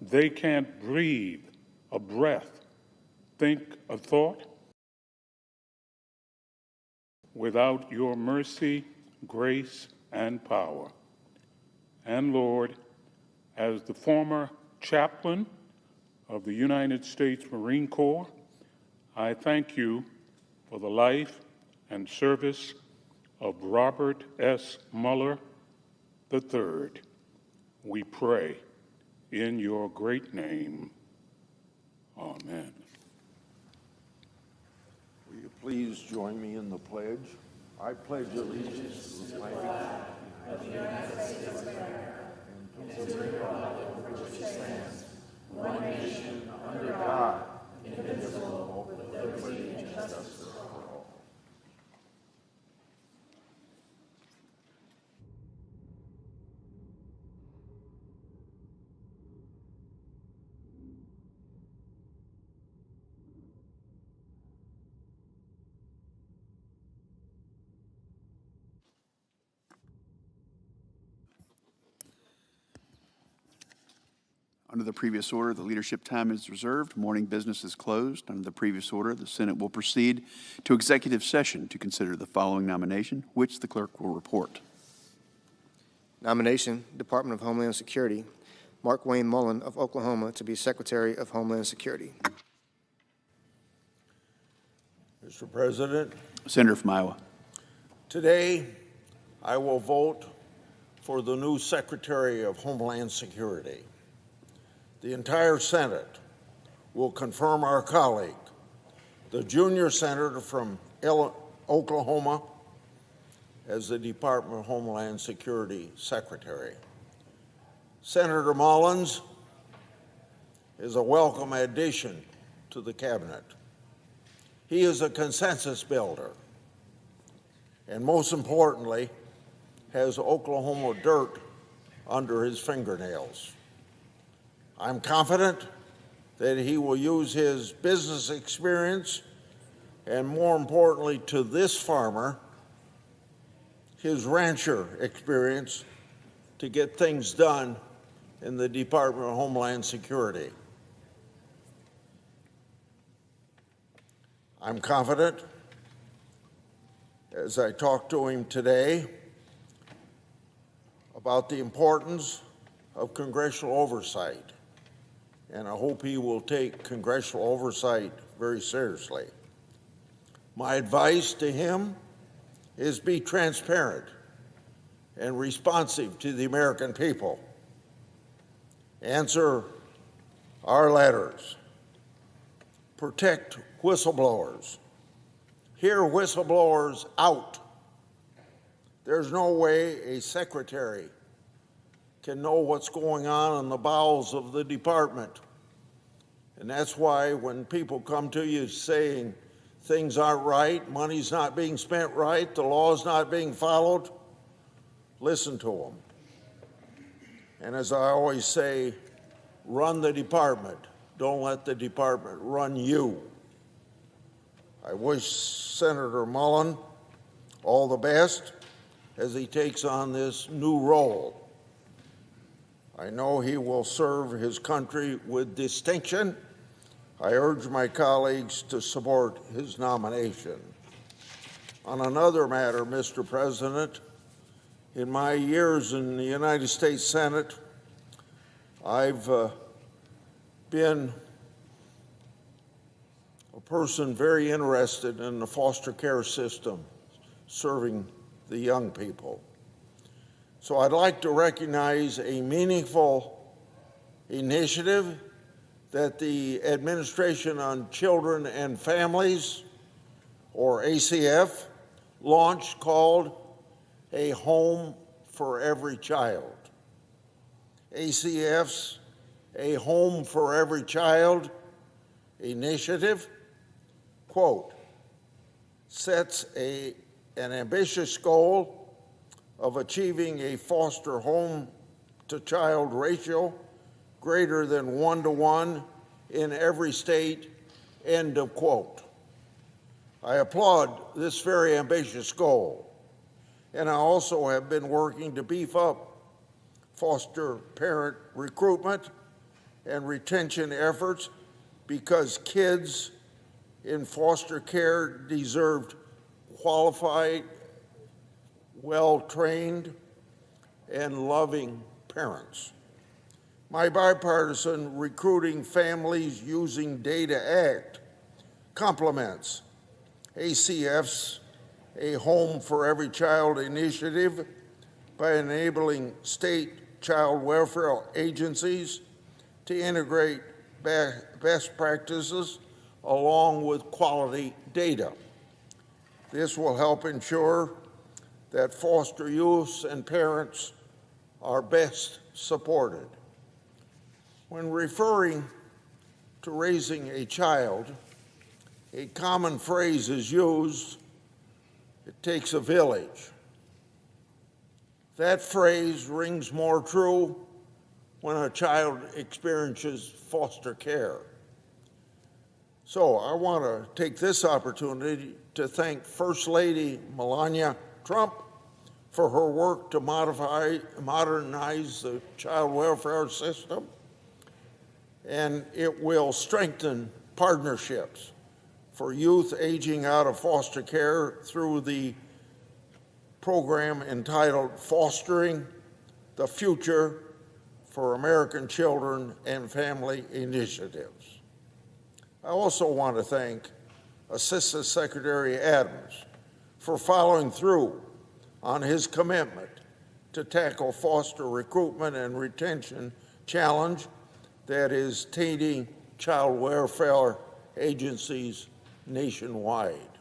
they can't breathe a breath, think a thought without your mercy, grace, and power. And Lord, as the former chaplain of the United States Marine Corps, I thank you for the life and service of Robert S. Muller III. We pray in your great name. Amen. Will you please join me in the pledge? I pledge allegiance to the flag of the United States of America and to the republic for which it stands, one nation, under God, indivisible, with liberty and justice for all. Under the previous order, the leadership time is reserved. Morning business is closed. Under the previous order, the Senate will proceed to executive session to consider the following nomination, which the clerk will report. Nomination, Department of Homeland Security, Markwayne Mullin of Oklahoma to be Secretary of Homeland Security. Mr. President, Senator from Iowa. today I will vote for the new Secretary of Homeland Security. The entire Senate will confirm our colleague, the junior senator from Oklahoma, as the Department of Homeland Security Secretary. Senator Mullins is a welcome addition to the cabinet. He is a consensus builder, and most importantly, has Oklahoma dirt under his fingernails. I'm confident that he will use his business experience and, more importantly to this farmer, his rancher experience to get things done in the Department of Homeland Security. I'm confident, as I talk to him today, about the importance of congressional oversight, and I hope he will take congressional oversight very seriously. My advice to him is be transparent and responsive to the American people. Answer our letters. Protect whistleblowers. Hear whistleblowers out. There's no way a secretary can know what's going on in the bowels of the department. And that's why when people come to you saying things aren't right, money's not being spent right, the law's not being followed, listen to them. And as I always say, run the department. Don't let the department run you. I wish Senator Mullin all the best as he takes on this new role. I know he will serve his country with distinction. I urge my colleagues to support his nomination. On another matter, Mr. President, in my years in the United States Senate, I've been a person very interested in the foster care system, serving the young people. So I'd like to recognize a meaningful initiative that the Administration on Children and Families, or ACF, launched called A Home for Every Child. ACF's A Home for Every Child initiative, quote, sets an ambitious goal of achieving a foster home to child ratio greater than 1-to-1 in every state, end of quote. I applaud this very ambitious goal, and I also have been working to beef up foster parent recruitment and retention efforts because kids in foster care deserved qualified, well-trained, and loving parents. My bipartisan Recruiting Families Using Data Act complements ACF's A Home for Every Child initiative by enabling state child welfare agencies to integrate best practices along with quality data. This will help ensure that foster youth and parents are best supported. When referring to raising a child, a common phrase is used, "It takes a village." That phrase rings more true when a child experiences foster care. So I want to take this opportunity to thank First Lady Melania Trump for her work to modernize the child welfare system, and it will strengthen partnerships for youth aging out of foster care through the program entitled Fostering the Future for American Children and Family Initiatives. I also want to thank Assistant Secretary Adams for following through on his commitment to tackle foster recruitment and retention challenge that is tainting child welfare agencies nationwide.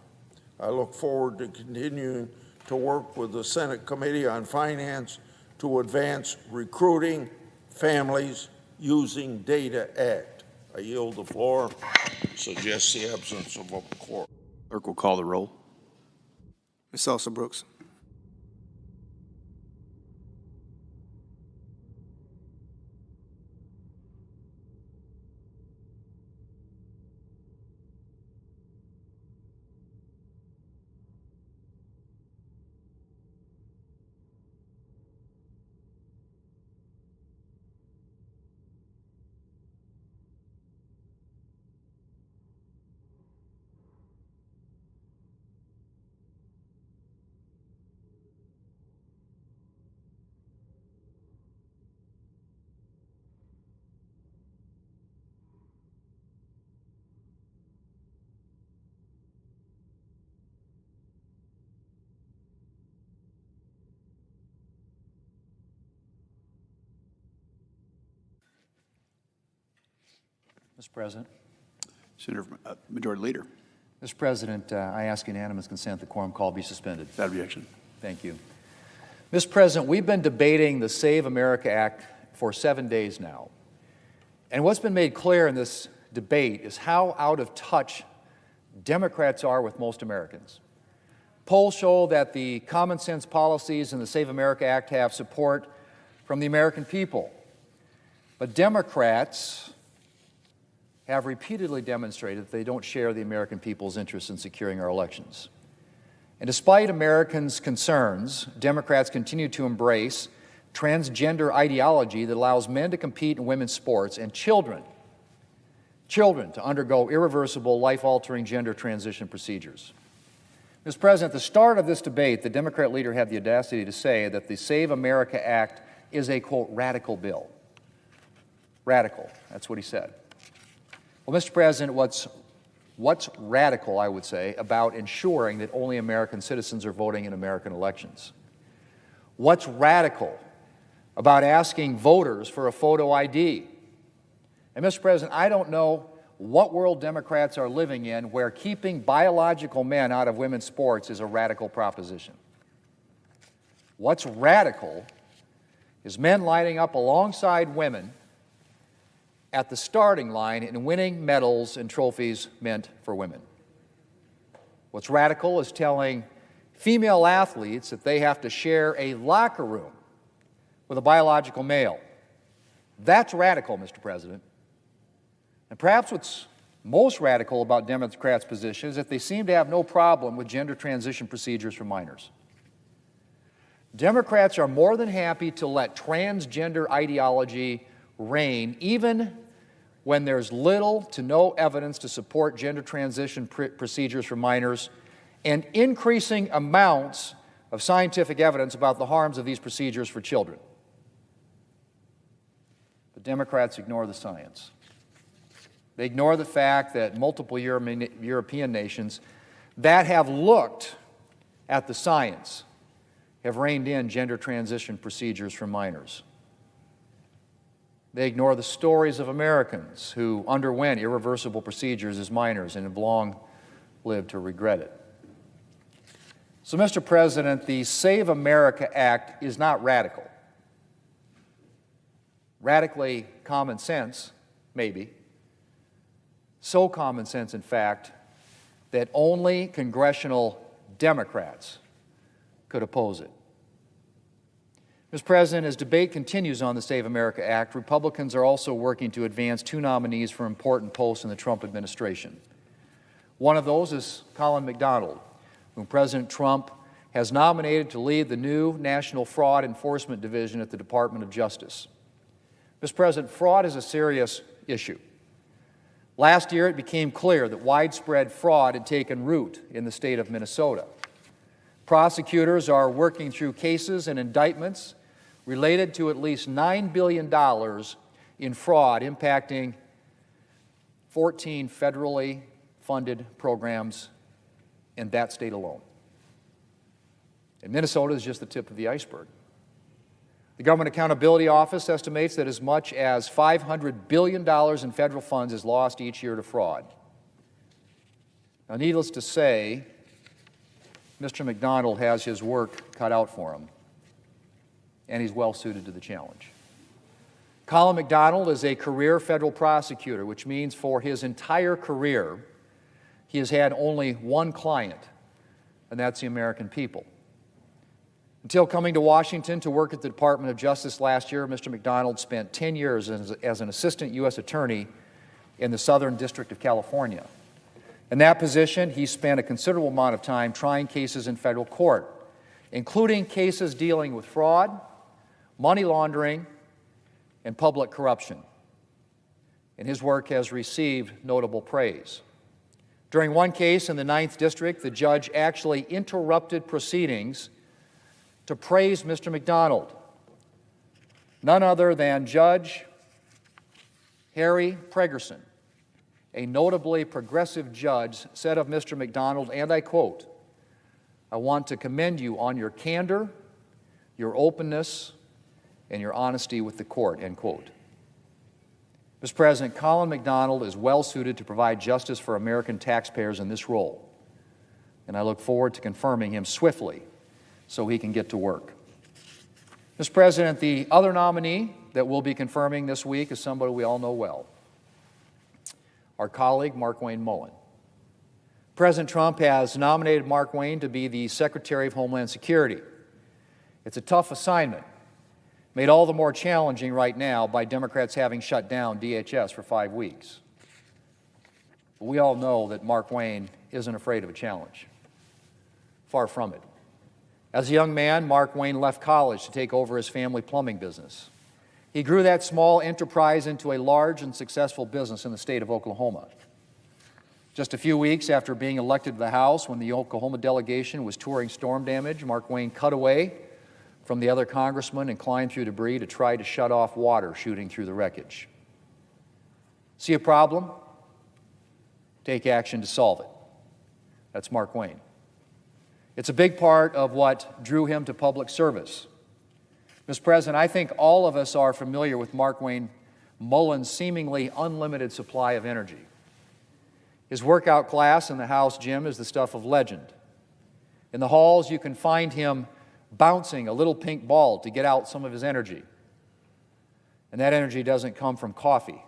I look forward to continuing to work with the Senate Committee on Finance to advance Recruiting Families Using Data Act. I yield the floor. Suggest the absence of a quorum. Clerk will call the roll. Ms. Elsa Brooks. Mr. President. Senator, Majority Leader. Mr. President, I ask unanimous consent the quorum call be suspended. Without objection. Thank you. Mr. President, we've been debating the Save America Act for 7 days now. And what's been made clear in this debate is how out of touch Democrats are with most Americans. Polls show that the common sense policies in the Save America Act have support from the American people. But Democrats have repeatedly demonstrated that they don't share the American people's interest in securing our elections. And despite Americans' concerns, Democrats continue to embrace transgender ideology that allows men to compete in women's sports and children to undergo irreversible, life-altering gender transition procedures. Mr. President, at the start of this debate, the Democrat leader had the audacity to say that the Save America Act is a, quote, radical bill. Radical, that's what he said. Well, Mr. President, what's radical, I would say, about ensuring that only American citizens are voting in American elections? What's radical about asking voters for a photo ID? And, Mr. President, I don't know what world Democrats are living in where keeping biological men out of women's sports is a radical proposition. What's radical is men lining up alongside women at the starting line and winning medals and trophies meant for women. What's radical is telling female athletes that they have to share a locker room with a biological male. That's radical, Mr. President. And perhaps what's most radical about Democrats' position is that they seem to have no problem with gender transition procedures for minors. Democrats are more than happy to let transgender ideology reign, even when there's little to no evidence to support gender transition procedures for minors and increasing amounts of scientific evidence about the harms of these procedures for children. But Democrats ignore the science. They ignore the fact that multiple European nations that have looked at the science have reined in gender transition procedures for minors. They ignore the stories of Americans who underwent irreversible procedures as minors and have long lived to regret it. So, Mr. President, the Save America Act is not radical. Radically common sense, maybe. So common sense, in fact, that only congressional Democrats could oppose it. Mr. President, as debate continues on the Save America Act, Republicans are also working to advance two nominees for important posts in the Trump administration. One of those is Colin McDonald, whom President Trump has nominated to lead the new National Fraud Enforcement Division at the Department of Justice. Mr. President, fraud is a serious issue. Last year, it became clear that widespread fraud had taken root in the state of Minnesota. Prosecutors are working through cases and indictments related to at least $9 billion in fraud impacting 14 federally funded programs in that state alone. And Minnesota is just the tip of the iceberg. The Government Accountability Office estimates that as much as $500 billion in federal funds is lost each year to fraud. Now, needless to say, Mr. McDonald has his work cut out for him, and he's well suited to the challenge. Colin McDonald is a career federal prosecutor, which means for his entire career, he has had only one client, and that's the American people. Until coming to Washington to work at the Department of Justice last year, Mr. McDonald spent 10 years as an assistant U.S. attorney in the Southern District of California. In that position, he spent a considerable amount of time trying cases in federal court, including cases dealing with fraud, money laundering, and public corruption. And his work has received notable praise. During one case in the 9th District, the judge actually interrupted proceedings to praise Mr. McDonald. None other than Judge Harry Pregerson, a notably progressive judge, said of Mr. McDonald, and I quote, "I want to commend you on your candor, your openness, and your honesty with the court," end quote. Mr. President, Colin McDonald is well suited to provide justice for American taxpayers in this role, and I look forward to confirming him swiftly so he can get to work. Mr. President, the other nominee that we'll be confirming this week is somebody we all know well, our colleague Markwayne Mullin. President Trump has nominated Markwayne to be the Secretary of Homeland Security. It's a tough assignment, made all the more challenging right now by Democrats having shut down DHS for 5 weeks. But we all know that Markwayne isn't afraid of a challenge. Far from it. As a young man, Markwayne left college to take over his family plumbing business. He grew that small enterprise into a large and successful business in the state of Oklahoma. Just a few weeks after being elected to the House, when the Oklahoma delegation was touring storm damage, Markwayne cut away from the other congressmen and climbed through debris to try to shut off water shooting through the wreckage. See a problem? Take action to solve it. That's Markwayne. It's a big part of what drew him to public service. Mr. President, I think all of us are familiar with Markwayne Mullin's seemingly unlimited supply of energy. His workout class in the House gym is the stuff of legend. In the halls, you can find him bouncing a little pink ball to get out some of his energy. And that energy doesn't come from coffee.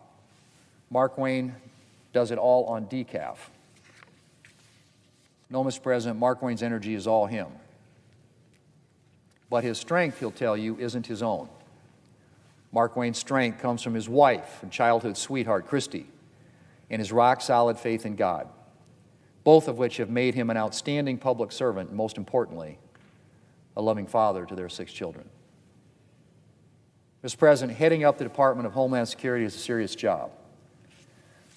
Markwayne does it all on decaf. No, Mr. President, Markwayne's energy is all him. But his strength, he'll tell you, isn't his own. Markwayne's strength comes from his wife and childhood sweetheart, Christy, and his rock-solid faith in God, both of which have made him an outstanding public servant, and most importantly, a loving father to their 6 children. Mr. President, heading up the Department of Homeland Security is a serious job.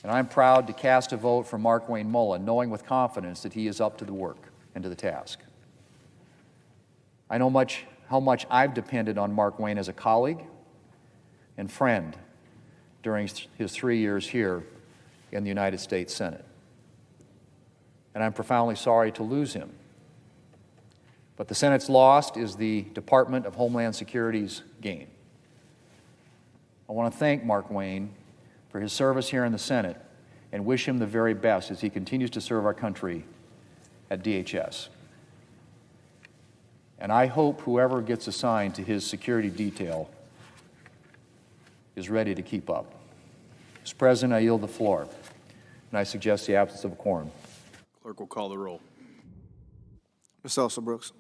And I'm proud to cast a vote for Markwayne Mullin, knowing with confidence that he is up to the work and to the task. I know how much I've depended on Markwayne as a colleague and friend during his 3 years here in the United States Senate. And I'm profoundly sorry to lose him. But the Senate's loss is the Department of Homeland Security's gain. I want to thank Markwayne for his service here in the Senate and wish him the very best as he continues to serve our country at DHS. And I hope whoever gets assigned to his security detail is ready to keep up. Mr. President, I yield the floor, and I suggest the absence of a quorum. Clerk will call the roll. Ms. Elsa Brooks.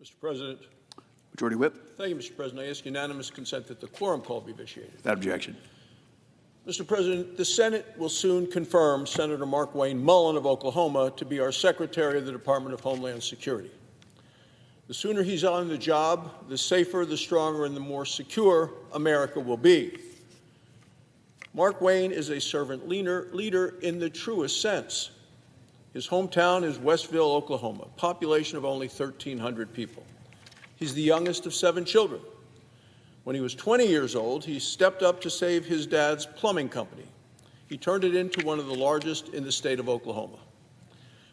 Mr. President. Majority Whip. Thank you, Mr. President. I ask unanimous consent that the quorum call be vitiated. Without objection. Mr. President, the Senate will soon confirm Senator Markwayne Mullin of Oklahoma to be our Secretary of the Department of Homeland Security. The sooner he's on the job, the safer, the stronger, and the more secure America will be. Markwayne is a servant leader in the truest sense. His hometown is Westville, Oklahoma, a population of only 1,300 people. He's the youngest of 7 children. When he was 20 years old, he stepped up to save his dad's plumbing company. He turned it into one of the largest in the state of Oklahoma.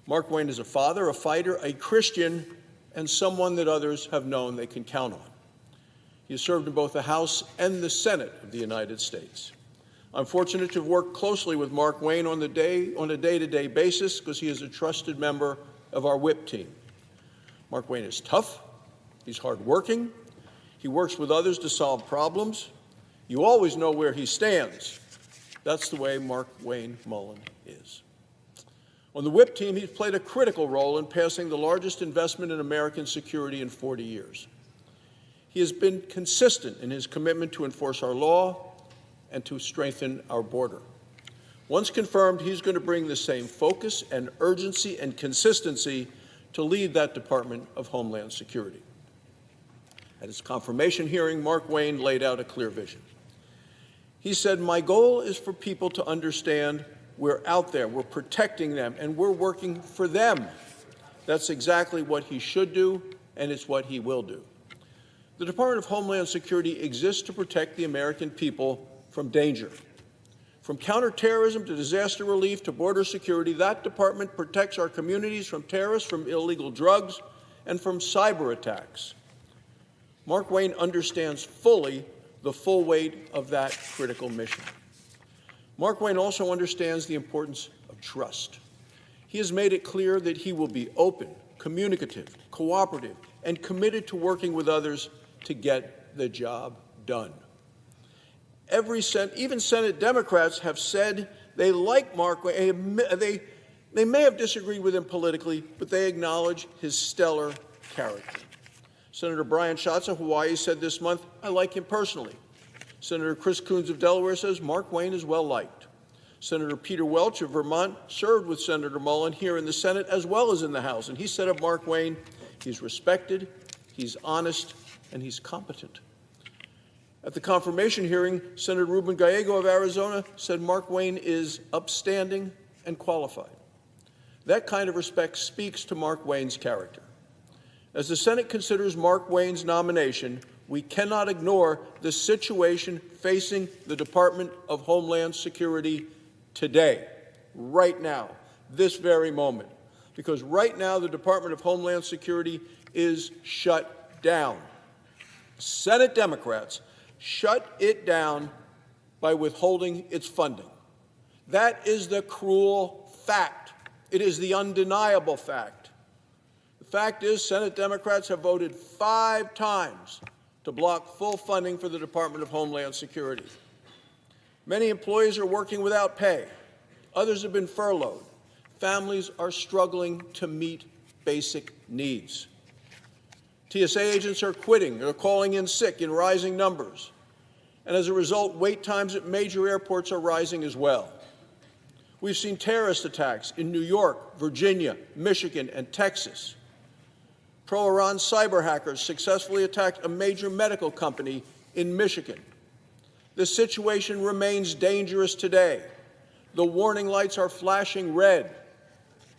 Markwayne is a father, a fighter, a Christian, and someone that others have known they can count on. He has served in both the House and the Senate of the United States. I'm fortunate to have worked closely with Markwayne on a day-to-day basis because he is a trusted member of our whip team. Markwayne is tough. He's hardworking. He works with others to solve problems. You always know where he stands. That's the way Markwayne Mullin is. On the whip team, he's played a critical role in passing the largest investment in American security in 40 years. He has been consistent in his commitment to enforce our law and to strengthen our border. Once confirmed, he's going to bring the same focus and urgency and consistency to lead that Department of Homeland Security. At his confirmation hearing, Markwayne laid out a clear vision. He said, "My goal is for people to understand we're out there, we're protecting them, and we're working for them." That's exactly what he should do, and it's what he will do. The Department of Homeland Security exists to protect the American people from danger. From counterterrorism to disaster relief to border security, that department protects our communities from terrorists, from illegal drugs, and from cyber attacks. Markwayne understands fully the full weight of that critical mission. Markwayne also understands the importance of trust. He has made it clear that he will be open, communicative, cooperative, and committed to working with others to get the job done. Even Senate Democrats have said they like Markwayne. They may have disagreed with him politically, but they acknowledge his stellar character. Senator Brian Schatz of Hawaii said this month, "I like him personally." Senator Chris Coons of Delaware says Markwayne is well liked. Senator Peter Welch of Vermont served with Senator Mullin here in the Senate as well as in the House, and he said of Markwayne, he's respected, he's honest, and he's competent. At the confirmation hearing, Senator Ruben Gallego of Arizona said Markwayne is upstanding and qualified. That kind of respect speaks to Markwayne's character. As the Senate considers Markwayne's nomination, we cannot ignore the situation facing the Department of Homeland Security today, right now, this very moment. Because right now, the Department of Homeland Security is shut down. Senate Democrats shut it down by withholding its funding. That is the cruel fact. It is the undeniable fact. The fact is, Senate Democrats have voted 5 times to block full funding for the Department of Homeland Security. Many employees are working without pay. Others have been furloughed. Families are struggling to meet basic needs. TSA agents are quitting or calling in sick in rising numbers. And as a result, wait times at major airports are rising as well. We've seen terrorist attacks in New York, Virginia, Michigan, and Texas. Pro-Iran cyber hackers successfully attacked a major medical company in Michigan. The situation remains dangerous today. The warning lights are flashing red.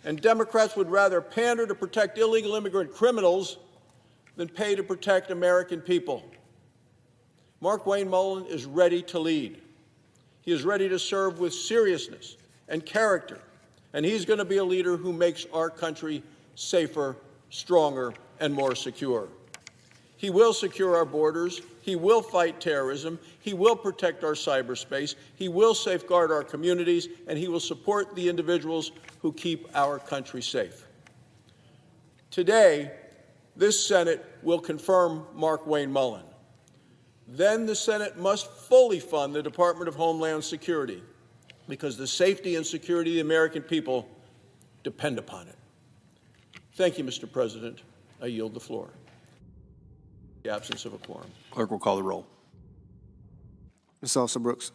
And Democrats would rather pander to protect illegal immigrant criminals than pay to protect American people. Markwayne Mullin is ready to lead. He is ready to serve with seriousness and character, and he's going to be a leader who makes our country safer, stronger, and more secure. He will secure our borders. He will fight terrorism. He will protect our cyberspace. He will safeguard our communities, and he will support the individuals who keep our country safe. Today, this Senate will confirm Markwayne Mullin. Then the Senate must fully fund the Department of Homeland Security because the safety and security of the American people depend upon it. Thank you, Mr. President. I yield the floor. the absence of a quorum. Clerk will call the roll. Ms. Elsa Brooks.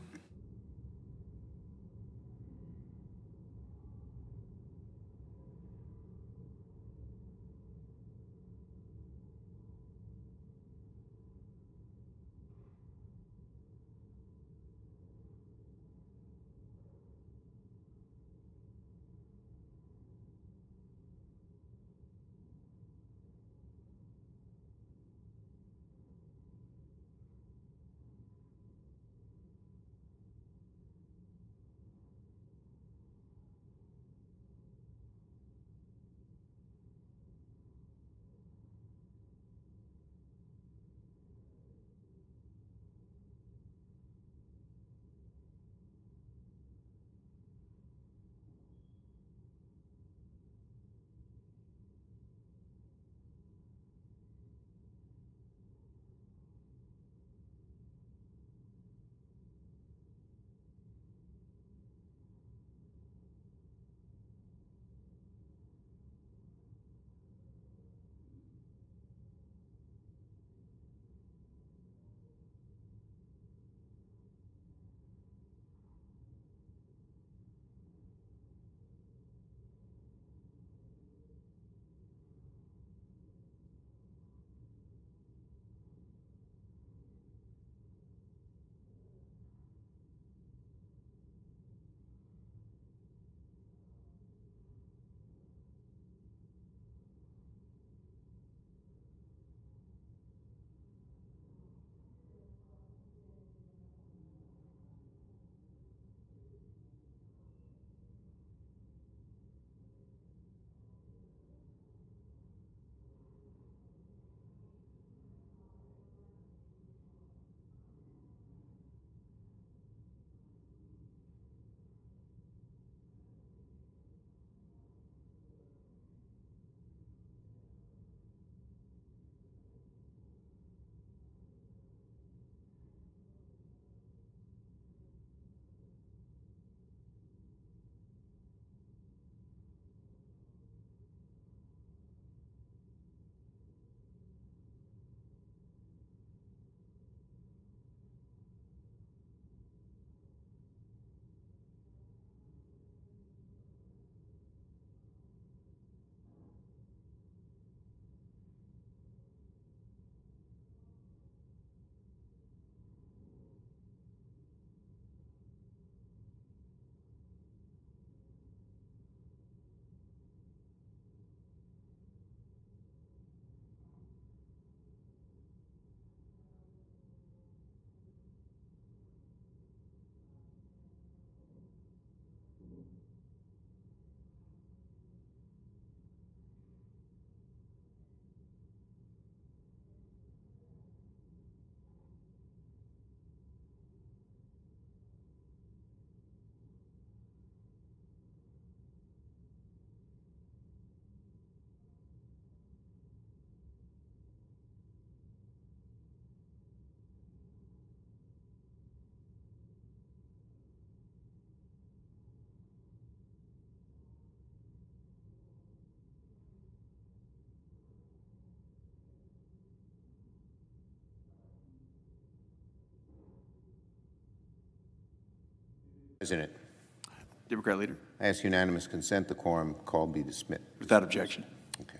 President, Democrat leader. I ask unanimous consent the quorum call be dismissed. Without objection. Okay.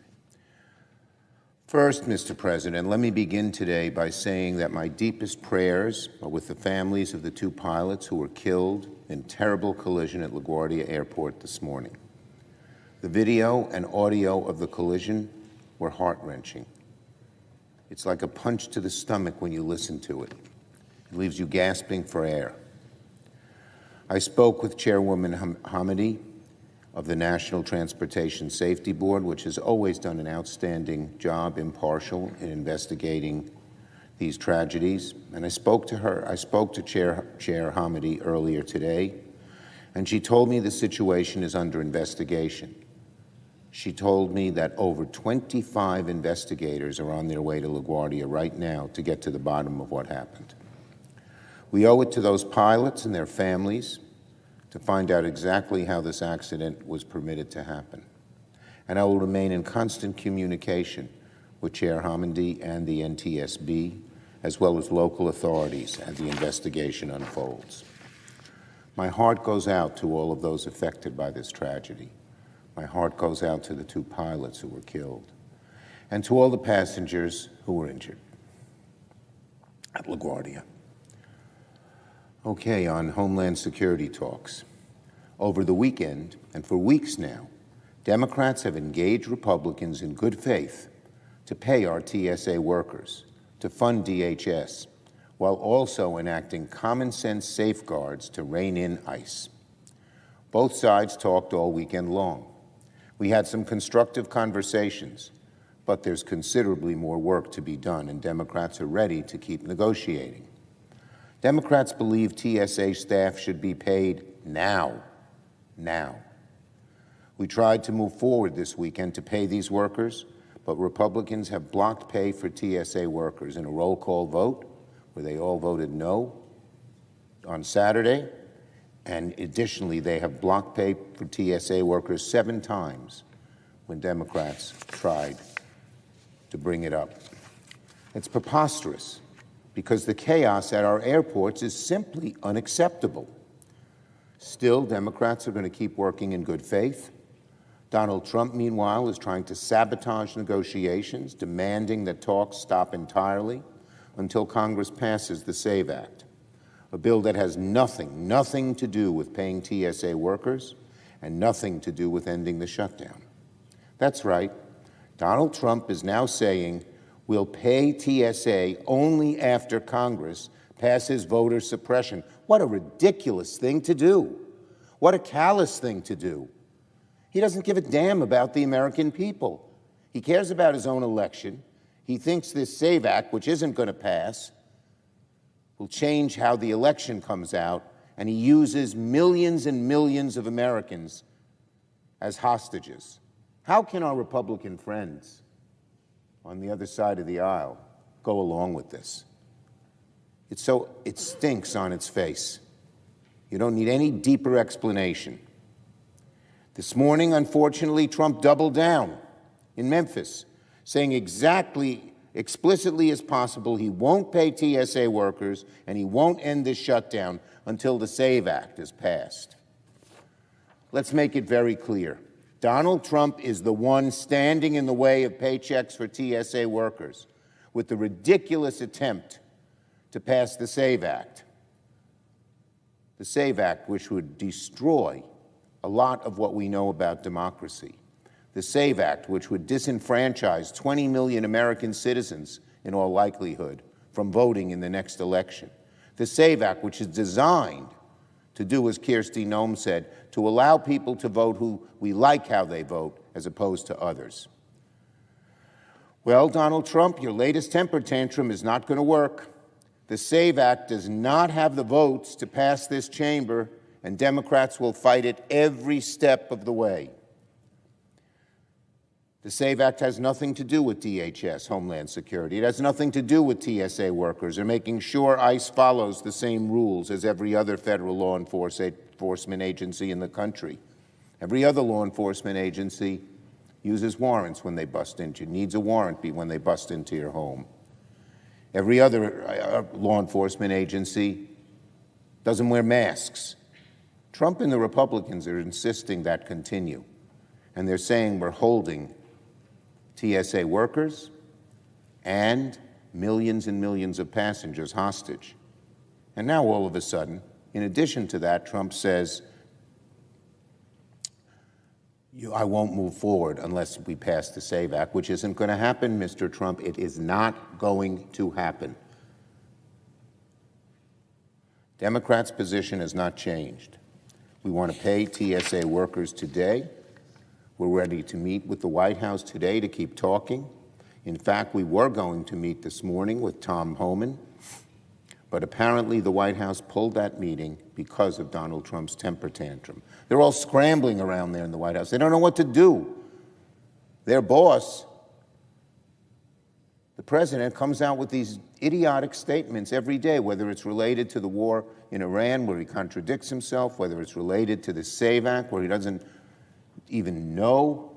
First, Mr. President, let me begin today by saying that my deepest prayers are with the families of the two pilots who were killed in terrible collision at LaGuardia Airport this morning. The video and audio of the collision were heart-wrenching. It's like a punch to the stomach when you listen to it. It leaves you gasping for air. I spoke with Chairwoman Hamidi of the National Transportation Safety Board, which has always done an outstanding job, impartial, in investigating these tragedies. And I spoke to her. I spoke to Chair Hamidi earlier today, and she told me the situation is under investigation. She told me that over 25 investigators are on their way to LaGuardia right now to get to the bottom of what happened. We owe it to those pilots and their families to find out exactly how this accident was permitted to happen. And I will remain in constant communication with Chair Homendy and the NTSB, as well as local authorities as the investigation unfolds. My heart goes out to all of those affected by this tragedy. My heart goes out to the 2 pilots who were killed, and to all the passengers who were injured at LaGuardia. Okay, on Homeland Security talks. Over the weekend, and for weeks now, Democrats have engaged Republicans in good faith to pay our TSA workers, to fund DHS, while also enacting common-sense safeguards to rein in ICE. Both sides talked all weekend long. We had some constructive conversations, but there's considerably more work to be done, and Democrats are ready to keep negotiating. Democrats believe TSA staff should be paid now. We tried to move forward this weekend to pay these workers, but Republicans have blocked pay for TSA workers in a roll call vote where they all voted no on Saturday. And additionally, they have blocked pay for TSA workers 7 times when Democrats tried to bring it up. It's preposterous because the chaos at our airports is simply unacceptable. Still, Democrats are going to keep working in good faith. Donald Trump, meanwhile, is trying to sabotage negotiations, demanding that talks stop entirely until Congress passes the SAVE Act, a bill that has nothing to do with paying TSA workers and nothing to do with ending the shutdown. That's right. Donald Trump is now saying we'll pay TSA only after Congress passes voter suppression. What a ridiculous thing to do. What a callous thing to do. He doesn't give a damn about the American people. He cares about his own election. He thinks this SAVE Act, which isn't going to pass, will change how the election comes out, and he uses millions and millions of Americans as hostages. How can our Republican friends on the other side of the aisle go along with this? It stinks on its face. You don't need any deeper explanation. This morning, unfortunately, Trump doubled down in Memphis, saying explicitly as possible he won't pay TSA workers and he won't end this shutdown until the SAVE Act is passed. Let's make it very clear. Donald Trump is the one standing in the way of paychecks for TSA workers with the ridiculous attempt to pass the SAVE Act. The SAVE Act, which would destroy a lot of what we know about democracy. The SAVE Act, which would disenfranchise 20 million American citizens, in all likelihood, from voting in the next election. The SAVE Act, which is designed to do, as Kirsty Noem said, to allow people to vote who we like how they vote, as opposed to others. Well, Donald Trump, your latest temper tantrum is not going to work. The SAVE Act does not have the votes to pass this chamber, and Democrats will fight it every step of the way. The SAVE Act has nothing to do with DHS, Homeland Security. It has nothing to do with TSA workers or making sure ICE follows the same rules as every other federal law enforcement agency in the country. Every other law enforcement agency uses warrants when they bust into you, needs a warrant when they bust into your home. Every other law enforcement agency doesn't wear masks. Trump and the Republicans are insisting that continue, and they're saying we're holding TSA workers and millions and millions of passengers hostage. And now all of a sudden, in addition to that, Trump says, I won't move forward unless we pass the SAVE Act, which isn't going to happen, Mr. Trump. It is not going to happen. Democrats' position has not changed. We want to pay TSA workers today. We're ready to meet with the White House today to keep talking. In fact, we were going to meet this morning with Tom Homan, but apparently the White House pulled that meeting because of Donald Trump's temper tantrum. They're all scrambling around there in the White House. They don't know what to do. Their boss, the president, comes out with these idiotic statements every day, whether it's related to the war in Iran, where he contradicts himself, whether it's related to the SAVE Act, where he doesn't even know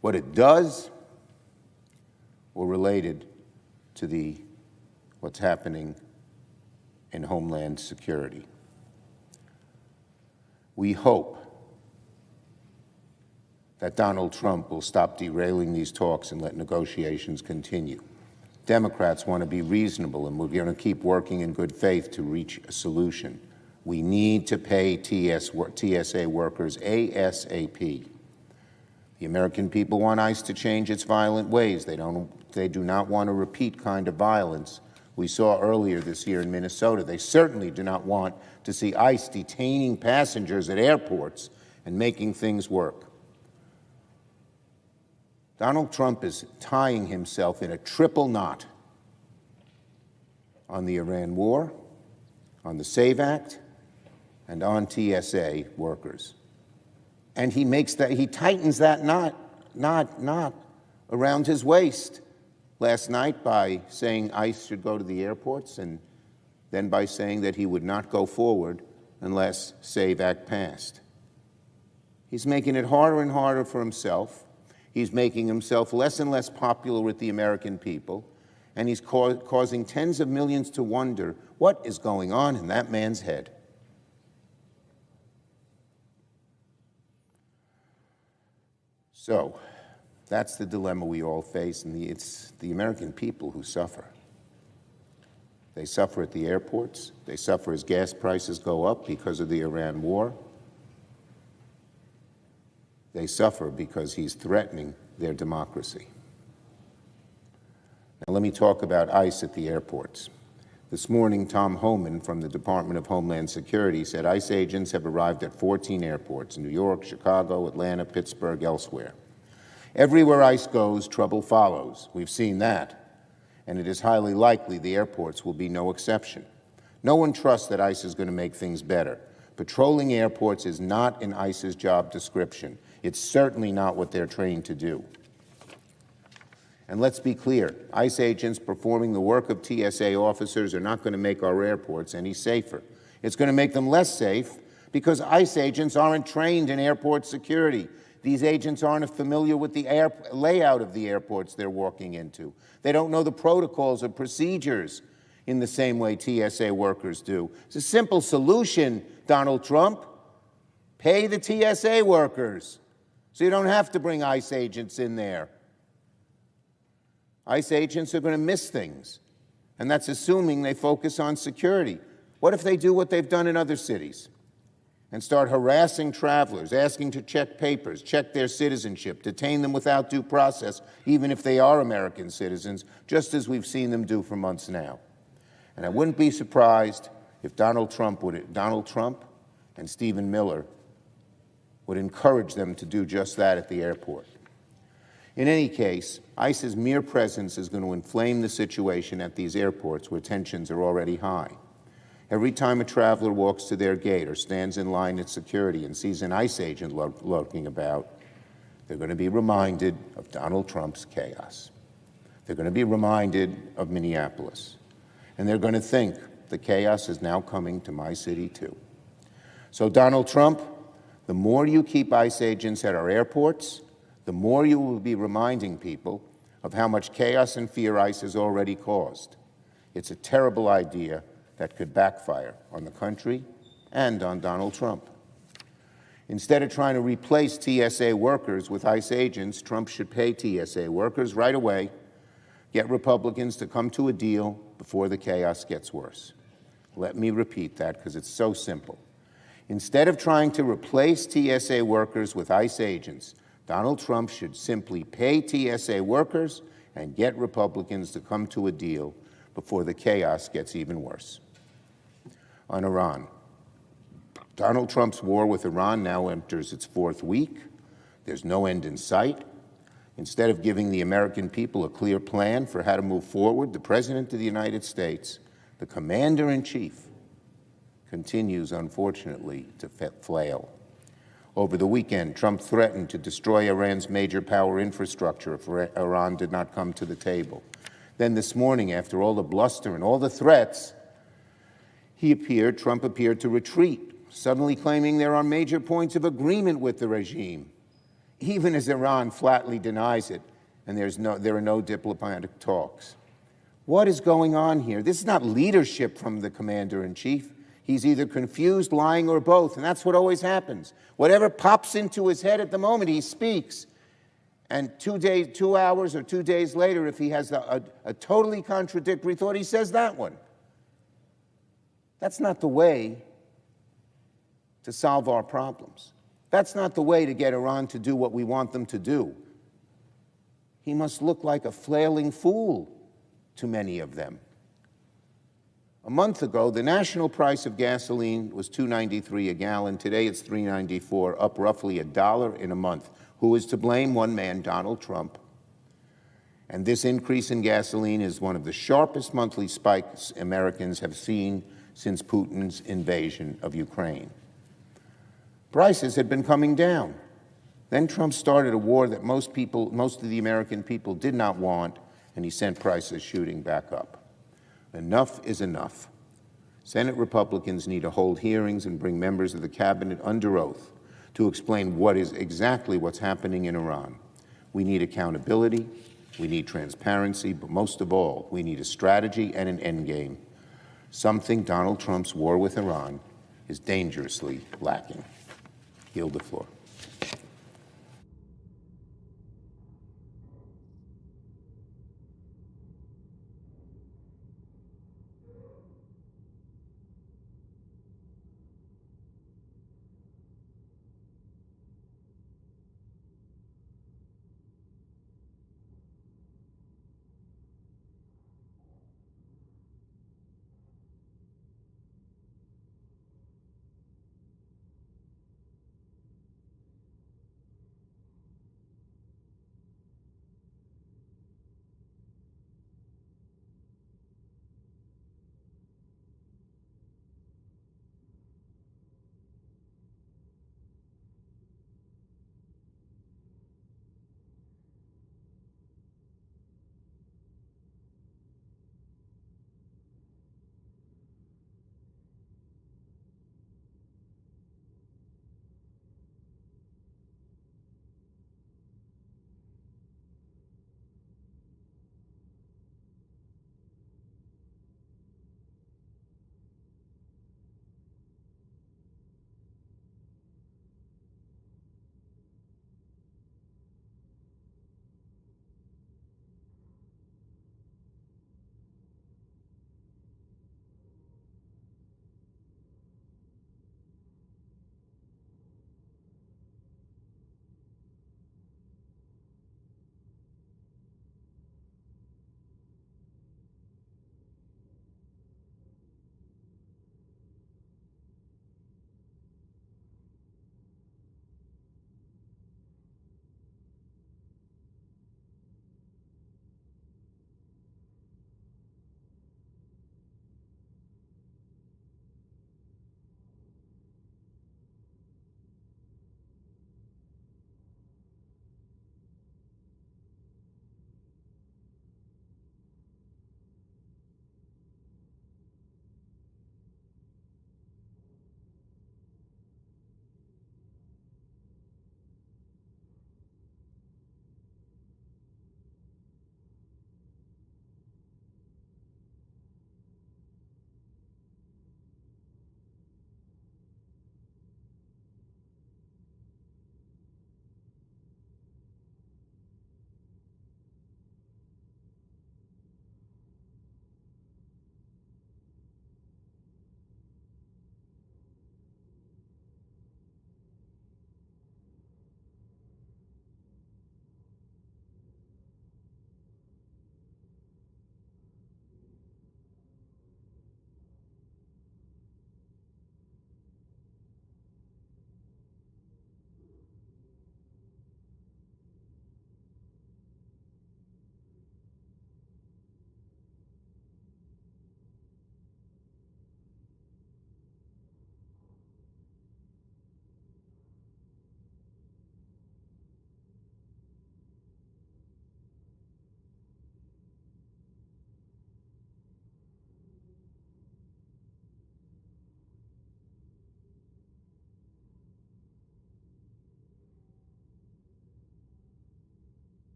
what it does. or related to what's happening in Homeland Security. We hope that Donald Trump will stop derailing these talks and let negotiations continue. Democrats want to be reasonable, and we're going to keep working in good faith to reach a solution. We need to pay TSA workers ASAP. The American people want ICE to change its violent ways. They do not want a repeat kind of violence we saw earlier this year in Minnesota. They certainly do not want to see ICE detaining passengers at airports and making things work. Donald Trump is tying himself in a triple knot on the Iran war, on the SAVE Act, and on TSA workers. And he tightens that knot around his waist last night by saying ICE should go to the airports, and then by saying that he would not go forward unless SAVE Act passed. He's making it harder and harder for himself. He's making himself less and less popular with the American people, and he's causing tens of millions to wonder what is going on in that man's head. So, that's the dilemma we all face, and it's the American people who suffer. They suffer at the airports. They suffer as gas prices go up because of the Iran war. They suffer because he's threatening their democracy. Now, let me talk about ICE at the airports. This morning, Tom Homan from the Department of Homeland Security said ICE agents have arrived at 14 airports: New York, Chicago, Atlanta, Pittsburgh, elsewhere. Everywhere ICE goes, trouble follows. We've seen that. And it is highly likely the airports will be no exception. No one trusts that ICE is going to make things better. Patrolling airports is not in ICE's job description. It's certainly not what they're trained to do. And let's be clear, ICE agents performing the work of TSA officers are not going to make our airports any safer. It's going to make them less safe because ICE agents aren't trained in airport security. These agents aren't familiar with the layout of the airports they're walking into. They don't know the protocols or procedures in the same way TSA workers do. It's a simple solution, Donald Trump. Pay the TSA workers so you don't have to bring ICE agents in there. ICE agents are going to miss things, and that's assuming they focus on security. What if they do what they've done in other cities and start harassing travelers, asking to check papers, check their citizenship, detain them without due process, even if they are American citizens, just as we've seen them do for months now? And I wouldn't be surprised if Donald Trump and Stephen Miller would encourage them to do just that at the airport. In any case, ICE's mere presence is going to inflame the situation at these airports where tensions are already high. Every time a traveler walks to their gate or stands in line at security and sees an ICE agent lurking about, they're going to be reminded of Donald Trump's chaos. They're going to be reminded of Minneapolis. And they're going to think the chaos is now coming to my city too. So Donald Trump, the more you keep ICE agents at our airports, the more you will be reminding people of how much chaos and fear ICE has already caused. It's a terrible idea that could backfire on the country and on Donald Trump. Instead of trying to replace TSA workers with ICE agents, Trump should pay TSA workers right away, get Republicans to come to a deal before the chaos gets worse. Let me repeat that because it's so simple. Instead of trying to replace TSA workers with ICE agents, Donald Trump should simply pay TSA workers and get Republicans to come to a deal before the chaos gets even worse. On Iran, Donald Trump's war with Iran now enters its fourth week. There's no end in sight. Instead of giving the American people a clear plan for how to move forward, the President of the United States, the Commander-in-Chief, continues, unfortunately, to flail. Over the weekend, Trump threatened to destroy Iran's major power infrastructure if Iran did not come to the table. Then this morning, after all the bluster and all the threats, Trump appeared to retreat, suddenly claiming there are major points of agreement with the regime, even as Iran flatly denies it. and there are no diplomatic talks. What is going on here? This is not leadership from the commander-in-chief. He's either confused, lying, or both, and that's what always happens. Whatever pops into his head at the moment, he speaks. And 2 hours or 2 days later, if he has a totally contradictory thought, he says that one. That's not the way to solve our problems. That's not the way to get Iran to do what we want them to do. He must look like a flailing fool to many of them. A month ago, the national price of gasoline was $2.93 a gallon. Today, it's $3.94, up roughly $1 in a month. Who is to blame? One man, Donald Trump. And this increase in gasoline is one of the sharpest monthly spikes Americans have seen since Putin's invasion of Ukraine. Prices had been coming down. Then Trump started a war that most of the American people did not want, and he sent prices shooting back up. Enough is enough. Senate Republicans need to hold hearings and bring members of the cabinet under oath to explain exactly what's happening in Iran. We need accountability, we need transparency, but most of all, we need a strategy and an endgame, something Donald Trump's war with Iran is dangerously lacking. Yield the floor.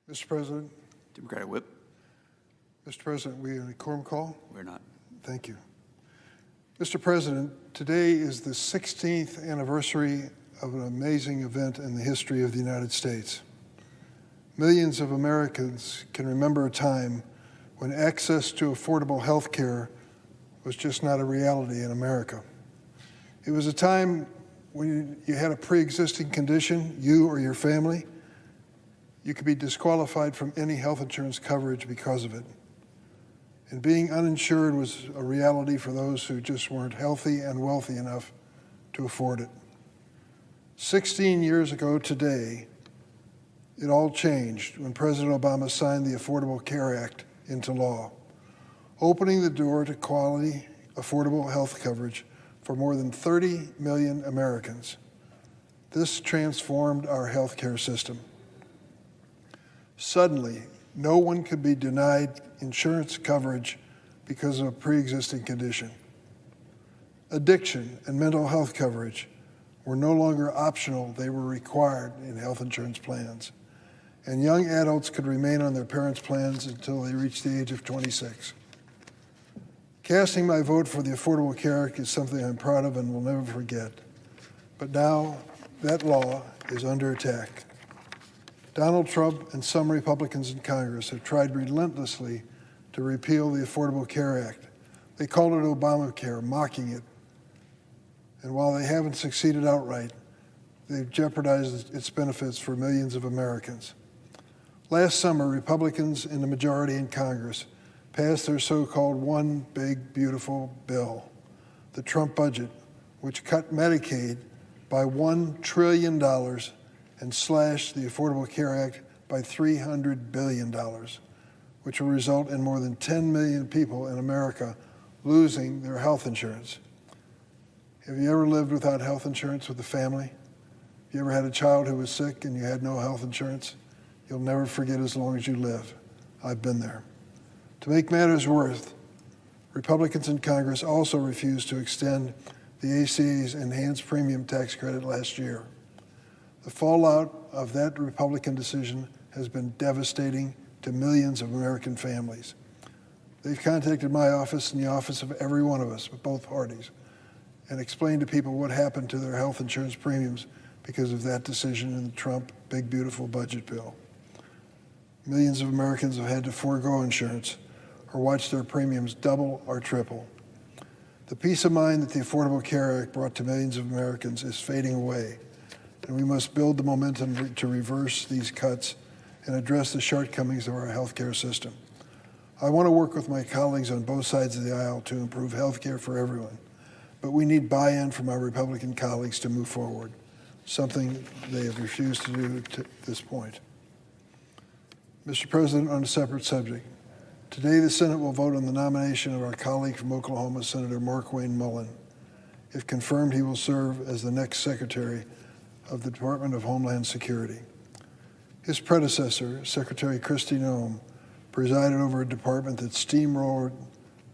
Mr. President, Democratic Whip. Mr. President, we in a quorum call? We're not. Thank you. Mr. President, today is the 16th anniversary of an amazing event in the history of the United States. Millions of Americans can remember a time when access to affordable health care was just not a reality in America. It was a time when you had a pre-existing condition, you or your family, you could be disqualified from any health insurance coverage because of it. And being uninsured was a reality for those who just weren't healthy and wealthy enough to afford it. 16 years ago today, it all changed when President Obama signed the Affordable Care Act into law, opening the door to quality, affordable health coverage for more than 30 million Americans. This transformed our healthcare system. Suddenly, no one could be denied insurance coverage because of a pre-existing condition. Addiction and mental health coverage were no longer optional, they were required in health insurance plans. And young adults could remain on their parents' plans until they reached the age of 26. Casting my vote for the Affordable Care Act is something I'm proud of and will never forget. But now, that law is under attack. Donald Trump and some Republicans in Congress have tried relentlessly to repeal the Affordable Care Act. They called it Obamacare, mocking it. And while they haven't succeeded outright, they've jeopardized its benefits for millions of Americans. Last summer, Republicans in the majority in Congress passed their so-called One Big Beautiful Bill, the Trump budget, which cut Medicaid by $1 trillion and slashed the Affordable Care Act by $300 billion, which will result in more than 10 million people in America losing their health insurance. Have you ever lived without health insurance with a family? Have you ever had a child who was sick and you had no health insurance? You'll never forget as long as you live. I've been there. To make matters worse, Republicans in Congress also refused to extend the ACA's enhanced premium tax credit last year. The fallout of that Republican decision has been devastating to millions of American families. They've contacted my office and the office of every one of us, both parties, and explained to people what happened to their health insurance premiums because of that decision in the Trump Big Beautiful Budget Bill. Millions of Americans have had to forego insurance or watch their premiums double or triple. The peace of mind that the Affordable Care Act brought to millions of Americans is fading away, and we must build the momentum to reverse these cuts and address the shortcomings of our healthcare system. I want to work with my colleagues on both sides of the aisle to improve healthcare for everyone, but we need buy-in from our Republican colleagues to move forward, something they have refused to do to this point. Mr. President, on a separate subject, today the Senate will vote on the nomination of our colleague from Oklahoma, Senator Markwayne Mullin. If confirmed, he will serve as the next Secretary of the Department of Homeland Security. His predecessor, Secretary Kristi Noem, presided over a department that steamrolled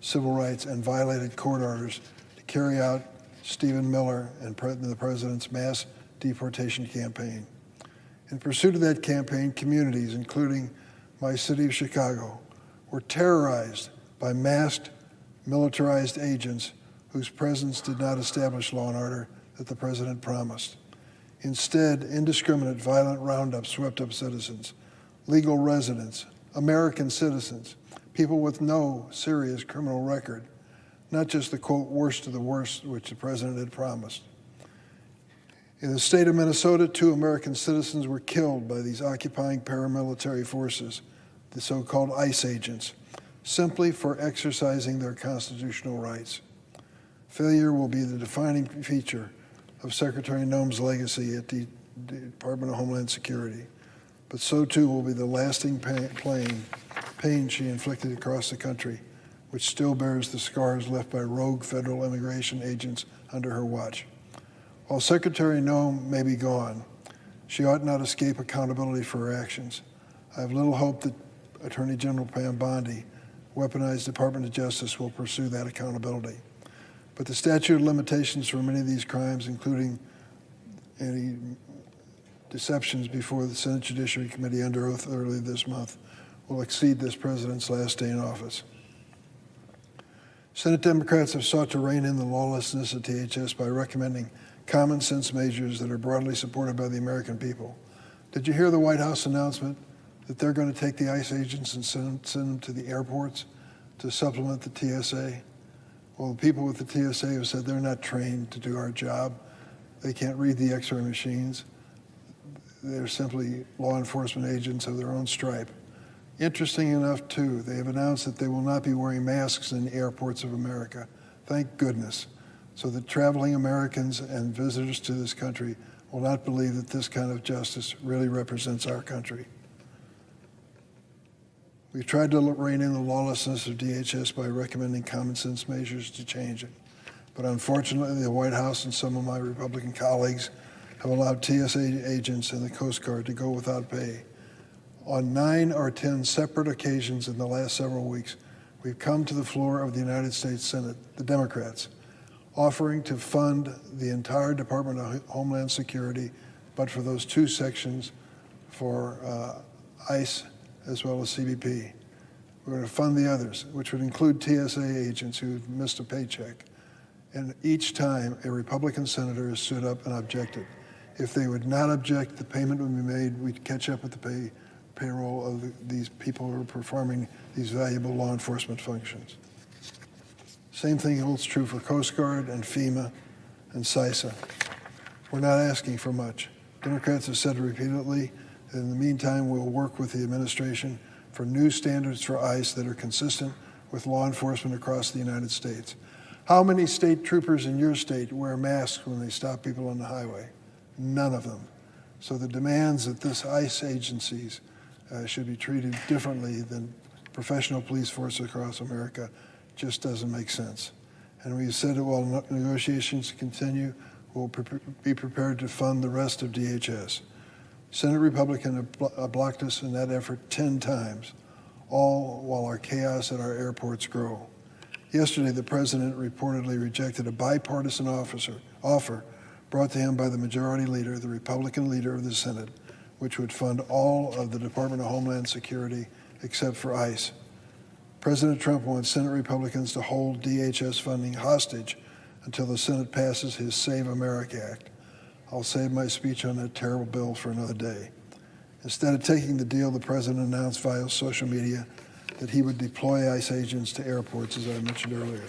civil rights and violated court orders to carry out Stephen Miller and the President's mass deportation campaign. In pursuit of that campaign, communities, including my city of Chicago, were terrorized by masked, militarized agents whose presence did not establish law and order that the President promised. Instead, indiscriminate violent roundups swept up citizens, legal residents, American citizens, people with no serious criminal record, not just the, quote, worst of the worst, which the President had promised. In the state of Minnesota, 2 American citizens were killed by these occupying paramilitary forces, the so-called ICE agents, simply for exercising their constitutional rights. Failure will be the defining feature of Secretary Noem's legacy at the Department of Homeland Security, but so too will be the lasting pain she inflicted across the country, which still bears the scars left by rogue federal immigration agents under her watch. While Secretary Noem may be gone, she ought not escape accountability for her actions. I have little hope that Attorney General Pam Bondi, weaponized Department of Justice, will pursue that accountability. But the statute of limitations for many of these crimes, including any deceptions before the Senate Judiciary Committee under oath earlier this month will exceed this president's last day in office. Senate Democrats have sought to rein in the lawlessness at DHS by recommending common sense measures that are broadly supported by the American people. Did you hear the White House announcement that they're going to take the ICE agents and send them to the airports to supplement the TSA? Well, the people with the TSA have said they're not trained to do our job. They can't read the X-ray machines. They're simply law enforcement agents of their own stripe. Interesting enough, too, they have announced that they will not be wearing masks in the airports of America. Thank goodness. So that traveling Americans and visitors to this country will not believe that this kind of justice really represents our country. We've tried to rein in the lawlessness of DHS by recommending common sense measures to change it. But unfortunately, the White House and some of my Republican colleagues have allowed TSA agents and the Coast Guard to go without pay. On 9 or 10 separate occasions in the last several weeks, we've come to the floor of the United States Senate, the Democrats, offering to fund the entire Department of Homeland Security, but for those 2 sections for ICE as well as CBP. We're going to fund the others, which would include TSA agents who've missed a paycheck. And each time a Republican senator has stood up and objected. If they would not object, the payment would be made. We'd catch up with the payroll of these people who are performing these valuable law enforcement functions. Same thing holds true for Coast Guard and FEMA and CISA. We're not asking for much. Democrats have said repeatedly that in the meantime, we'll work with the administration for new standards for ICE that are consistent with law enforcement across the United States. How many state troopers in your state wear masks when they stop people on the highway? None of them. So the demands that this ICE agencies should be treated differently than professional police forces across America just doesn't make sense. And we've said that while negotiations continue, we'll be prepared to fund the rest of DHS. Senate Republicans have blocked us in that effort 10 times, all while our chaos at our airports grow. Yesterday, the president reportedly rejected a bipartisan offer brought to him by the majority leader, the Republican leader of the Senate, which would fund all of the Department of Homeland Security except for ICE. President Trump wants Senate Republicans to hold DHS funding hostage until the Senate passes his Save America Act. I'll save my speech on that terrible bill for another day. Instead of taking the deal, the president announced via social media that he would deploy ICE agents to airports, as I mentioned earlier.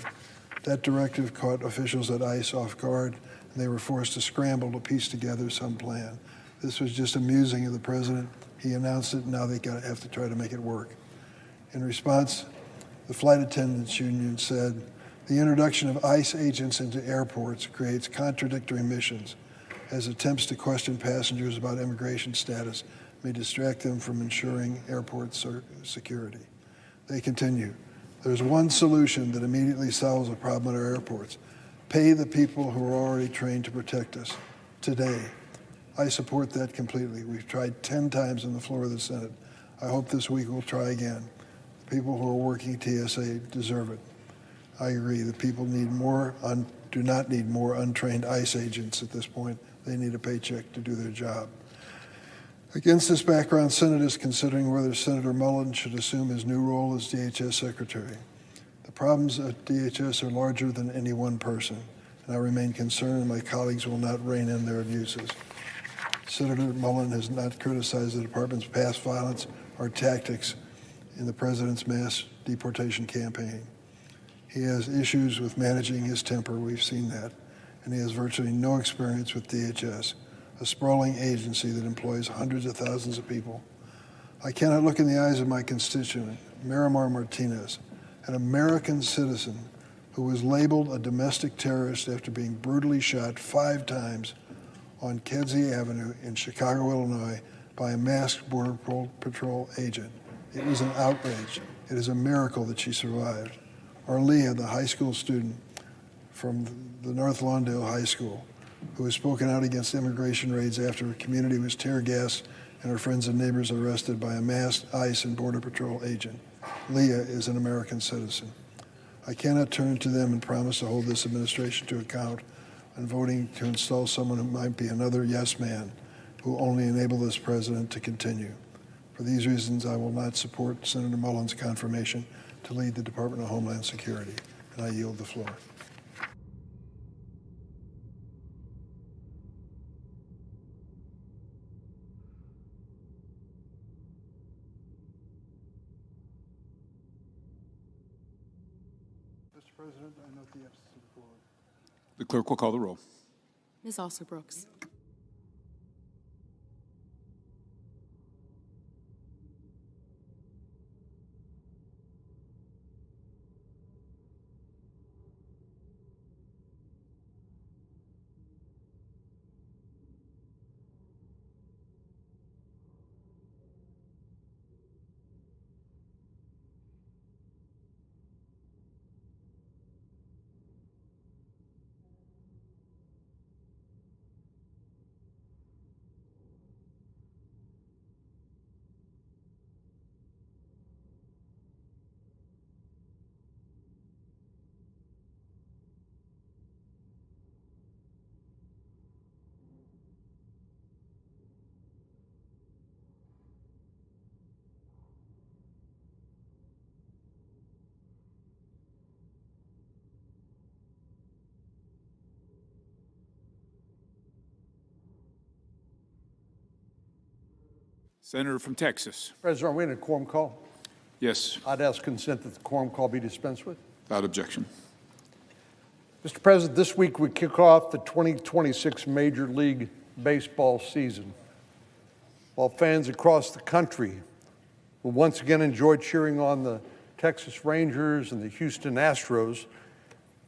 That directive caught officials at ICE off guard, and they were forced to scramble to piece together some plan. This was just amusing of the president. He announced it, and now they have to try to make it work. In response, the Flight Attendants Union said, the introduction of ICE agents into airports creates contradictory missions, as attempts to question passengers about immigration status may distract them from ensuring airport security. They continue, there's one solution that immediately solves a problem at our airports. Pay the people who are already trained to protect us today. I support that completely. We've tried 10 times on the floor of the Senate. I hope this week we'll try again. The people who are working TSA deserve it. I agree. The people do not need more untrained ICE agents at this point. They need a paycheck to do their job. Against this background, Senate is considering whether Senator Mullin should assume his new role as DHS Secretary. The problems at DHS are larger than any one person, and I remain concerned my colleagues will not rein in their abuses. Senator Mullin has not criticized the department's past violence or tactics in the president's mass deportation campaign. He has issues with managing his temper, we've seen that, and he has virtually no experience with DHS, a sprawling agency that employs hundreds of thousands of people. I cannot look in the eyes of my constituent, Miramar Martinez, an American citizen who was labeled a domestic terrorist after being brutally shot 5 times on Kedzie Avenue in Chicago, Illinois, by a masked Border Patrol agent. It was an outrage. It is a miracle that she survived. Or Leah, the high school student from the North Lawndale High School, who has spoken out against immigration raids after her community was tear gassed and her friends and neighbors arrested by a masked ICE and Border Patrol agent. Leah is an American citizen. I cannot turn to them and promise to hold this administration to account on voting to install someone who might be another yes man will only enable this president to continue. For these reasons, I will not support Senator Mullin's confirmation to lead the Department of Homeland Security, and I yield the floor. Mr. President, I note the absence of the quorum. The clerk will call the roll. Ms. Alston-Brooks. Senator from Texas. President, are we in a quorum call? Yes, I'd ask consent that the quorum call be dispensed with. without objection. Mr. President, this week we kick off the 2026 Major League Baseball season. While fans across the country will once again enjoy cheering on the Texas Rangers and the Houston Astros,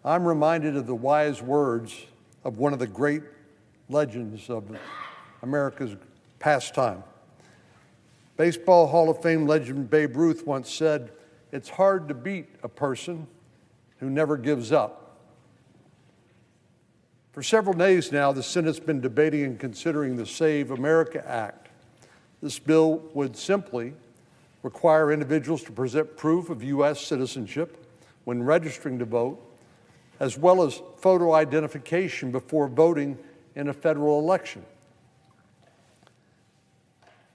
I'm reminded of the wise words of one of the great legends of America's pastime. Baseball Hall of Fame legend Babe Ruth once said, "It's hard to beat a person who never gives up." For several days now, the Senate's been debating and considering the Save America Act. This bill would simply require individuals to present proof of U.S. citizenship when registering to vote, as well as photo identification before voting in a federal election.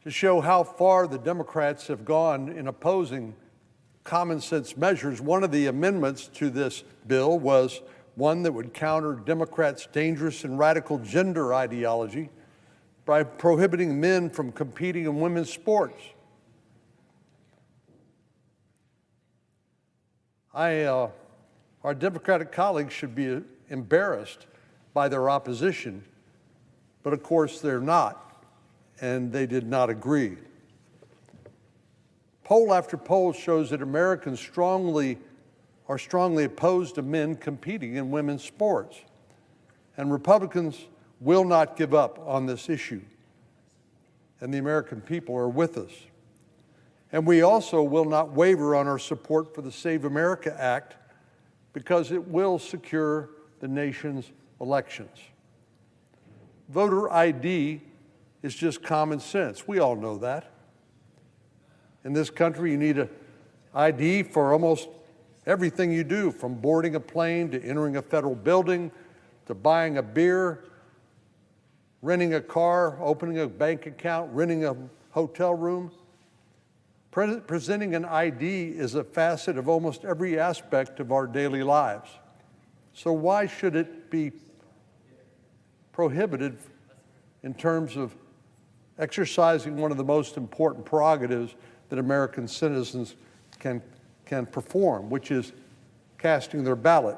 To show how far the Democrats have gone in opposing common sense measures, one of the amendments to this bill was one that would counter Democrats' dangerous and radical gender ideology by prohibiting men from competing in women's sports. Our Democratic colleagues should be embarrassed by their opposition, but of course they're not, and they did not agree. Poll after poll shows that Americans are strongly opposed to men competing in women's sports, and Republicans will not give up on this issue, and the American people are with us. And we also will not waver on our support for the Save America Act because it will secure the nation's elections. Voter ID is just common sense. We all know that. In this country, you need an ID for almost everything you do, from boarding a plane to entering a federal building to buying a beer, renting a car, opening a bank account, renting a hotel room. Presenting an ID is a facet of almost every aspect of our daily lives. So why should it be prohibited in terms of exercising one of the most important prerogatives that American citizens can perform, which is casting their ballot?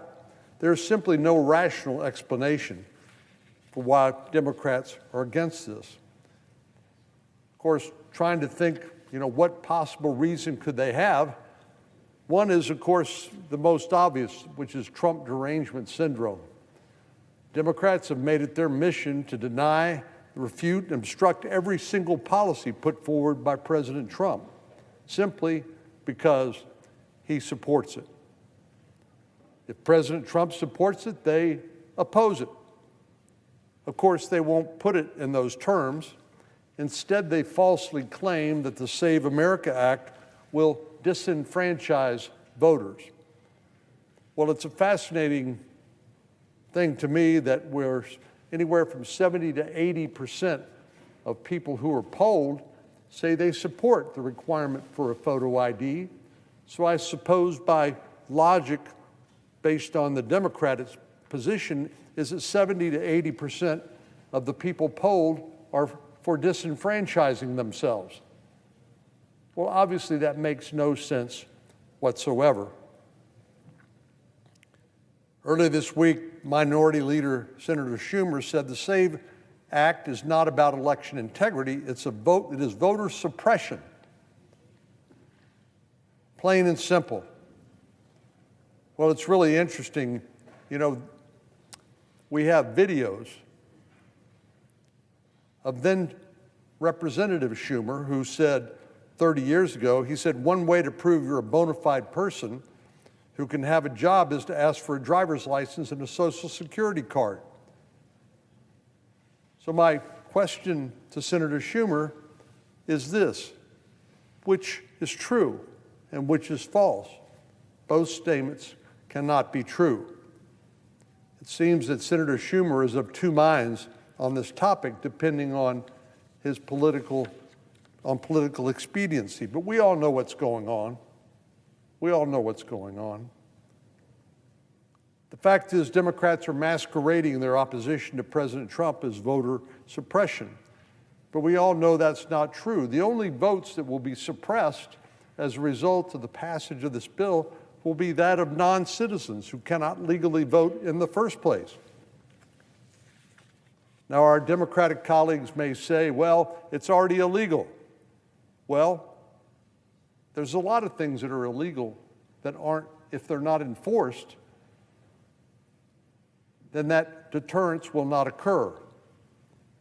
There's simply no rational explanation for why Democrats are against this. Of course, trying to think, what possible reason could they have? One is, of course, the most obvious, which is Trump derangement syndrome. Democrats have made it their mission to deny, refute, and obstruct every single policy put forward by President Trump, simply because he supports it. If President Trump supports it, they oppose it. Of course, they won't put it in those terms. Instead, they falsely claim that the Save America Act will disenfranchise voters. Well, it's a fascinating thing to me that we're anywhere from 70 to 80% of people who are polled say they support the requirement for a photo ID. So I suppose by logic, based on the Democrats' position, is that 70 to 80% of the people polled are for disenfranchising themselves. Well, obviously that makes no sense whatsoever. Earlier this week, Minority Leader Senator Schumer said the SAVE Act is not about election integrity, it is voter suppression. Plain and simple. Well, it's really interesting. You know, we have videos of then Representative Schumer, who said 30 years ago, he said, one way to prove you're a bona fide person who can have a job is to ask for a driver's license and a Social Security card. So my question to Senator Schumer is this: which is true and which is false? Both statements cannot be true. It seems that Senator Schumer is of two minds on this topic, depending on his political expediency. But we all know what's going on. We all know what's going on. The fact is, Democrats are masquerading their opposition to President Trump as voter suppression. But we all know that's not true. The only votes that will be suppressed as a result of the passage of this bill will be that of non-citizens who cannot legally vote in the first place. Now, our Democratic colleagues may say, well, it's already illegal. Well, there's a lot of things that are illegal that aren't, if they're not enforced, then that deterrence will not occur.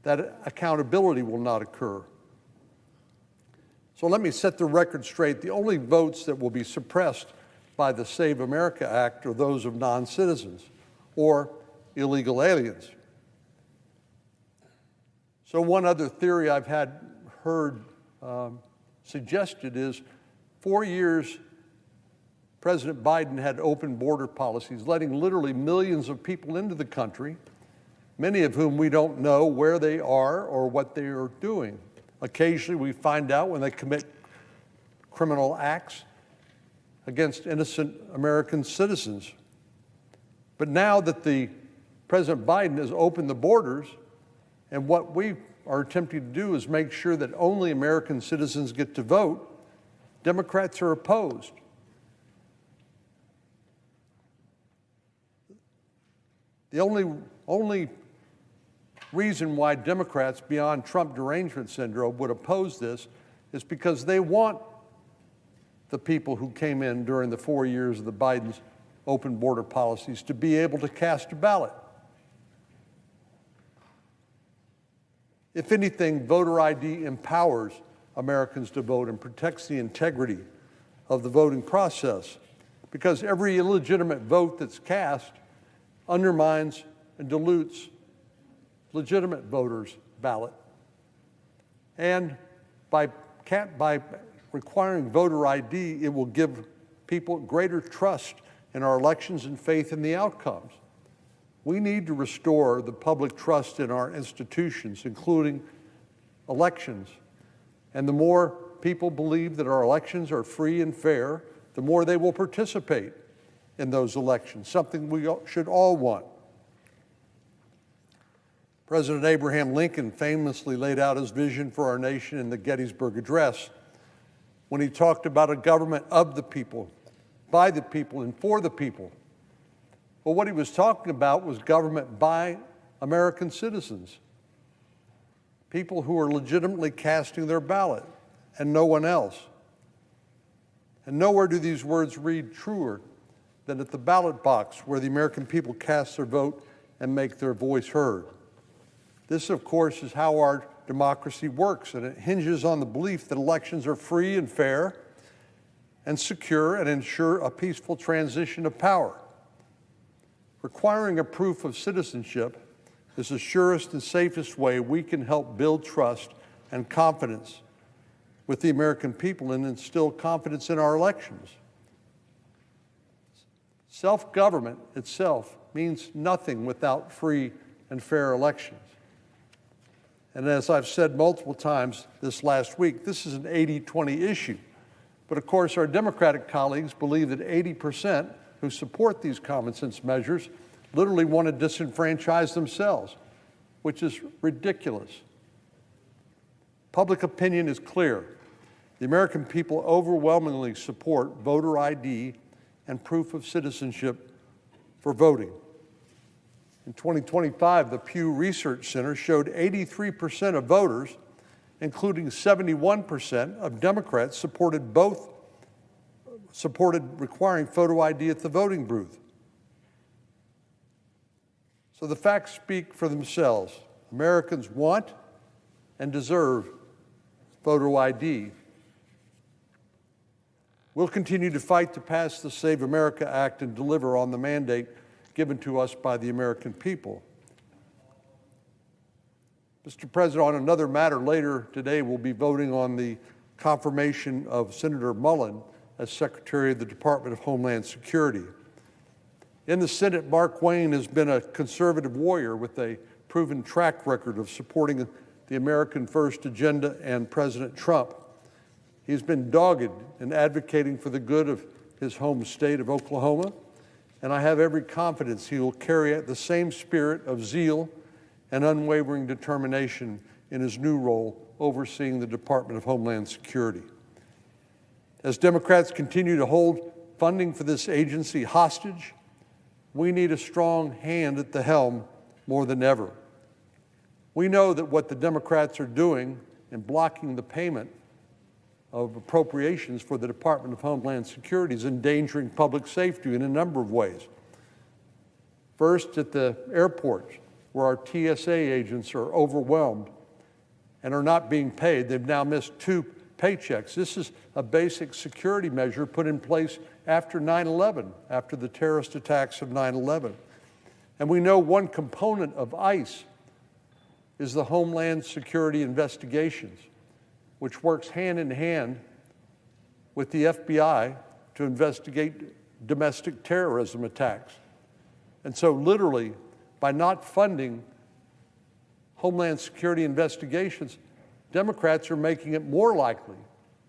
That accountability will not occur. So let me set the record straight. The only votes that will be suppressed by the Save America Act are those of non-citizens or illegal aliens. So one other theory I've heard suggested is 4 years President Biden had open border policies, letting literally millions of people into the country, many of whom we don't know where they are or what they are doing. Occasionally we find out when they commit criminal acts against innocent American citizens. But now that President Biden has opened the borders, and what we are attempting to do is make sure that only American citizens get to vote, Democrats are opposed. The only reason why Democrats, beyond Trump derangement syndrome, would oppose this is because they want the people who came in during the 4 years of the Biden's open border policies to be able to cast a ballot. If anything, voter ID empowers Americans to vote and protects the integrity of the voting process, because every illegitimate vote that's cast undermines and dilutes legitimate voters' ballot. And by requiring voter ID, it will give people greater trust in our elections and faith in the outcomes. We need to restore the public trust in our institutions, including elections. And the more people believe that our elections are free and fair, the more they will participate in those elections, something we should all want. President Abraham Lincoln famously laid out his vision for our nation in the Gettysburg Address when he talked about a government of the people, by the people, and for the people. Well, what he was talking about was government by American citizens, people who are legitimately casting their ballot, and no one else. And nowhere do these words read truer than at the ballot box, where the American people cast their vote and make their voice heard. This, of course, is how our democracy works, and it hinges on the belief that elections are free and fair and secure and ensure a peaceful transition of power. Requiring a proof of citizenship is the surest and safest way we can help build trust and confidence with the American people and instill confidence in our elections. Self-government itself means nothing without free and fair elections. And as I've said multiple times this last week, this is an 80-20 issue. But of course, our Democratic colleagues believe that 80% who support these common sense measures literally want to disenfranchise themselves, which is ridiculous. Public opinion is clear. The American people overwhelmingly support voter ID and proof of citizenship for voting. In 2025, the Pew Research Center showed 83% of voters, including 71% of Democrats, supported requiring photo ID at the voting booth. So the facts speak for themselves. Americans want and deserve photo ID. We'll continue to fight to pass the Save America Act and deliver on the mandate given to us by the American people. Mr. President, on another matter later today, we'll be voting on the confirmation of Senator Mullin as Secretary of the Department of Homeland Security. In the Senate, Markwayne has been a conservative warrior with a proven track record of supporting the American First agenda and President Trump. He's been dogged in advocating for the good of his home state of Oklahoma, and I have every confidence he will carry out the same spirit of zeal and unwavering determination in his new role overseeing the Department of Homeland Security. As Democrats continue to hold funding for this agency hostage, we need a strong hand at the helm more than ever. We know that what the Democrats are doing in blocking the payment of appropriations for the Department of Homeland Security is endangering public safety in a number of ways. First, at the airports, where our TSA agents are overwhelmed and are not being paid. They've now missed 2 paychecks. This is a basic security measure put in place after 9/11, after the terrorist attacks of 9/11. And we know one component of ICE is the Homeland Security Investigations, which works hand in hand with the FBI to investigate domestic terrorism attacks. And so literally, by not funding Homeland Security investigations, Democrats are making it more likely,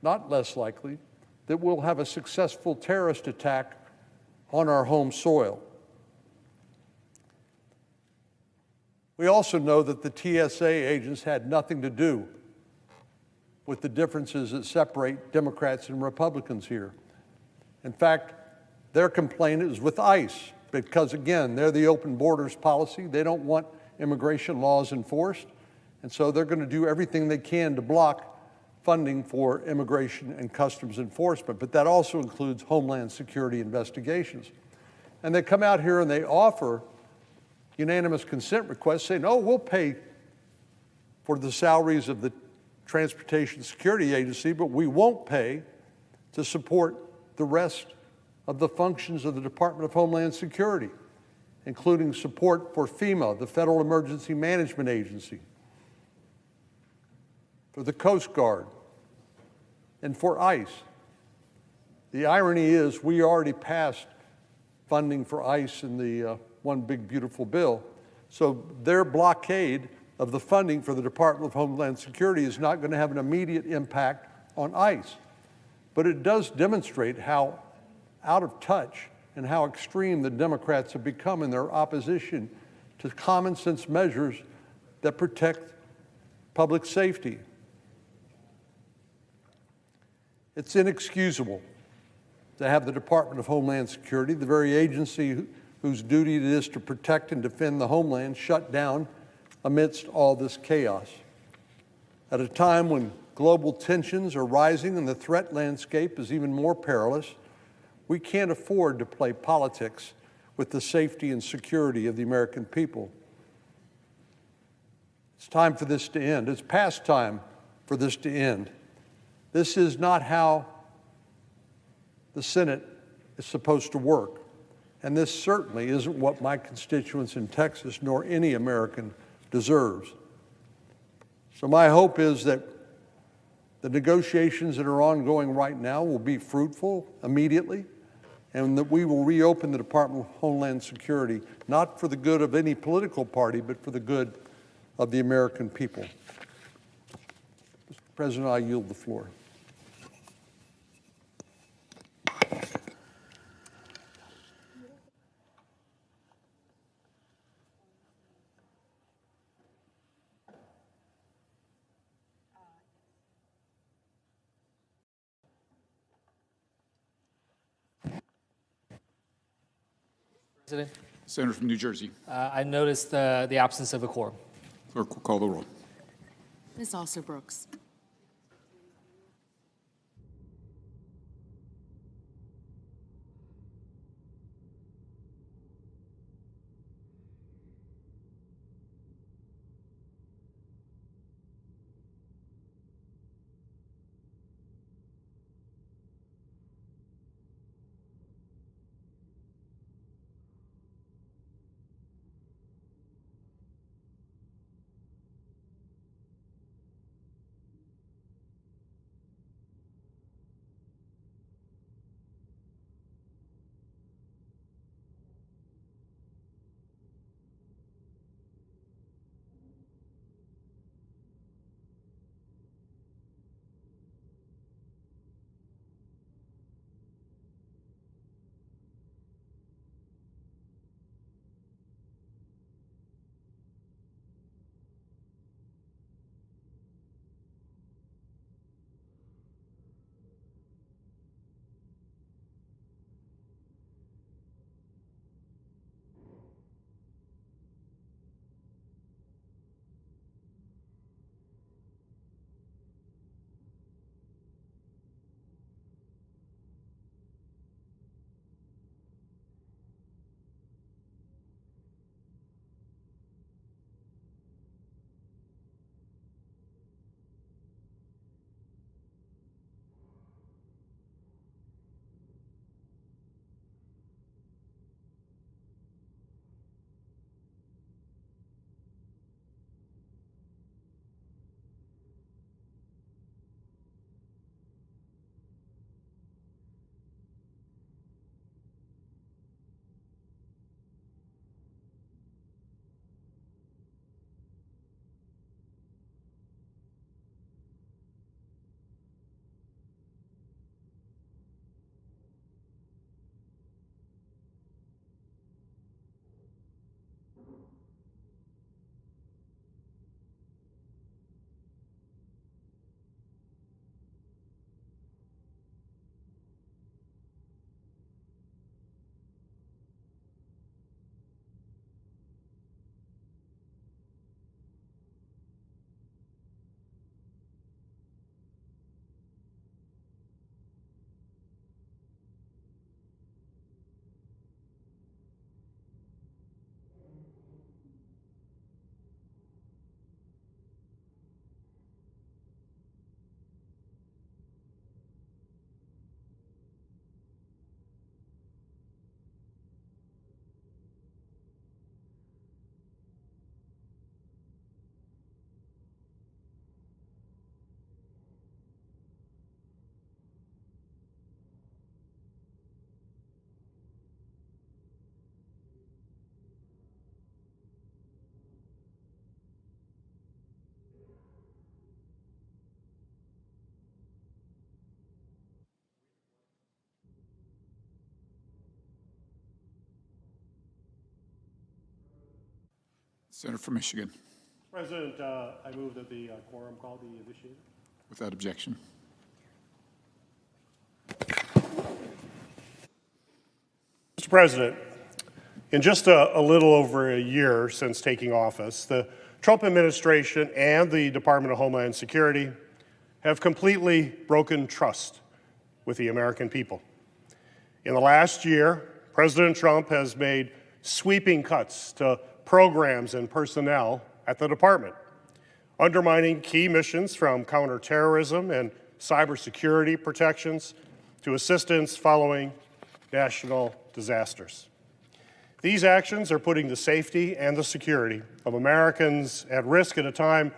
not less likely, that we'll have a successful terrorist attack on our home soil. We also know that the TSA agents had nothing to do with the differences that separate Democrats and Republicans here. In fact, their complaint is with ICE because, again, they're the open borders policy. They don't want immigration laws enforced, and so they're going to do everything they can to block funding for immigration and customs enforcement, but that also includes Homeland Security investigations. And they come out here and they offer unanimous consent requests saying, oh, we'll pay for the salaries of the Transportation Security Agency, but we won't pay to support the rest of the functions of the Department of Homeland Security, including support for FEMA, the Federal Emergency Management Agency, for the Coast Guard, and for ICE. The irony is we already passed funding for ICE in the One Big Beautiful Bill, so their blockade of the funding for the Department of Homeland Security is not going to have an immediate impact on ICE. But it does demonstrate how out of touch and how extreme the Democrats have become in their opposition to common sense measures that protect public safety. It's inexcusable to have the Department of Homeland Security, the very agency whose duty it is to protect and defend the homeland, shut down amidst all this chaos. At a time when global tensions are rising and the threat landscape is even more perilous, we can't afford to play politics with the safety and security of the American people. It's time for this to end. It's past time for this to end. This is not how the Senate is supposed to work. And this certainly isn't what my constituents in Texas nor any American deserves. So my hope is that the negotiations that are ongoing right now will be fruitful immediately, and that we will reopen the Department of Homeland Security, not for the good of any political party, but for the good of the American people. Mr. President, I yield the floor. President, Senator from New Jersey. I noticed the absence of a quorum. Clerk will call the roll. Ms. Brooks. Senator from Michigan. President, I move that the quorum call be initiated. Without objection. Mr. President, in just a little over a year since taking office, the Trump administration and the Department of Homeland Security have completely broken trust with the American people. In the last year, President Trump has made sweeping cuts to programs and personnel at the department, undermining key missions from counterterrorism and cybersecurity protections to assistance following national disasters. These actions are putting the safety and the security of Americans at risk at a time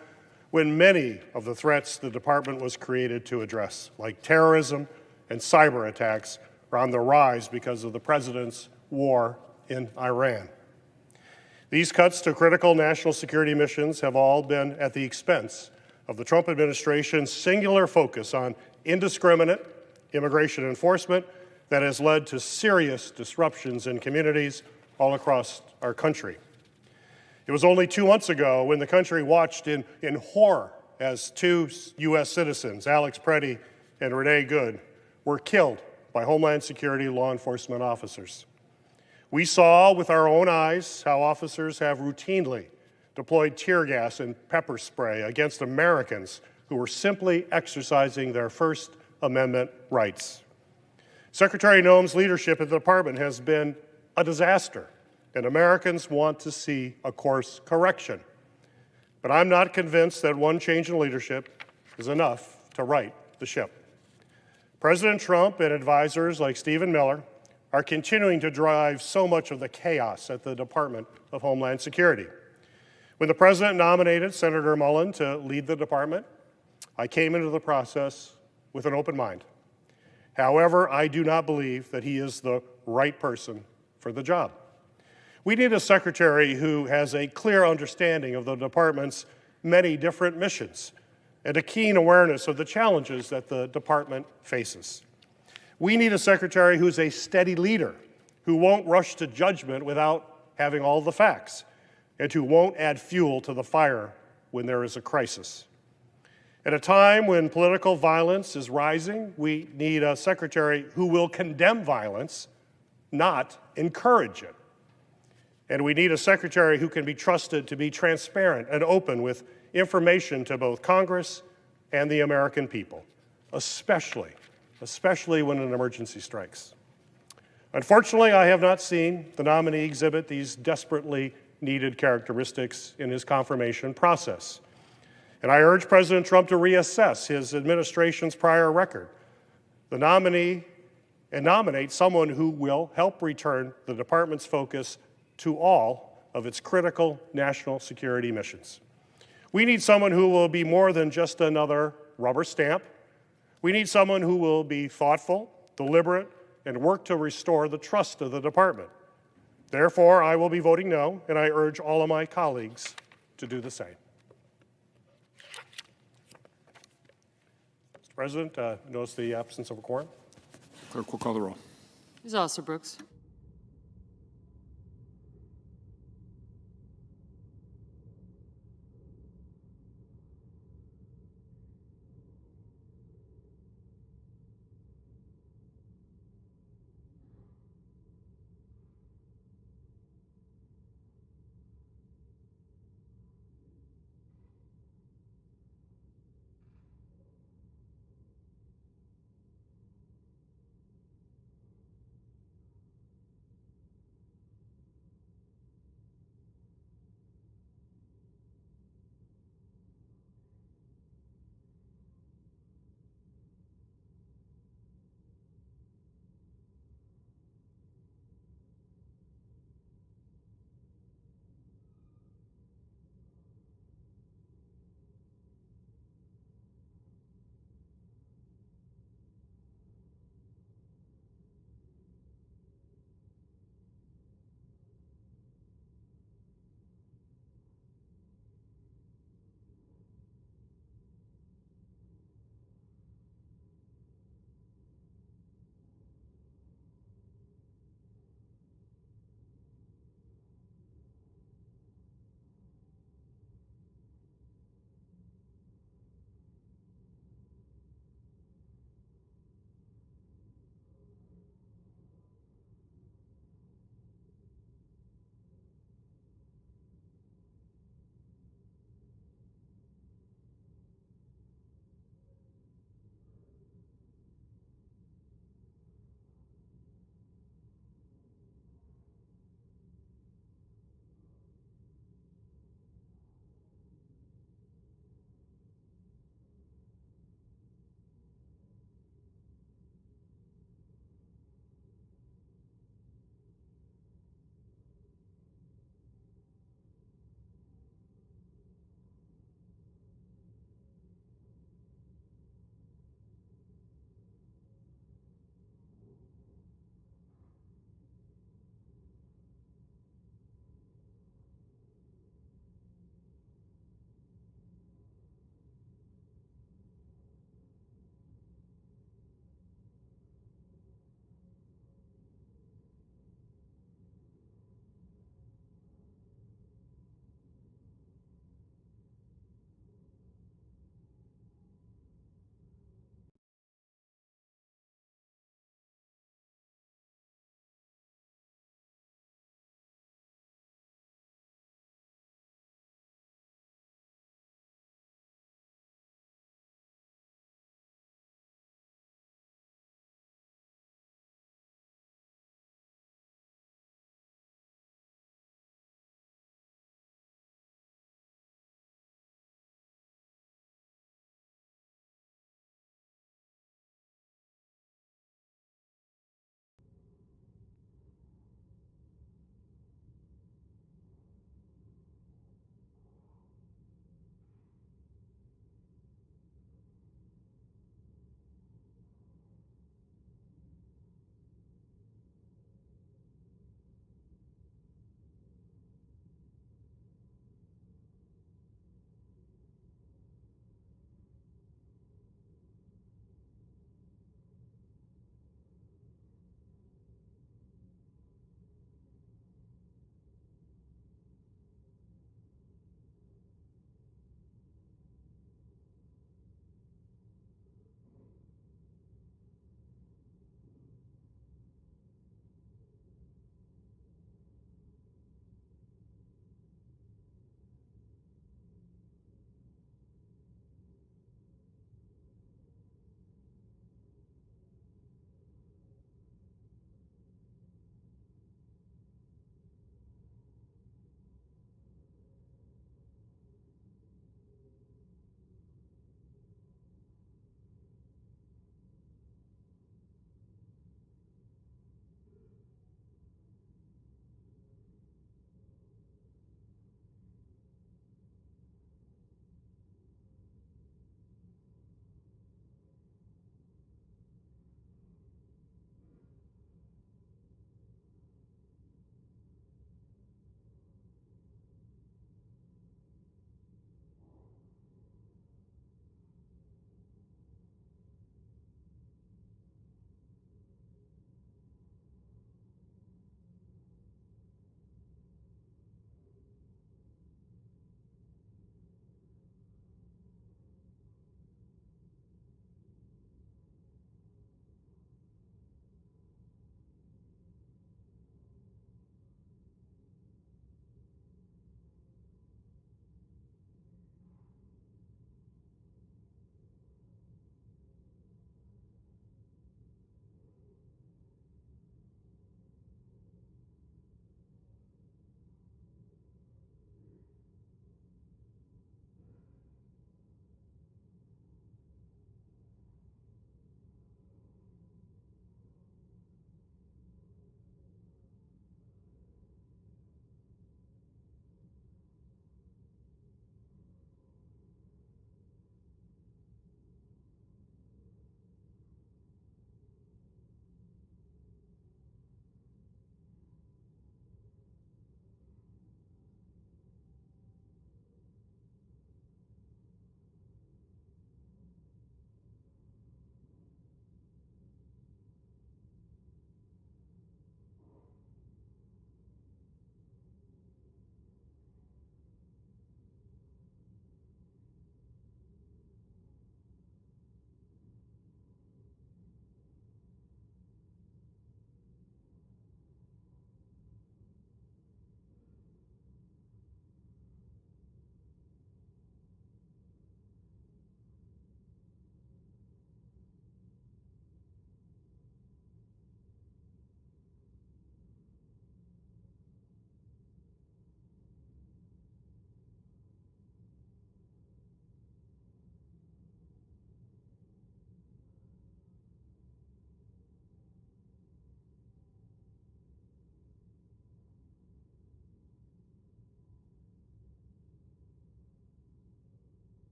when many of the threats the department was created to address, like terrorism and cyber attacks, are on the rise because of the president's war in Iran. These cuts to critical national security missions have all been at the expense of the Trump administration's singular focus on indiscriminate immigration enforcement that has led to serious disruptions in communities all across our country. It was only 2 months ago when the country watched in horror as 2 U.S. citizens, Alex Preddy and Renee Good, were killed by Homeland Security law enforcement officers. We saw with our own eyes how officers have routinely deployed tear gas and pepper spray against Americans who were simply exercising their First Amendment rights. Secretary Noem's leadership at the department has been a disaster, and Americans want to see a course correction. But I'm not convinced that one change in leadership is enough to right the ship. President Trump and advisors like Stephen Miller are continuing to drive so much of the chaos at the Department of Homeland Security. When the president nominated Senator Mullin to lead the department, I came into the process with an open mind. However, I do not believe that he is the right person for the job. We need a secretary who has a clear understanding of the department's many different missions and a keen awareness of the challenges that the department faces. We need a secretary who's a steady leader, who won't rush to judgment without having all the facts, and who won't add fuel to the fire when there is a crisis. At a time when political violence is rising, we need a secretary who will condemn violence, not encourage it. And we need a secretary who can be trusted to be transparent and open with information to both Congress and the American people, especially when an emergency strikes. Unfortunately, I have not seen the nominee exhibit these desperately needed characteristics in his confirmation process. And I urge President Trump to reassess his administration's prior record, the nominee, and nominate someone who will help return the department's focus to all of its critical national security missions. We need someone who will be more than just another rubber stamp. We need someone who will be thoughtful, deliberate, and work to restore the trust of the department. Therefore, I will be voting no, and I urge all of my colleagues to do the same. Mr. President, notice the absence of a quorum. Clerk will call the roll. Ms. Alsobrooks.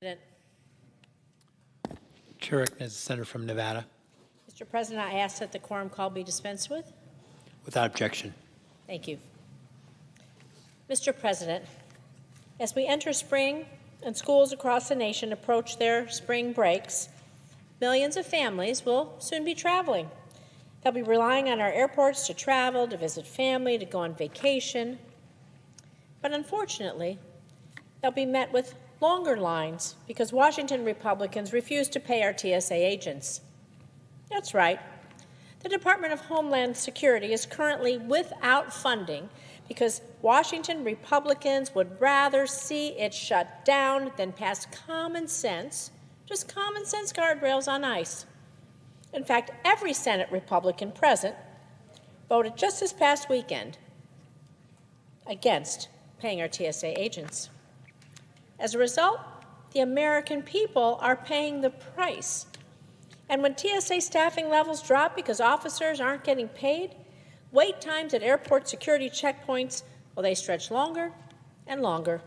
Chair recognizes the senator from Nevada. Mr. President, I ask that the quorum call be dispensed with. Without objection. Thank you. Mr. President, as we enter spring and schools across the nation approach their spring breaks, millions of families will soon be traveling. They'll be relying on our airports to travel, to visit family, to go on vacation. But unfortunately, they'll be met with longer lines because Washington Republicans refuse to pay our TSA agents. That's right. The Department of Homeland Security is currently without funding because Washington Republicans would rather see it shut down than pass common sense, just common sense guardrails on ICE. In fact, every Senate Republican present voted just this past weekend against paying our TSA agents. As a result, the American people are paying the price. And when TSA staffing levels drop because officers aren't getting paid, wait times at airport security checkpoints, well, they stretch longer and longer.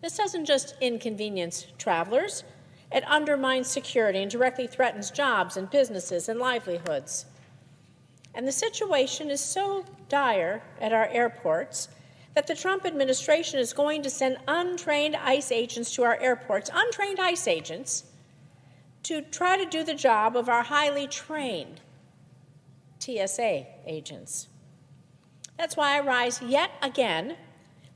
This doesn't just inconvenience travelers. It undermines security and directly threatens jobs and businesses and livelihoods. And the situation is so dire at our airports that the Trump administration is going to send untrained ICE agents to our airports, untrained ICE agents, to try to do the job of our highly trained TSA agents. That's why I rise yet again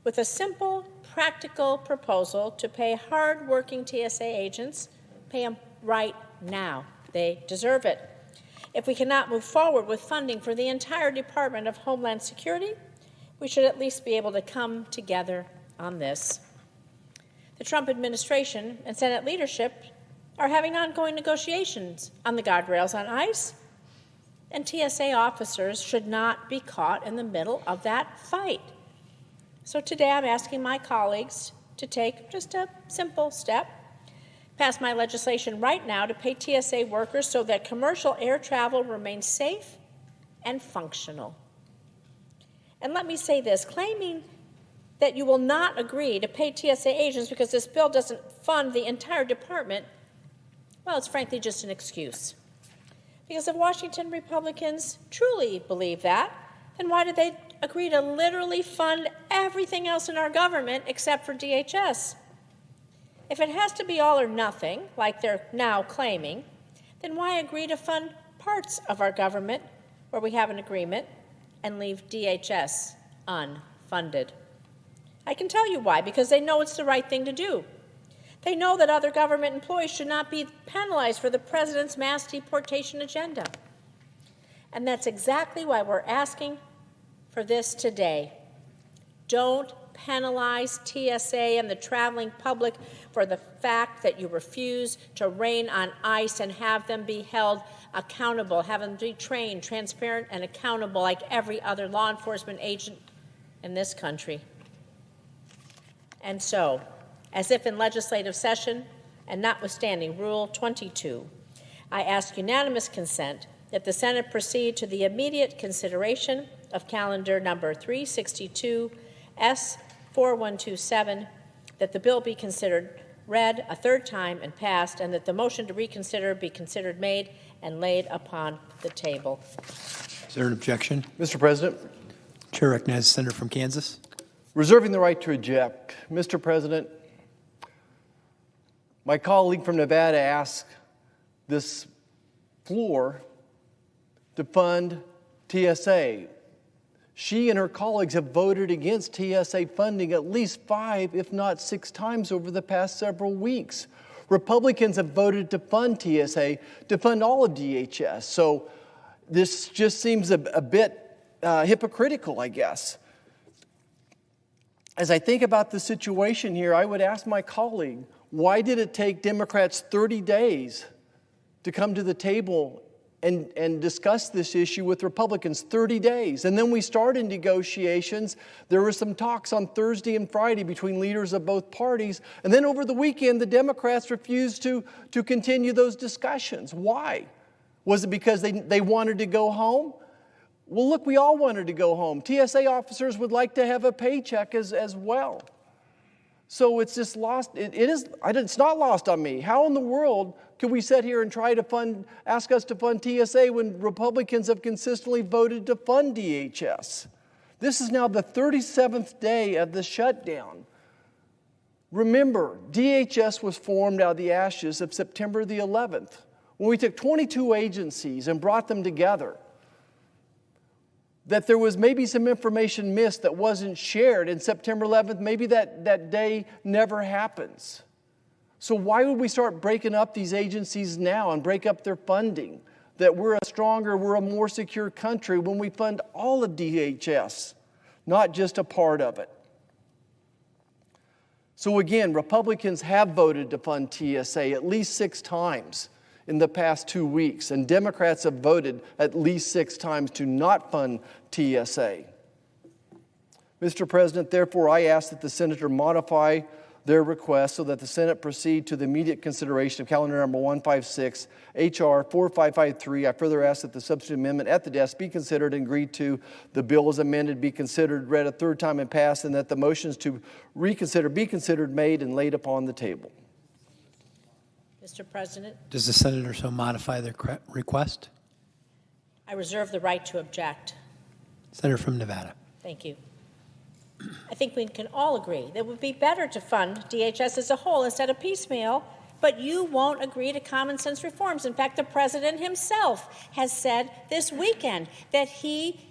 with a simple, practical proposal to pay hard-working TSA agents, pay them right now. They deserve it. If we cannot move forward with funding for the entire Department of Homeland Security, we should at least be able to come together on this. The Trump administration and Senate leadership are having ongoing negotiations on the guardrails on ICE, and TSA officers should not be caught in the middle of that fight. So today I'm asking my colleagues to take just a simple step, pass my legislation right now to pay TSA workers so that commercial air travel remains safe and functional. And let me say this, claiming that you will not agree to pay TSA agents because this bill doesn't fund the entire department, well, it's frankly just an excuse. Because if Washington Republicans truly believe that, then why did they agree to literally fund everything else in our government except for DHS? If it has to be all or nothing, like they're now claiming, then why agree to fund parts of our government where we have an agreement and leave DHS unfunded? I can tell you why, because they know it's the right thing to do. They know that other government employees should not be penalized for the president's mass deportation agenda. And that's exactly why we're asking for this today. Don't penalize TSA and the traveling public for the fact that you refuse to rein on ICE and have them be held accountable, have them be trained, transparent, and accountable like every other law enforcement agent in this country. And so, as if in legislative session and notwithstanding Rule 22, I ask unanimous consent that the Senate proceed to the immediate consideration of calendar number 362 S4127, that the bill be considered read a third time and passed, and that the motion to reconsider be considered made and laid upon the table. Is there an objection? Mr. President. Chair recognizes the senator from Kansas. Reserving the right to reject. Mr. President, my colleague from Nevada asked this floor to fund TSA. She and her colleagues have voted against TSA funding at least 5, if not 6 times over the past several weeks. Republicans have voted to fund TSA, to fund all of DHS. So this just seems a bit hypocritical, I guess. As I think about the situation here, I would ask my colleague, why did it take Democrats 30 days to come to the table and discuss this issue with Republicans? 30 days. And then we started negotiations. There were some talks on Thursday and Friday between leaders of both parties. And then over the weekend, the Democrats refused to continue those discussions. Why? Was it because they wanted to go home? Well, look, we all wanted to go home. TSA officers would like to have a paycheck as well. So it's just lost. It's not lost on me. How in the world can we sit here and try to ask us to fund TSA when Republicans have consistently voted to fund DHS? This is now the 37th day of the shutdown. Remember, DHS was formed out of the ashes of September the 11th, when we took 22 agencies and brought them together. That there was maybe some information missed that wasn't shared in September 11th, maybe that day never happens. So why would we start breaking up these agencies now and break up their funding? That we're a more secure country when we fund all of DHS, not just a part of it. So again, Republicans have voted to fund TSA at least 6 times in the past 2 weeks, and Democrats have voted at least 6 times to not fund TSA. Mr. President, therefore, I ask that the senator modify their request so that the Senate proceed to the immediate consideration of calendar number 156, H.R. 4553. I further ask that the substitute amendment at the desk be considered and agreed to. The bill as amended be considered, read a 3rd time and passed, and that the motions to reconsider be considered, made, and laid upon the table. Mr. President, Does the senator so modify their request? I reserve the right to object. Senator from Nevada. Thank you. I think we can all agree that it would be better to fund DHS as a whole instead of piecemeal, but you won't agree to common sense reforms. In fact, the president himself has said this weekend that he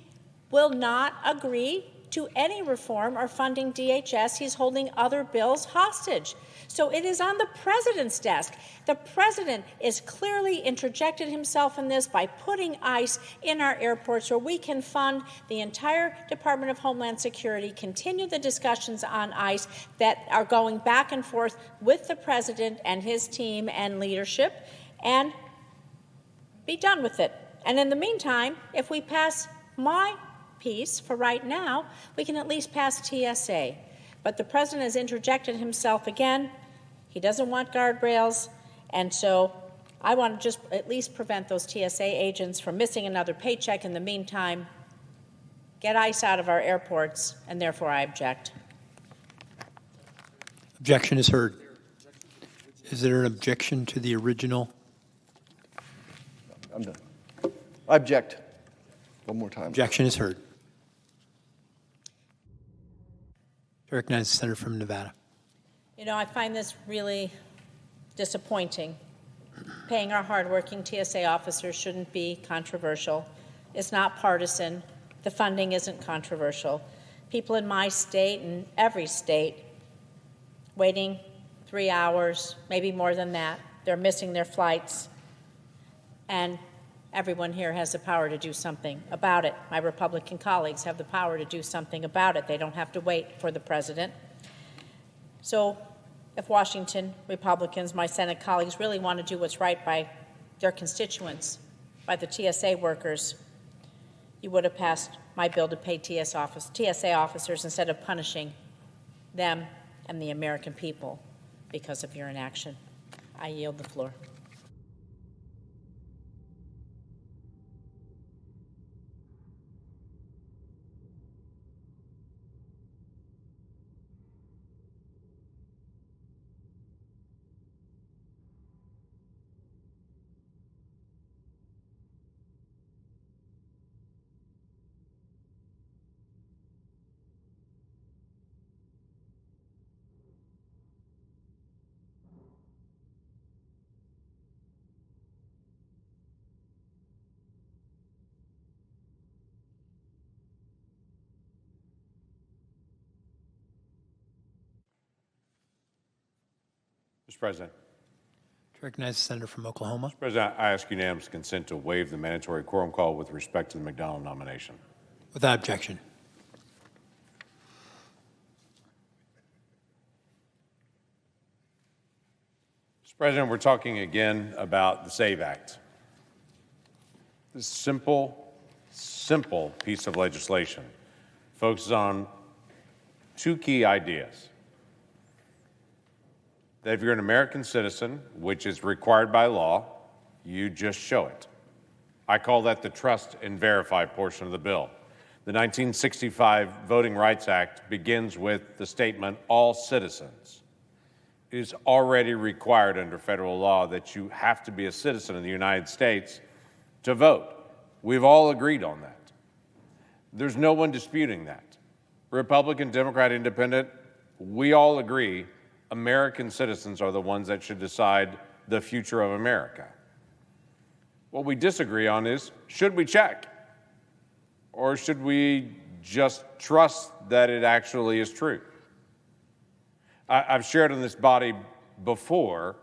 will not agree to any reform or funding DHS. He's holding other bills hostage. So it is on the president's desk. The president is clearly interjected himself in this by putting ICE in our airports where we can fund the entire Department of Homeland Security, continue the discussions on ICE that are going back and forth with the president and his team and leadership, and be done with it. And in the meantime, if we pass my piece for right now, we can at least pass TSA. But the president has interjected himself again. He doesn't want guardrails, and so I want to just at least prevent those TSA agents from missing another paycheck in the meantime, get ICE out of our airports, and therefore I object. Objection is heard. Is there an objection to the original? I'm done. I object. One more time. Objection is heard. I recognize the senator from Nevada. You know, I find this really disappointing. Paying our hardworking TSA officers shouldn't be controversial. It's not partisan. The funding isn't controversial. People in my state and every state waiting 3 hours, maybe more than that. They're missing their flights. And everyone here has the power to do something about it. My Republican colleagues have the power to do something about it. They don't have to wait for the president. So if Washington Republicans, my Senate colleagues, really want to do what's right by their constituents, by the TSA workers, you would have passed my bill to pay TSA officers instead of punishing them and the American people because of your inaction. I yield the floor. Mr. President. To recognize the senator from Oklahoma. Mr. President, I ask unanimous consent to waive the mandatory quorum call with respect to the McDonald nomination. Without objection. Mr. President, we're talking again about the SAVE Act. This simple piece of legislation focuses on two key ideas. That if you're an American citizen, which is required by law, you just show it. I call that the trust and verify portion of the bill. The 1965 Voting Rights Act begins with the statement, all citizens. It is already required under federal law that you have to be a citizen of the United States to vote. We've all agreed on that. There's no one disputing that. Republican, Democrat, Independent, we all agree American citizens are the ones that should decide the future of America. What we disagree on is, should we check? Or should we just trust that it actually is true? I've shared in this body before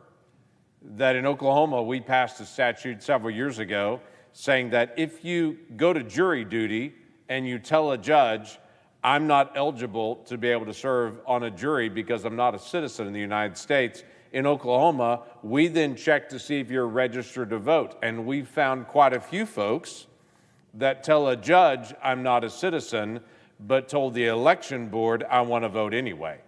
that in Oklahoma, we passed a statute several years ago saying that if you go to jury duty and you tell a judge, I'm not eligible to be able to serve on a jury because I'm not a citizen in the United States, in Oklahoma, we then check to see if you're registered to vote. And we found quite a few folks that tell a judge, I'm not a citizen, but told the election board, I want to vote anyway.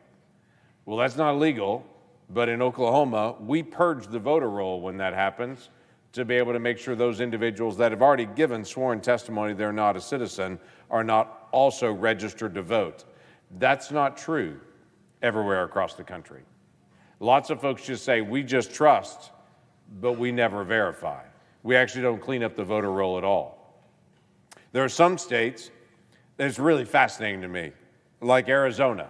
Well, that's not illegal, but in Oklahoma, we purge the voter roll when that happens to be able to make sure those individuals that have already given sworn testimony they're not a citizen are not also registered to vote. That's not true everywhere across the country. Lots of folks just say, we just trust, but we never verify. We actually don't clean up the voter roll at all. There are some states that it's really fascinating to me, like Arizona.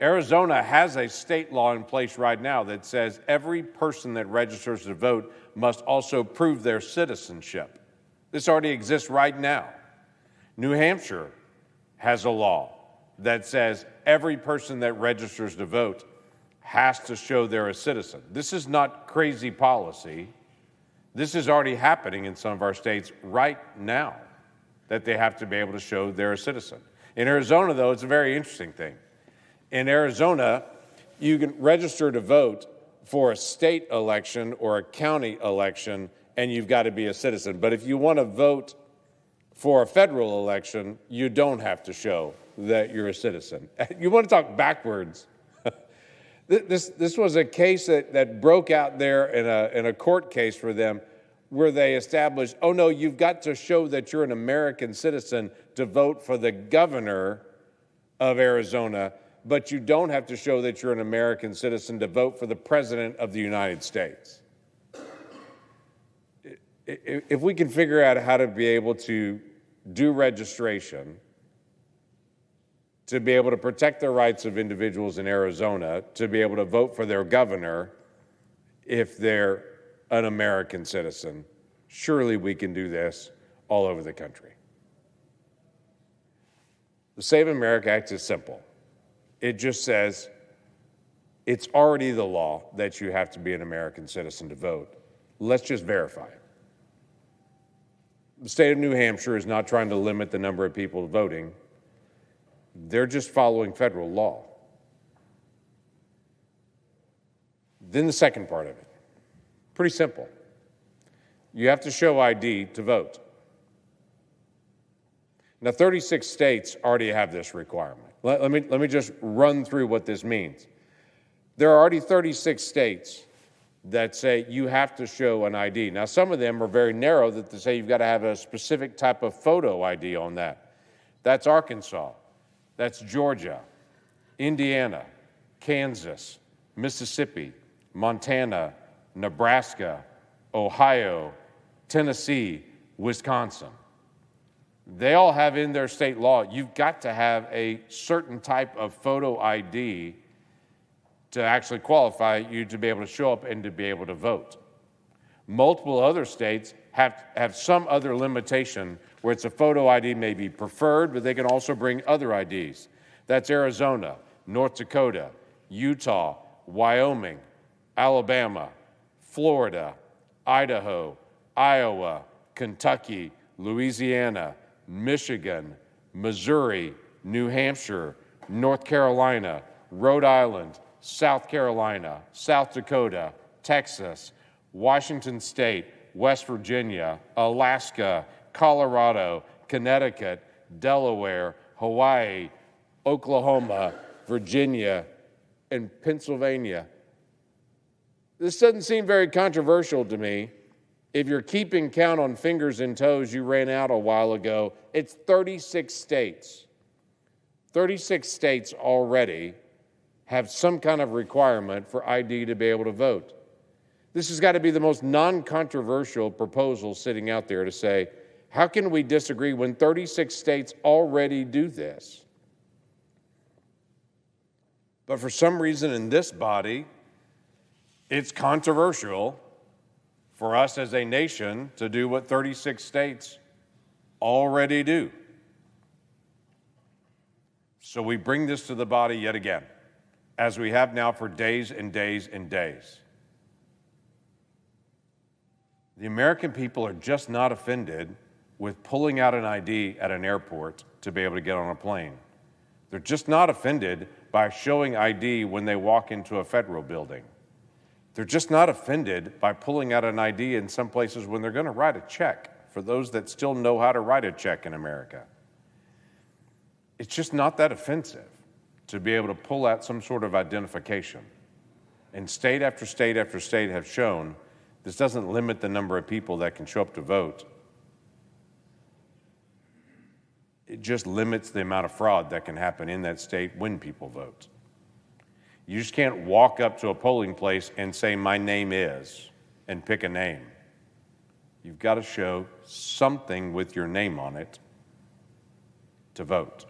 Arizona has a state law in place right now that says every person that registers to vote must also prove their citizenship. This already exists right now. New Hampshire has a law that says every person that registers to vote has to show they're a citizen. This is not crazy policy. This is already happening in some of our states right now, that they have to be able to show they're a citizen. In Arizona, though, it's a very interesting thing. In Arizona, you can register to vote for a state election or a county election, and you've got to be a citizen. But if you want to vote for a federal election, you don't have to show that you're a citizen. You want to talk backwards. This was a case that broke out there in a court case for them where they established, oh no, you've got to show that you're an American citizen to vote for the governor of Arizona, but you don't have to show that you're an American citizen to vote for the President of the United States. If we can figure out how to be able to do registration, to be able to protect the rights of individuals in Arizona, to be able to vote for their governor if they're an American citizen, surely we can do this all over the country. The Save America Act is simple. It just says it's already the law that you have to be an American citizen to vote. Let's just verify it. The state of New Hampshire is not trying to limit the number of people voting. They're just following federal law. Then the second part of it, pretty simple. You have to show ID to vote. Now, 36 states already have this requirement. Let me just run through what this means. There are already 36 states that say you have to show an ID. Now, some of them are very narrow that they say you've got to have a specific type of photo ID on that. That's Arkansas. That's Georgia, Indiana, Kansas, Mississippi, Montana, Nebraska, Ohio, Tennessee, Wisconsin. They all have in their state law, you've got to have a certain type of photo ID to actually qualify you to be able to show up and to be able to vote. Multiple other states have some other limitation where it's a photo ID may be preferred, but they can also bring other IDs. That's Arizona, North Dakota, Utah, Wyoming, Alabama, Florida, Idaho, Iowa, Kentucky, Louisiana, Michigan, Missouri, New Hampshire, North Carolina, Rhode Island, South Carolina, South Dakota, Texas, Washington State, West Virginia, Alaska, Colorado, Connecticut, Delaware, Hawaii, Oklahoma, Virginia, and Pennsylvania. This doesn't seem very controversial to me If you're keeping count on fingers and toes, you ran out a while ago. It's 36 states. 36 states already have some kind of requirement for ID to be able to vote. This has got to be the most non-controversial proposal sitting out there to say, how can we disagree when 36 states already do this? But for some reason in this body, it's controversial for us as a nation to do what 36 states already do. So we bring this to the body yet again, as we have now for days and days and days. The American people are just not offended with pulling out an ID at an airport to be able to get on a plane. They're just not offended by showing ID when they walk into a federal building. They're just not offended by pulling out an ID in some places when they're going to write a check, for those that still know how to write a check in America. It's just not that offensive to be able to pull out some sort of identification. And state after state after state have shown this doesn't limit the number of people that can show up to vote. It just limits the amount of fraud that can happen in that state when people vote. You just can't walk up to a polling place and say, my name is, and pick a name. You've got to show something with your name on it to vote.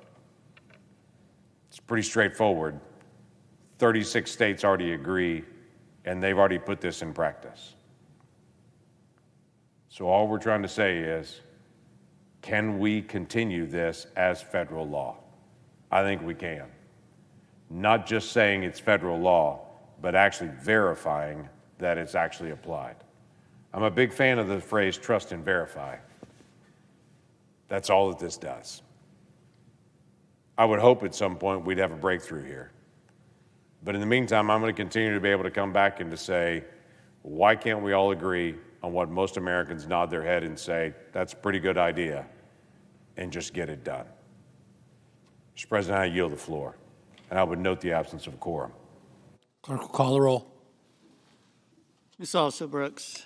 It's pretty straightforward. 36 states already agree, and they've already put this in practice. So all we're trying to say is, can we continue this as federal law? I think we can. Not just saying it's federal law, but actually verifying that it's actually applied. I'm a big fan of the phrase trust and verify. That's all that this does. I would hope at some point we'd have a breakthrough here. But in the meantime, I'm going to continue to be able to come back and to say, why can't we all agree on what most Americans nod their head and say, that's a pretty good idea, and just get it done? Mr. President, I yield the floor, and I would note the absence of a quorum. Clerk will call the roll. Ms. Also Brooks.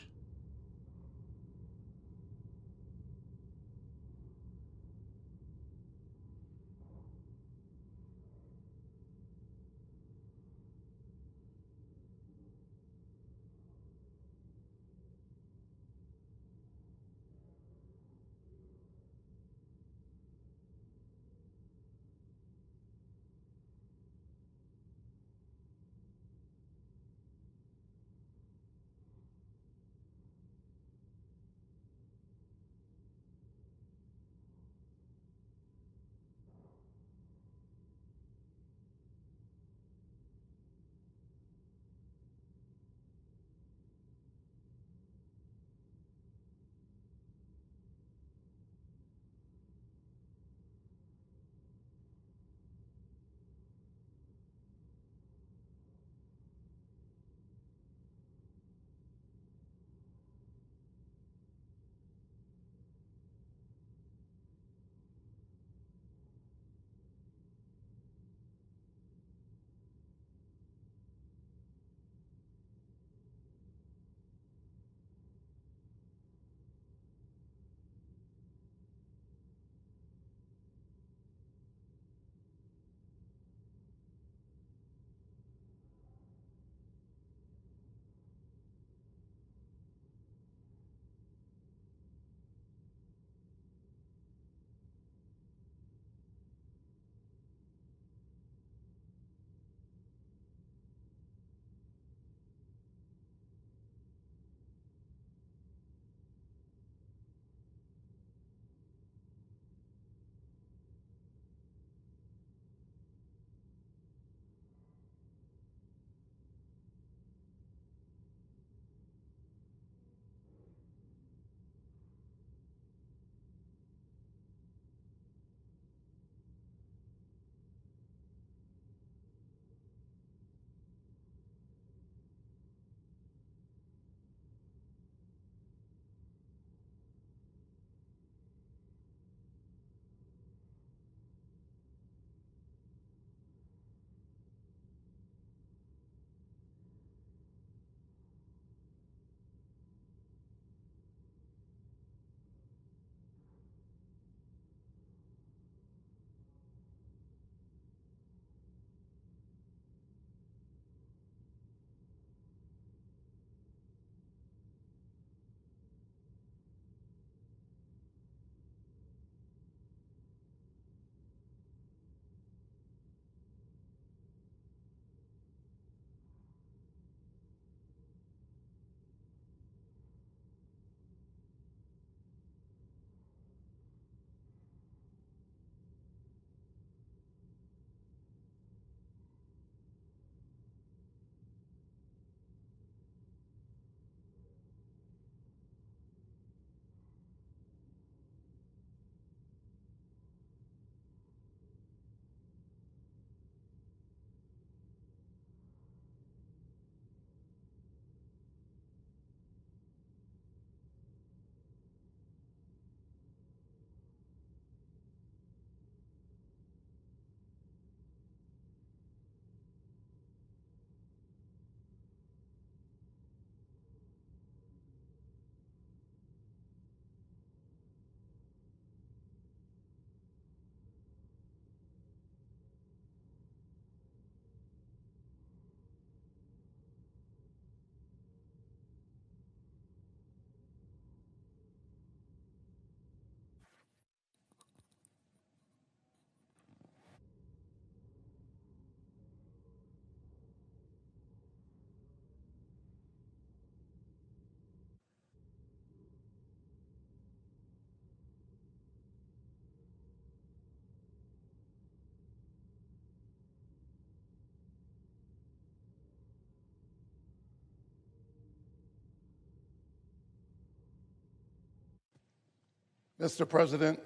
Mr. President,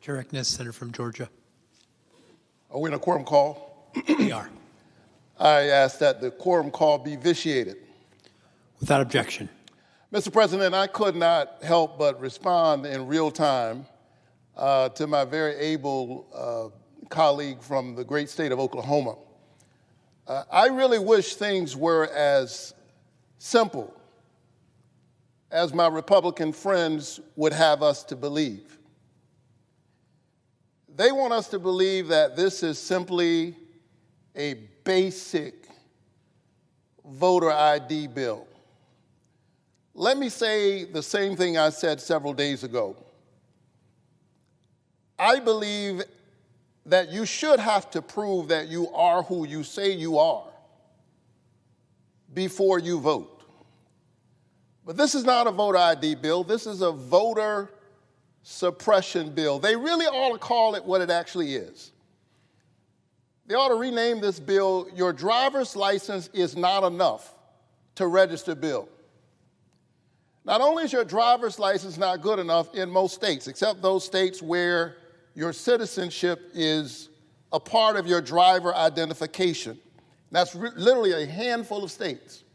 Chair Eknes, Senator from Georgia. are we in a quorum call? We are. I ask that the quorum call be vitiated. Without objection. Mr. President, I could not help but respond in real time to my very able colleague from the great state of Oklahoma. I really wish things were as simple as my Republican friends would have us to believe. They want us to believe that this is simply a basic voter ID bill. Let me say the same thing I said several days ago. I believe that you should have to prove that you are who you say you are before you vote. But this is not a voter ID bill. This is a voter suppression bill. They really ought to call it what it actually is. They ought to rename this bill, "Your driver's license is not enough to register bill." Not only is your driver's license not good enough in most states, except those states where your citizenship is a part of your driver identification. That's literally a handful of states.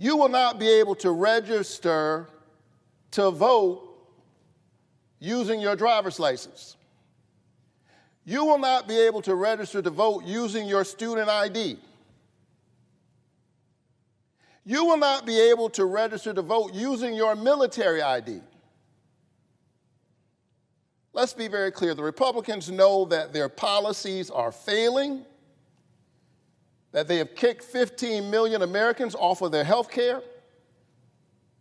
You will not be able to register to vote using your driver's license. You will not be able to register to vote using your student ID. You will not be able to register to vote using your military ID. Let's be very clear. The Republicans know that their policies are failing, that they have kicked 15 million Americans off of their health care,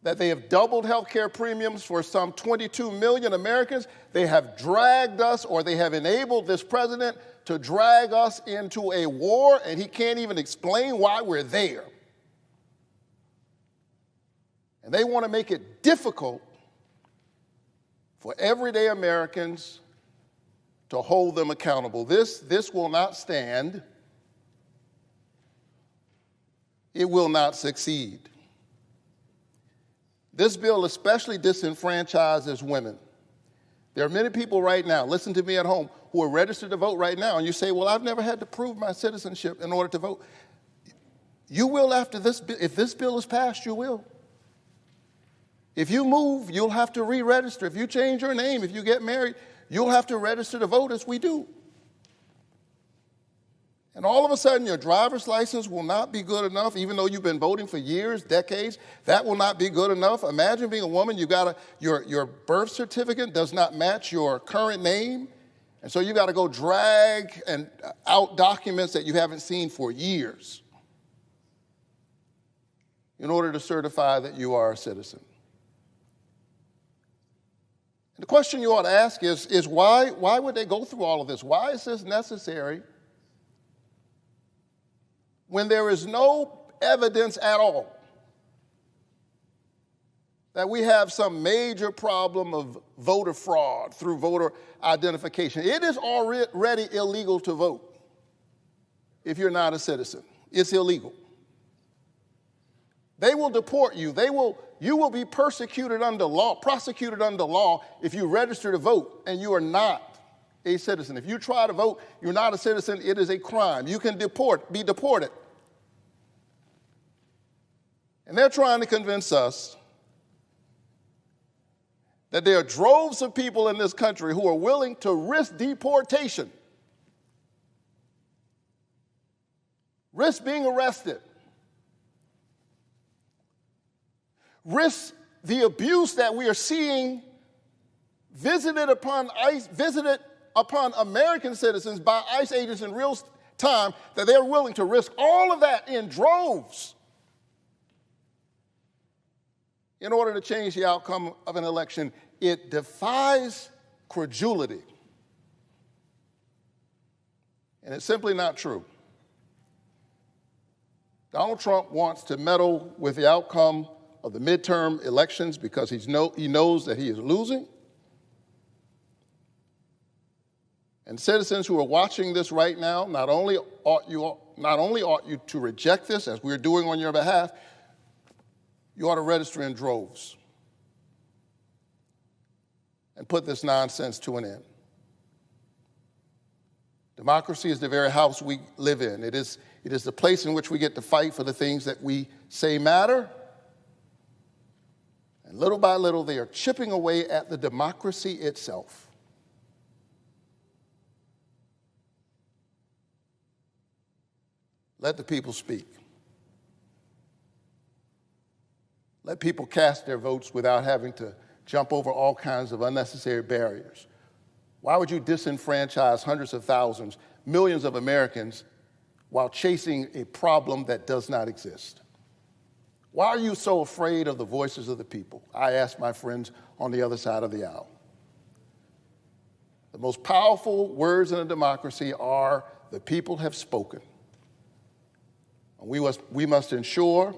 that they have doubled health care premiums for some 22 million Americans. They have dragged us, or they have enabled this president to drag us into a war, and he can't even explain why we're there. And they want to make it difficult for everyday Americans to hold them accountable. This will not stand. It will not succeed. This bill especially disenfranchises women. There are many people right now, listen to me at home, who are registered to vote right now, and you say, well, I've never had to prove my citizenship in order to vote. You will after this bill. If this bill is passed, you will. If you move, you'll have to re-register. If you change your name, if you get married, you'll have to register to vote as we do. And all of a sudden, your driver's license will not be good enough, even though you've been voting for years, decades. That will not be good enough. Imagine being a woman, your birth certificate does not match your current name, and so you got to go drag out documents that you haven't seen for years in order to certify that you are a citizen. And the question you ought to ask is why would they go through all of this? Why is this necessary when there is no evidence at all that we have some major problem of voter fraud through voter identification? It is already illegal to vote if you're not a citizen. It's illegal. They will deport you. You will be persecuted under law, prosecuted under law if you register to vote and you are not a citizen. If you try to vote, you're not a citizen, it is a crime. You can be deported. And they're trying to convince us that there are droves of people in this country who are willing to risk deportation, risk being arrested, risk the abuse that we are seeing visited upon American citizens by ICE agents in real time, that they're willing to risk all of that in droves in order to change the outcome of an election. It defies credulity. And it's simply not true. Donald Trump wants to meddle with the outcome of the midterm elections because he knows that he is losing. And citizens who are watching this right now, not only ought you to reject this, as we're doing on your behalf, you ought to register in droves. and put this nonsense to an end. Democracy is the very house we live in. It is the place in which we get to fight for the things that we say matter. And little by little, they are chipping away at the democracy itself. Let the people speak. Let people cast their votes without having to jump over all kinds of unnecessary barriers. Why would you disenfranchise hundreds of thousands, millions of Americans while chasing a problem that does not exist? Why are you so afraid of the voices of the people? I ask my friends on the other side of the aisle. The most powerful words in a democracy are, "The people have spoken." And we must ensure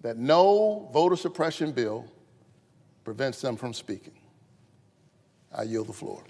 that no voter suppression bill prevents them from speaking. I yield the floor.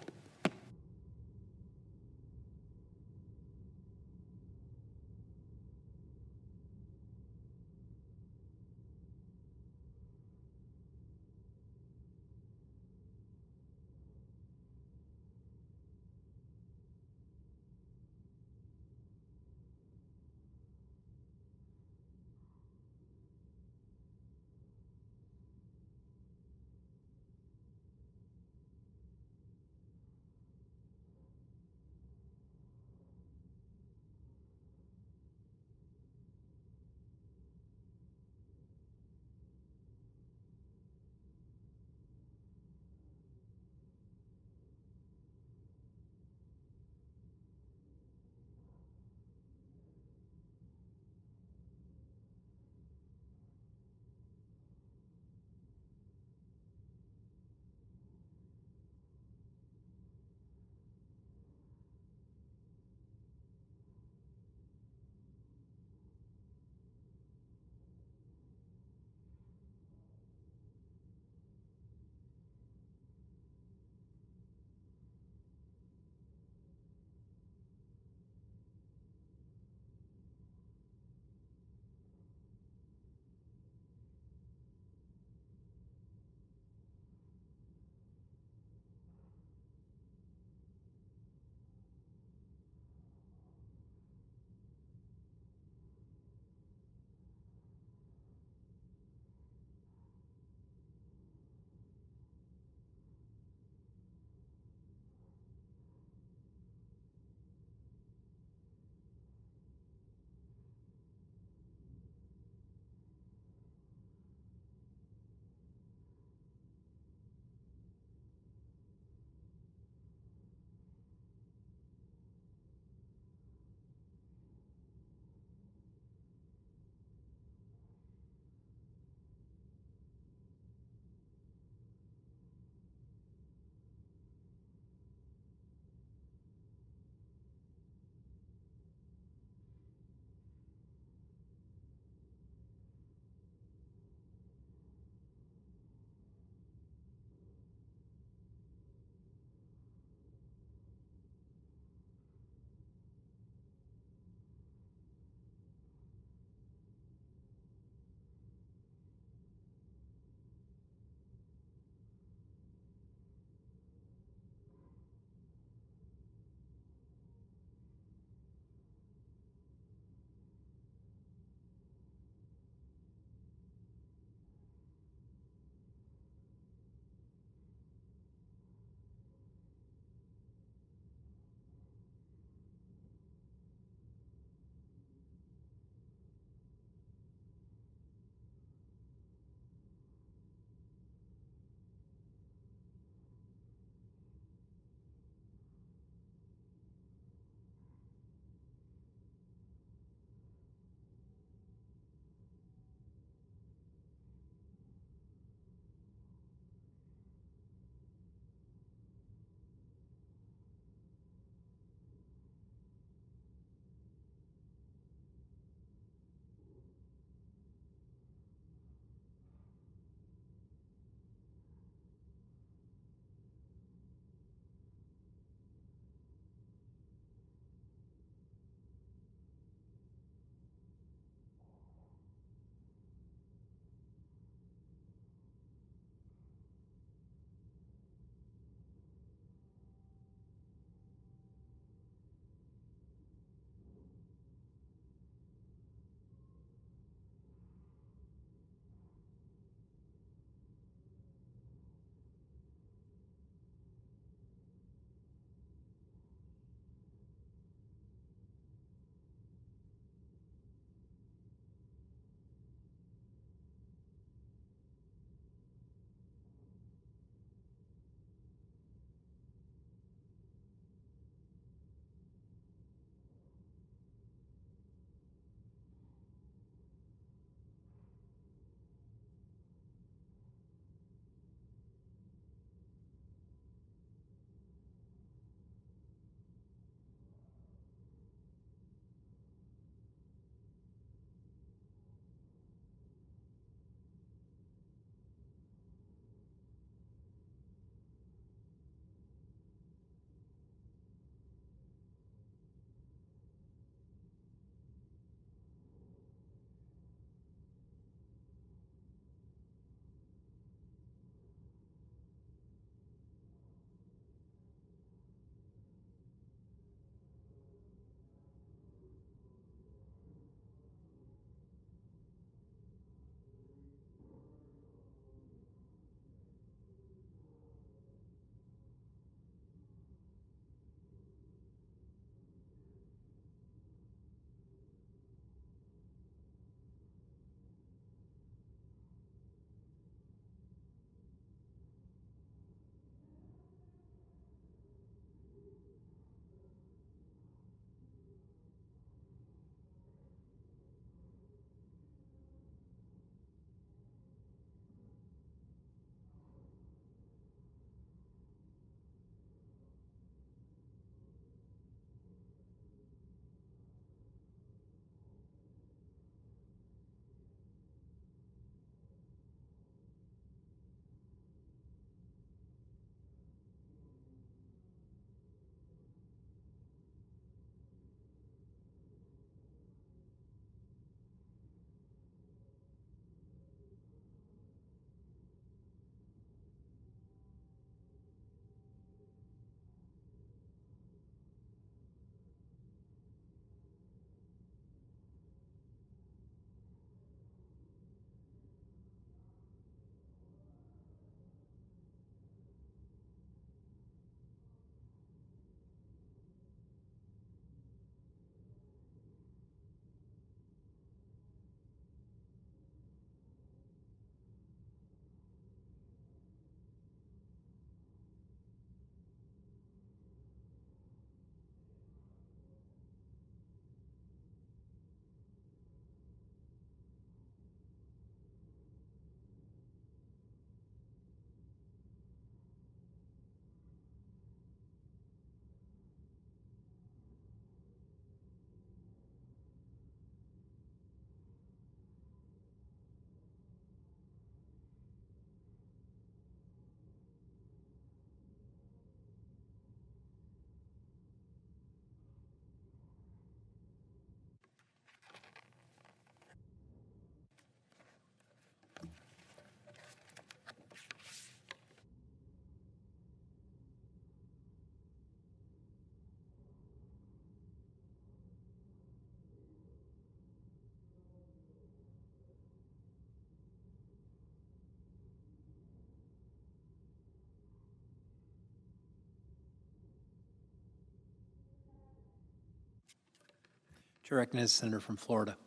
To recognize the senator from Florida.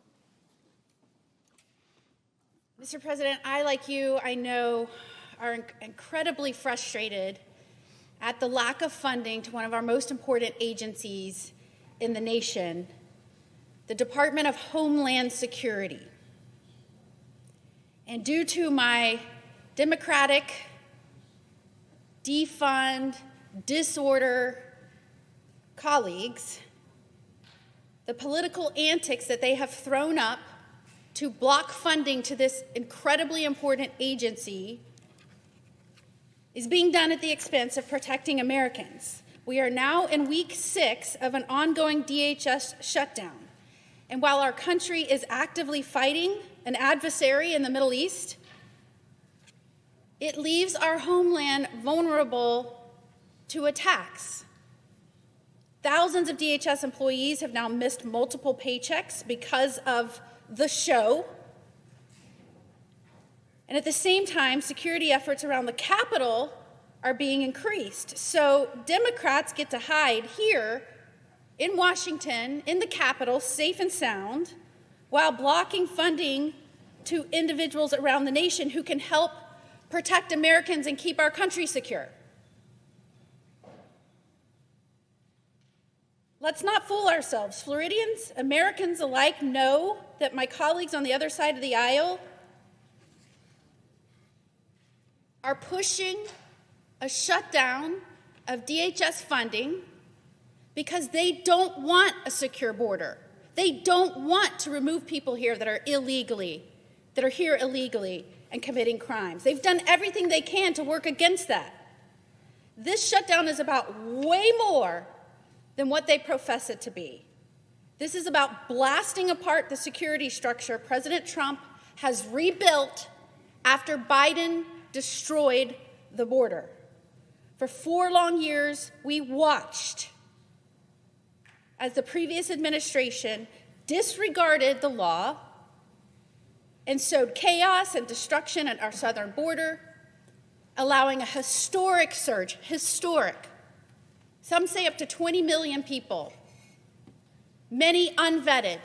Mr. President, I, like you, I know, are incredibly frustrated at the lack of funding to one of our most important agencies in the nation, the Department of Homeland Security. And due to my Democratic defund, disorder colleagues, the political antics that they have thrown up to block funding to this incredibly important agency is being done at the expense of protecting Americans. We are now in week 6 of an ongoing DHS shutdown. And while our country is actively fighting an adversary in the Middle East, it leaves our homeland vulnerable to attacks. Thousands of DHS employees have now missed multiple paychecks because of the show. And at the same time, security efforts around the Capitol are being increased. So Democrats get to hide here in Washington, in the Capitol, safe and sound, while blocking funding to individuals around the nation who can help protect Americans and keep our country secure. Let's not fool ourselves. Floridians, Americans alike, know that my colleagues on the other side of the aisle are pushing a shutdown of DHS funding because they don't want a secure border. They don't want to remove people here that are here illegally and committing crimes. They've done everything they can to work against that. This shutdown is about way more than what they profess it to be. This is about blasting apart the security structure President Trump has rebuilt after Biden destroyed the border. For 4 long years, we watched as the previous administration disregarded the law and sowed chaos and destruction at our southern border, allowing a historic surge, some say up to 20 million people, many unvetted,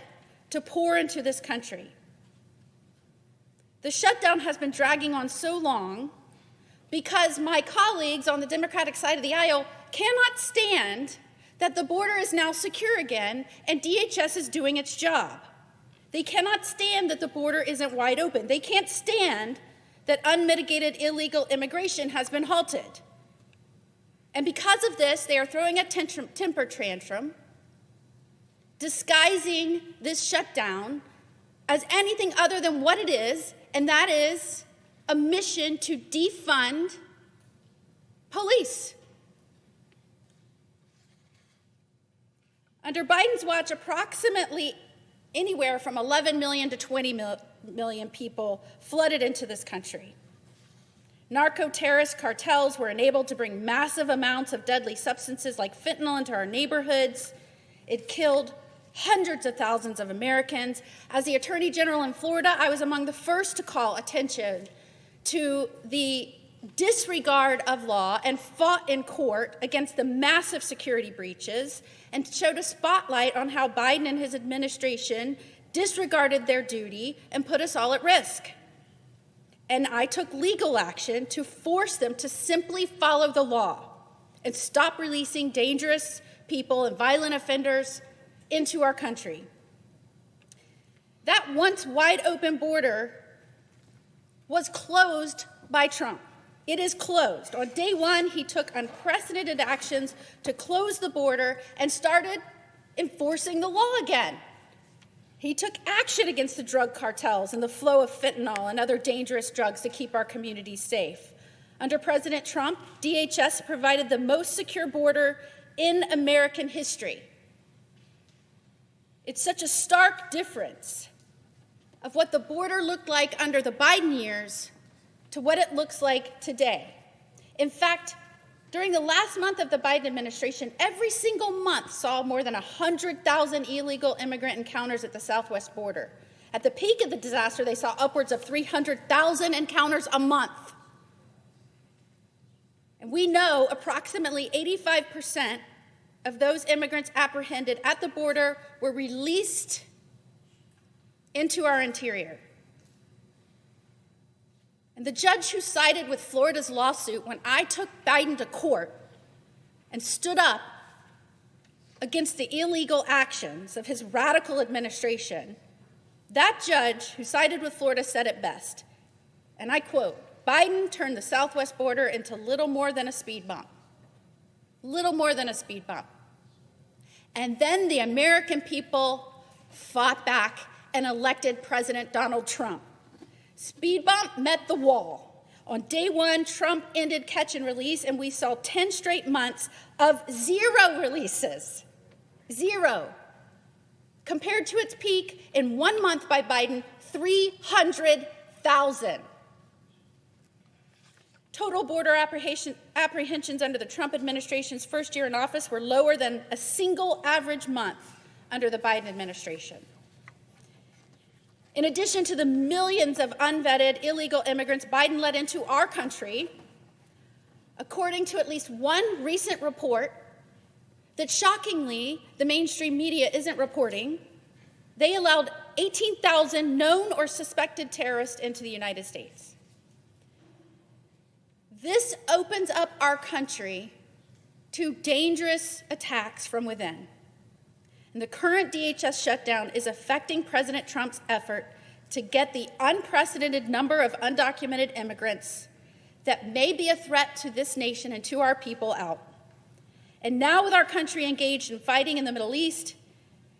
to pour into this country. The shutdown has been dragging on so long because my colleagues on the Democratic side of the aisle cannot stand that the border is now secure again and DHS is doing its job. They cannot stand that the border isn't wide open. They can't stand that unmitigated illegal immigration has been halted. And because of this, they are throwing a temper tantrum, disguising this shutdown as anything other than what it is, and that is a mission to defund police. Under Biden's watch, approximately anywhere from 11 million to 20 million people flooded into this country. Narco-terrorist cartels were enabled to bring massive amounts of deadly substances like fentanyl into our neighborhoods. It killed hundreds of thousands of Americans. As the Attorney General in Florida, I was among the first to call attention to the disregard of law and fought in court against the massive security breaches and showed a spotlight on how Biden and his administration disregarded their duty and put us all at risk. And I took legal action to force them to simply follow the law and stop releasing dangerous people and violent offenders into our country. That once wide open border was closed by Trump. It is closed. On day one, he took unprecedented actions to close the border and started enforcing the law again. He took action against the drug cartels and the flow of fentanyl and other dangerous drugs to keep our communities safe. Under President Trump, DHS provided the most secure border in American history. It's such a stark difference of what the border looked like under the Biden years to what it looks like today. In fact, during the last month of the Biden administration, every single month saw more than 100,000 illegal immigrant encounters at the southwest border. At the peak of the disaster, they saw upwards of 300,000 encounters a month. And we know approximately 85% of those immigrants apprehended at the border were released into our interior. And the judge who sided with Florida's lawsuit when I took Biden to court and stood up against the illegal actions of his radical administration, that judge who sided with Florida said it best, and I quote, "Biden turned the southwest border into little more than a speed bump." Little more than a speed bump. And then the American people fought back and elected President Donald Trump. Speed bump met the wall. On day one, Trump ended catch and release, and we saw 10 straight months of 0 releases. 0. Compared to its peak in 1 month by Biden, 300,000. Total border apprehensions under the Trump administration's first year in office were lower than a single average month under the Biden administration. In addition to the millions of unvetted illegal immigrants Biden let into our country, according to at least one recent report that shockingly the mainstream media isn't reporting, they allowed 18,000 known or suspected terrorists into the United States. This opens up our country to dangerous attacks from within. And the current DHS shutdown is affecting President Trump's effort to get the unprecedented number of undocumented immigrants that may be a threat to this nation and to our people out. And now with our country engaged in fighting in the Middle East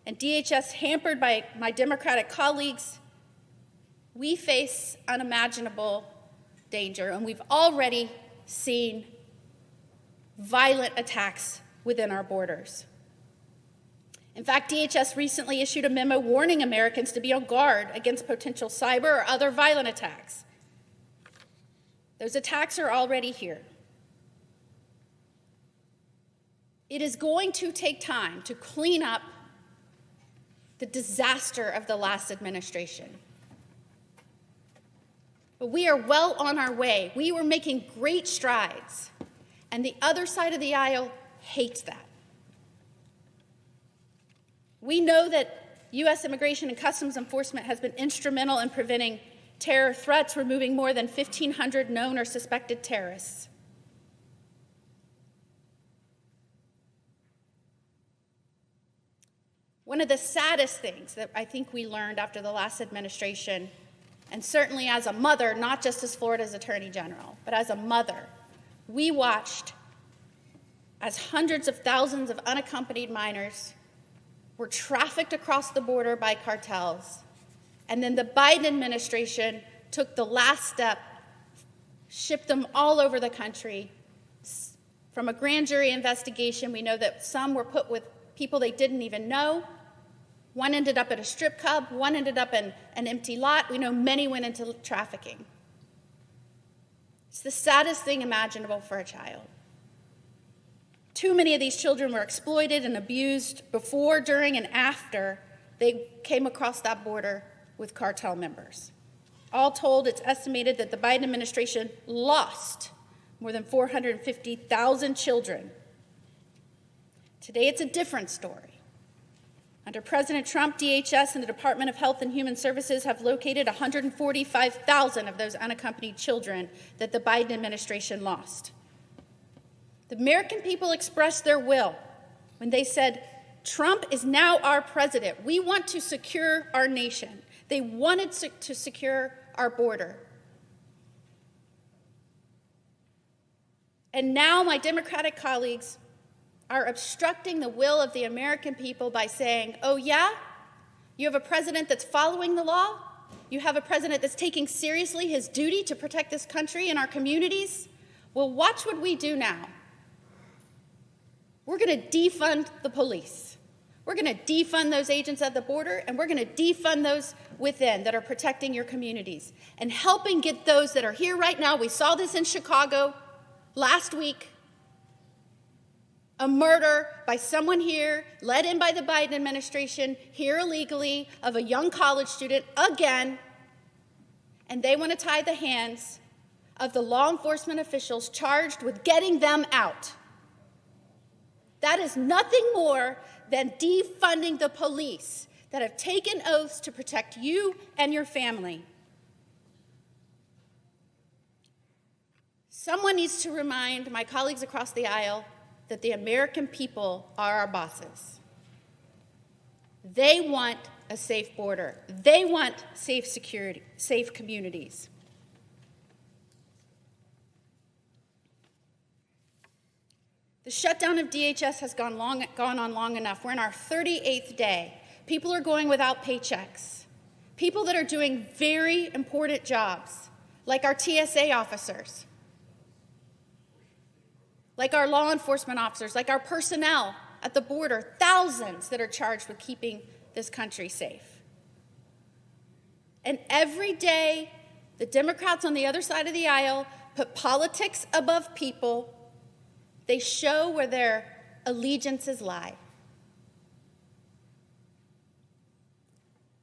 and DHS hampered by my Democratic colleagues, we face unimaginable danger, and we've already seen violent attacks within our borders. In fact, DHS recently issued a memo warning Americans to be on guard against potential cyber or other violent attacks. Those attacks are already here. It is going to take time to clean up the disaster of the last administration. But we are well on our way. We were making great strides, and the other side of the aisle hates that. We know that U.S. Immigration and Customs Enforcement has been instrumental in preventing terror threats, removing more than 1,500 known or suspected terrorists. One of the saddest things that I think we learned after the last administration, and certainly as a mother, not just as Florida's Attorney General, but as a mother, we watched as hundreds of thousands of unaccompanied minors were trafficked across the border by cartels. And then the Biden administration took the last step, shipped them all over the country. From a grand jury investigation, we know that some were put with people they didn't even know. One ended up at a strip club, one ended up in an empty lot. We know many went into trafficking. It's the saddest thing imaginable for a child. Too many of these children were exploited and abused before, during, and after they came across that border with cartel members. All told, it's estimated that the Biden administration lost more than 450,000 children. Today, it's a different story. Under President Trump, DHS and the Department of Health and Human Services have located 145,000 of those unaccompanied children that the Biden administration lost. The American people expressed their will when they said, Trump is now our president. We want to secure our nation. They wanted to secure our border. And now my Democratic colleagues are obstructing the will of the American people by saying, oh yeah, you have a president that's following the law? You have a president that's taking seriously his duty to protect this country and our communities? Well, watch what we do now. We're going to defund the police. We're going to defund those agents at the border, and we're going to defund those within that are protecting your communities and helping get those that are here right now. We saw this in Chicago last week. A murder by someone here, led in by the Biden administration, here illegally, of a young college student again. And they want to tie the hands of the law enforcement officials charged with getting them out. That is nothing more than defunding the police that have taken oaths to protect you and your family. Someone needs to remind my colleagues across the aisle that the American people are our bosses. They want a safe border. They want safe security, safe communities. The shutdown of DHS has gone on long enough. We're in our 38th day. People are going without paychecks. People that are doing very important jobs, like our TSA officers, like our law enforcement officers, like our personnel at the border, thousands that are charged with keeping this country safe. And every day, the Democrats on the other side of the aisle put politics above people. They show where their allegiances lie.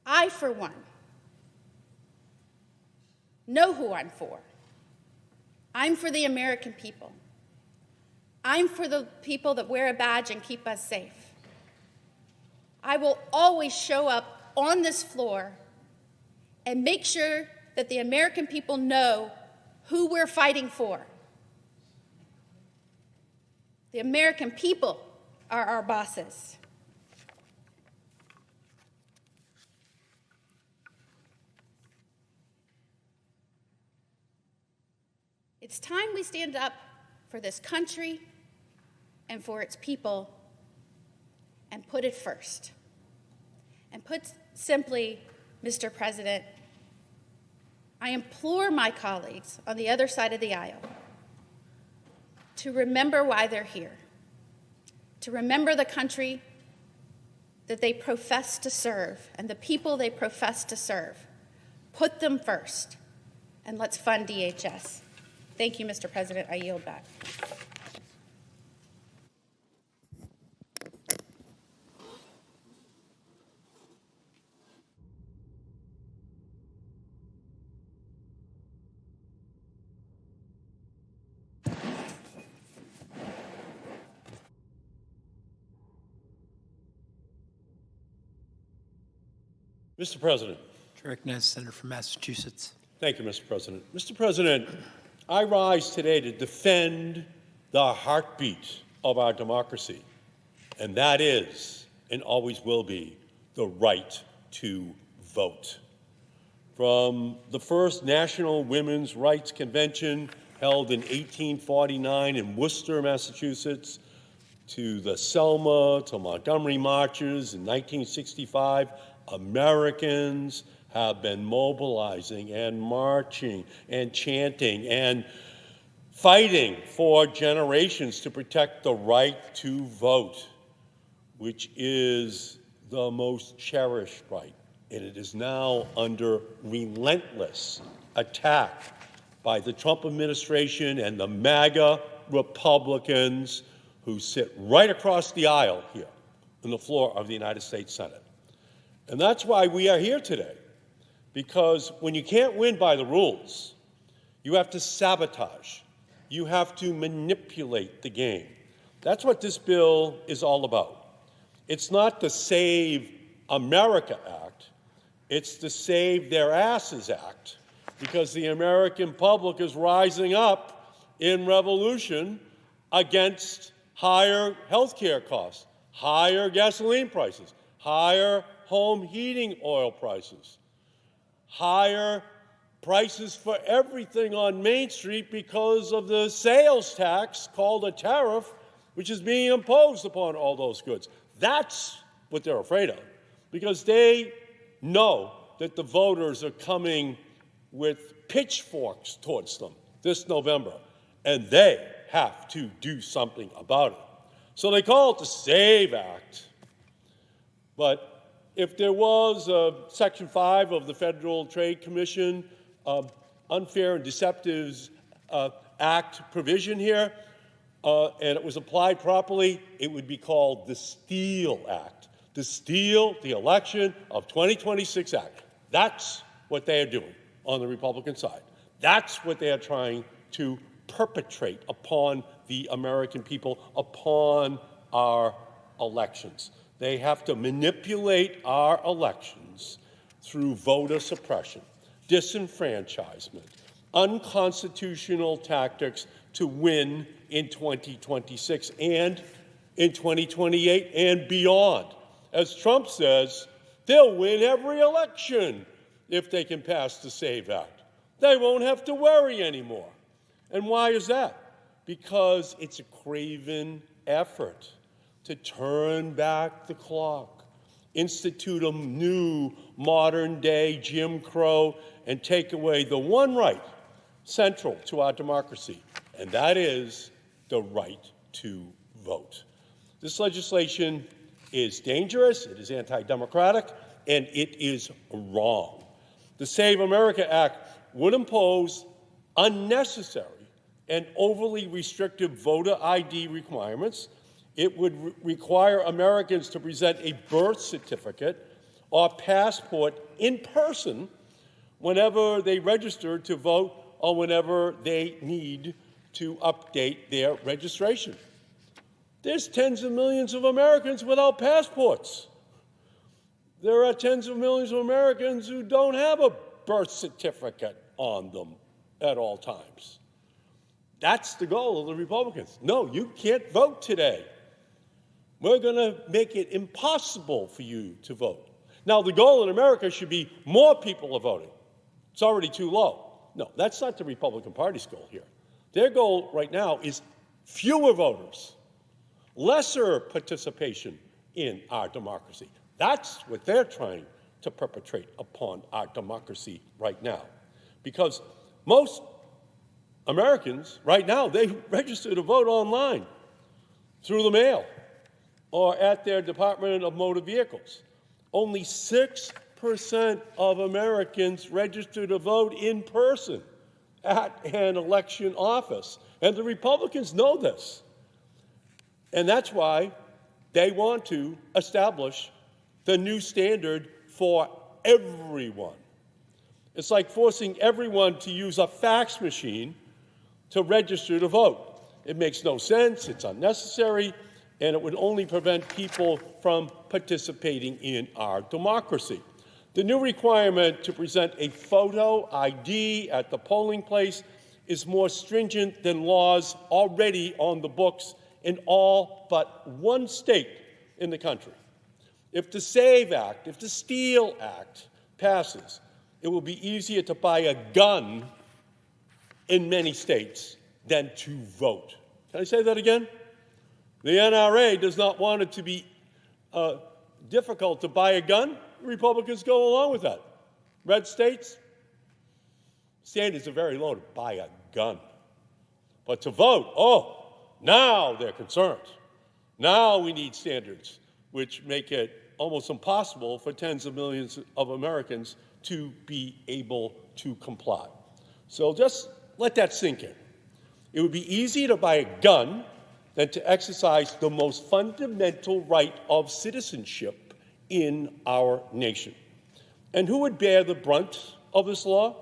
I, for one, know who I'm for. I'm for the American people. I'm for the people that wear a badge and keep us safe. I will always show up on this floor and make sure that the American people know who we're fighting for. The American people are our bosses. It's time we stand up for this country and for its people and put it first. And put simply, Mr. President, I implore my colleagues on the other side of the aisle to remember why they're here, to remember the country that they profess to serve and the people they profess to serve. Put them first, and let's fund DHS. Thank you, Mr. President. I yield back. Mr. President. To recognize the Senator from Massachusetts. Thank you, Mr. President. Mr. President, I rise today to defend the heartbeat of our democracy, and that is, and always will be, the right to vote. From the first National Women's Rights Convention held in 1849 in Worcester, Massachusetts, to the Selma to Montgomery marches in 1965, Americans have been mobilizing and marching and chanting and fighting for generations to protect the right to vote, which is the most cherished right. And it is now under relentless attack by the Trump administration and the MAGA Republicans who sit right across the aisle here on the floor of the United States Senate. And that's why we are here today, because when you can't win by the rules, you have to sabotage. You have to manipulate the game. That's what this bill is all about. It's not the Save America Act. It's the Save Their Asses Act, because the American public is rising up in revolution against higher health care costs, higher gasoline prices, higher home heating oil prices, higher prices for everything on Main Street because of the sales tax called a tariff, which is being imposed upon all those goods. That's what they're afraid of, because they know that the voters are coming with pitchforks towards them this November, and they have to do something about it. So they call it the SAVE Act. But if there was a Section 5 of the Federal Trade Commission Unfair and Deceptive Act provision here, and it was applied properly, it would be called the Steal Act. The Steal the Election of 2026 Act. That's what they are doing on the Republican side. That's what they are trying to perpetrate upon the American people, upon our elections. They have to manipulate our elections through voter suppression, disenfranchisement, unconstitutional tactics to win in 2026 and in 2028 and beyond. As Trump says, they'll win every election if they can pass the SAVE Act. They won't have to worry anymore. And why is that? Because it's a craven effort to turn back the clock, institute a new modern-day Jim Crow, and take away the one right central to our democracy, and that is the right to vote. This legislation is dangerous, it is anti-democratic, and it is wrong. The Save America Act would impose unnecessary and overly restrictive voter ID requirements. It would require Americans to present a birth certificate or passport in person whenever they register to vote or whenever they need to update their registration. There's tens of millions of Americans without passports. There are tens of millions of Americans who don't have a birth certificate on them at all times. That's the goal of the Republicans. No, you can't vote today. We're going to make it impossible for you to vote. Now, the goal in America should be more people are voting. It's already too low. No, that's not the Republican Party's goal here. Their goal right now is fewer voters, lesser participation in our democracy. That's what they're trying to perpetrate upon our democracy right now. Because most Americans right now, they register to vote online, through the mail, or at their Department of Motor Vehicles. Only 6% of Americans register to vote in person at an election office. And the Republicans know this. And that's why they want to establish the new standard for everyone. It's like forcing everyone to use a fax machine to register to vote. It makes no sense, it's unnecessary, and it would only prevent people from participating in our democracy. The new requirement to present a photo ID at the polling place is more stringent than laws already on the books in all but one state in the country. If the SAVE Act, if the STEAL Act passes, it will be easier to buy a gun in many states than to vote. Can I say that again? The NRA does not want it to be difficult to buy a gun. Republicans go along with that. Red states, standards are very low to buy a gun. But to vote, oh, now they're concerned. Now we need standards which make it almost impossible for tens of millions of Americans to be able to comply. So just let that sink in. It would be easier to buy a gun than to exercise the most fundamental right of citizenship in our nation. And who would bear the brunt of this law?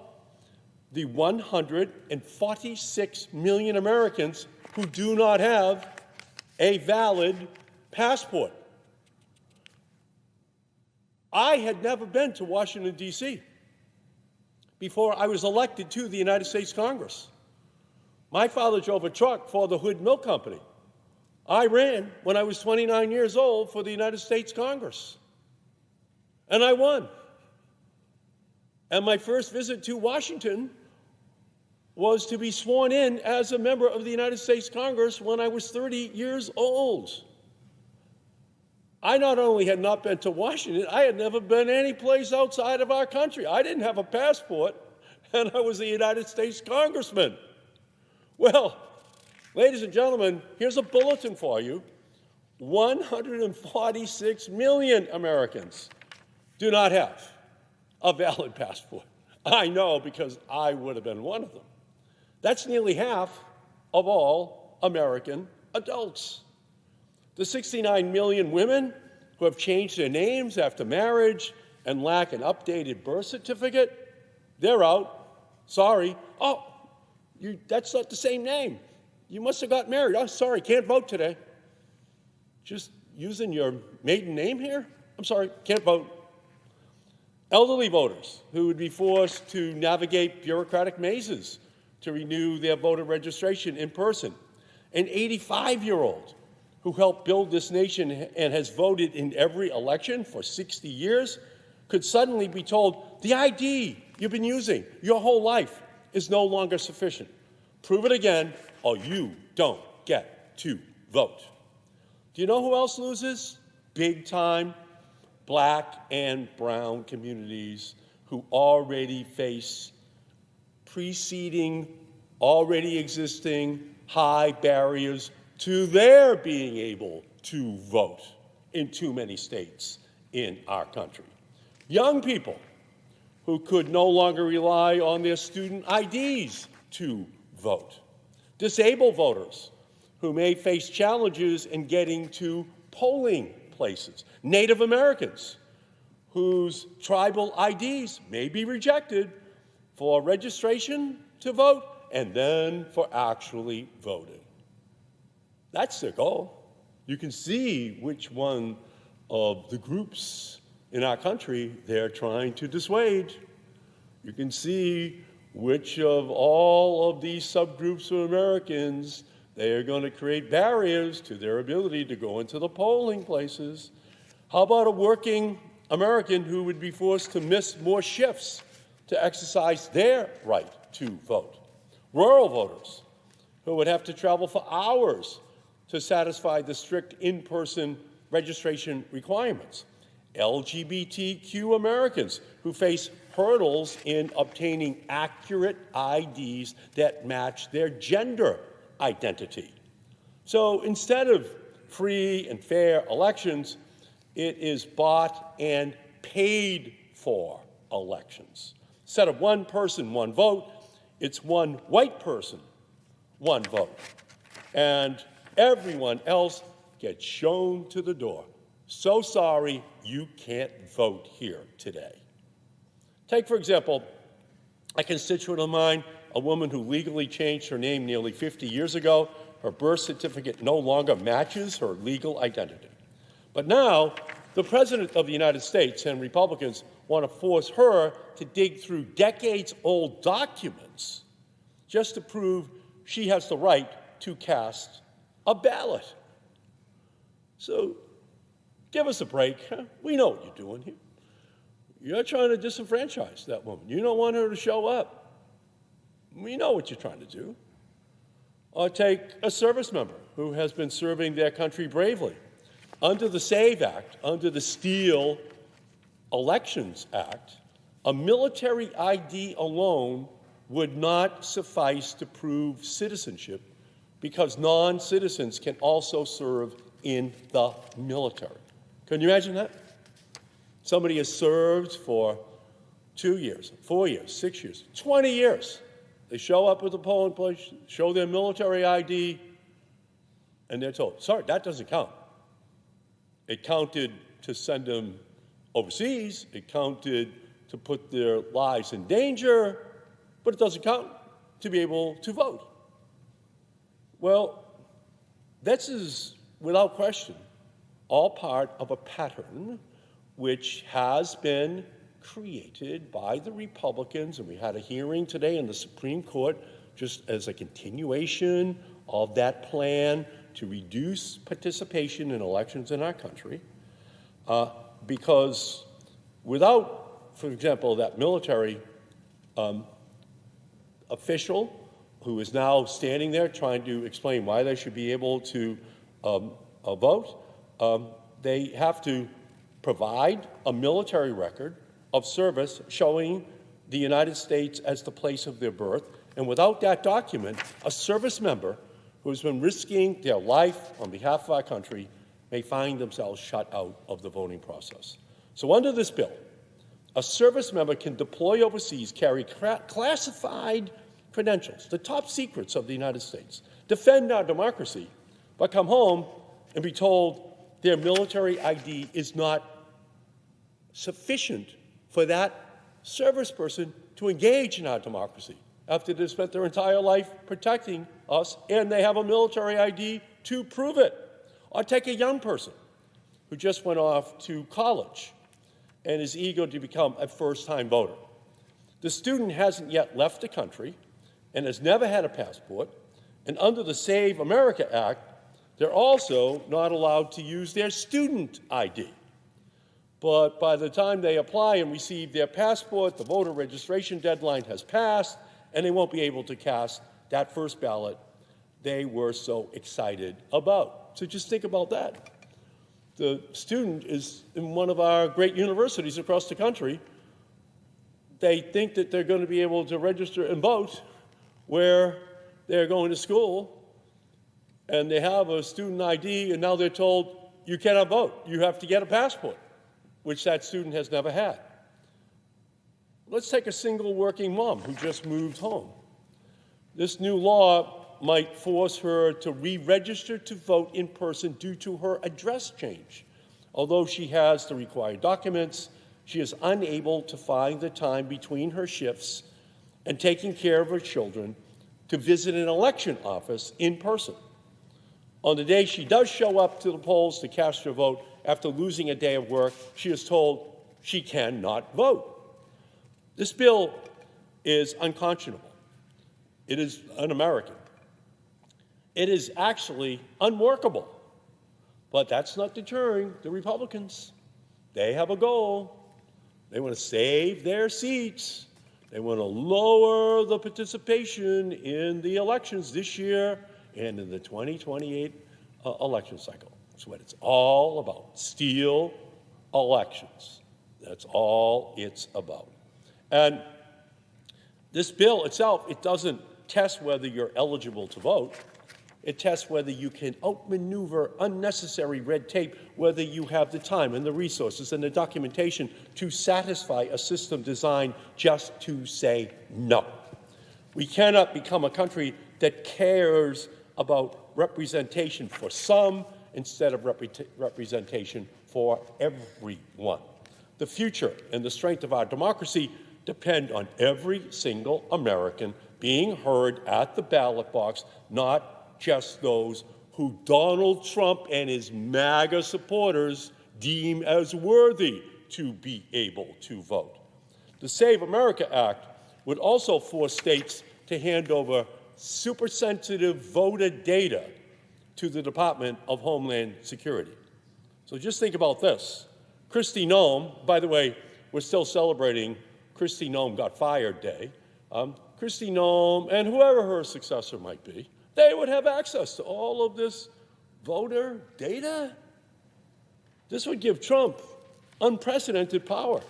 The 146 million Americans who do not have a valid passport. I had never been to Washington, D.C. before I was elected to the United States Congress. My father drove a truck for the Hood Milk Company. I ran when I was 29 years old for the United States Congress. And I won. And my first visit to Washington was to be sworn in as a member of the United States Congress when I was 30 years old. I not only had not been to Washington, I had never been any place outside of our country. I didn't have a passport, and I was a United States congressman. Well, ladies and gentlemen, here's a bulletin for you. 146 million Americans do not have a valid passport. I know, because I would have been one of them. That's nearly half of all American adults. The 69 million women who have changed their names after marriage and lack an updated birth certificate, they're out. Sorry. Oh, that's not the same name. You must have got married. Oh, sorry, can't vote today. just using your maiden name here? I'm sorry, can't vote. Elderly voters who would be forced to navigate bureaucratic mazes to renew their voter registration in person. An 85-year-old who helped build this nation and has voted in every election for 60 years could suddenly be told, the ID you've been using your whole life is no longer sufficient. Prove it again, or you don't get to vote. Do you know who else loses? Big time Black and brown communities who already face preceding, already existing high barriers to their being able to vote in too many states in our country. Young people who could no longer rely on their student IDs to vote. Disabled voters who may face challenges in getting to polling places. Native Americans whose tribal IDs may be rejected for registration to vote and then for actually voting. That's their goal. You can see which one of the groups in our country they're trying to dissuade. You can see which of all of these subgroups of Americans they are going to create barriers to their ability to go into the polling places. How about a working American who would be forced to miss more shifts to exercise their right to vote? Rural voters who would have to travel for hours to satisfy the strict in-person registration requirements. LGBTQ Americans who face hurdles in obtaining accurate IDs that match their gender identity. So instead of free and fair elections, it is bought and paid for elections. Instead of one person, one vote, it's one white person, one vote. And everyone else gets shown to the door. So sorry, you can't vote here today. Take, for example, a constituent of mine, a woman who legally changed her name nearly 50 years ago. Her birth certificate no longer matches her legal identity. But now, the President of the United States and Republicans want to force her to dig through decades-old documents just to prove she has the right to cast a ballot. So, give us a break. Huh? We know what you're doing here. You're trying to disenfranchise that woman. You don't want her to show up. We know what you're trying to do. Or take a service member who has been serving their country bravely. Under the SAVE Act, under the Steal Elections Act, a military ID alone would not suffice to prove citizenship because non-citizens can also serve in the military. Can you imagine that? Somebody has served for 2 years, 4 years, 6 years, 20 years. They show up at the polling place, show their military ID, and they're told, sorry, that doesn't count. It counted to send them overseas. It counted to put their lives in danger, but it doesn't count to be able to vote. Well, this is, without question, all part of a pattern which has been created by the Republicans, and we had a hearing today in the Supreme Court just as a continuation of that plan to reduce participation in elections in our country, because without, for example, that military official who is now standing there trying to explain why they should be able to vote, they have to provide a military record of service showing the United States as the place of their birth. And without that document, a service member who has been risking their life on behalf of our country may find themselves shut out of the voting process. So under this bill, a service member can deploy overseas, carry classified credentials, the top secrets of the United States, defend our democracy, but come home and be told their military ID is not sufficient for that service person to engage in our democracy after they've spent their entire life protecting us and they have a military ID to prove it. Or take a young person who just went off to college and is eager to become a first-time voter. The student hasn't yet left the country and has never had a passport, and under the Save America Act, they're also not allowed to use their student ID. But by the time they apply and receive their passport, the voter registration deadline has passed, and they won't be able to cast that first ballot they were so excited about. So just think about that. The student is in one of our great universities across the country. They think that they're going to be able to register and vote where they're going to school, and they have a student ID, and now they're told you cannot vote. You have to get a passport, which that student has never had. Let's take a single working mom who just moved home. This new law might force her to re-register to vote in person due to her address change. Although she has the required documents, she is unable to find the time between her shifts and taking care of her children to visit an election office in person. On the day she does show up to the polls to cast her vote after losing a day of work, she is told she cannot vote. This bill is unconscionable. It is un-American. It is actually unworkable. But that's not deterring the Republicans. They have a goal. They want to save their seats. They want to lower the participation in the elections this year and in the 2028 election cycle. That's what it's all about. Steal elections. That's all it's about. And this bill itself, it doesn't test whether you're eligible to vote. It tests whether you can outmaneuver unnecessary red tape, whether you have the time and the resources and the documentation to satisfy a system designed just to say no. We cannot become a country that cares about representation for some instead of representation for everyone. The future and the strength of our democracy depend on every single American being heard at the ballot box, not just those who Donald Trump and his MAGA supporters deem as worthy to be able to vote. The Save America Act would also force states to hand over super-sensitive voter data to the Department of Homeland Security. So just think about this. Kristi Noem, by the way, we're still celebrating Kristi Noem got fired day. Kristi Noem and whoever her successor might be, they would have access to all of this voter data. This would give Trump unprecedented power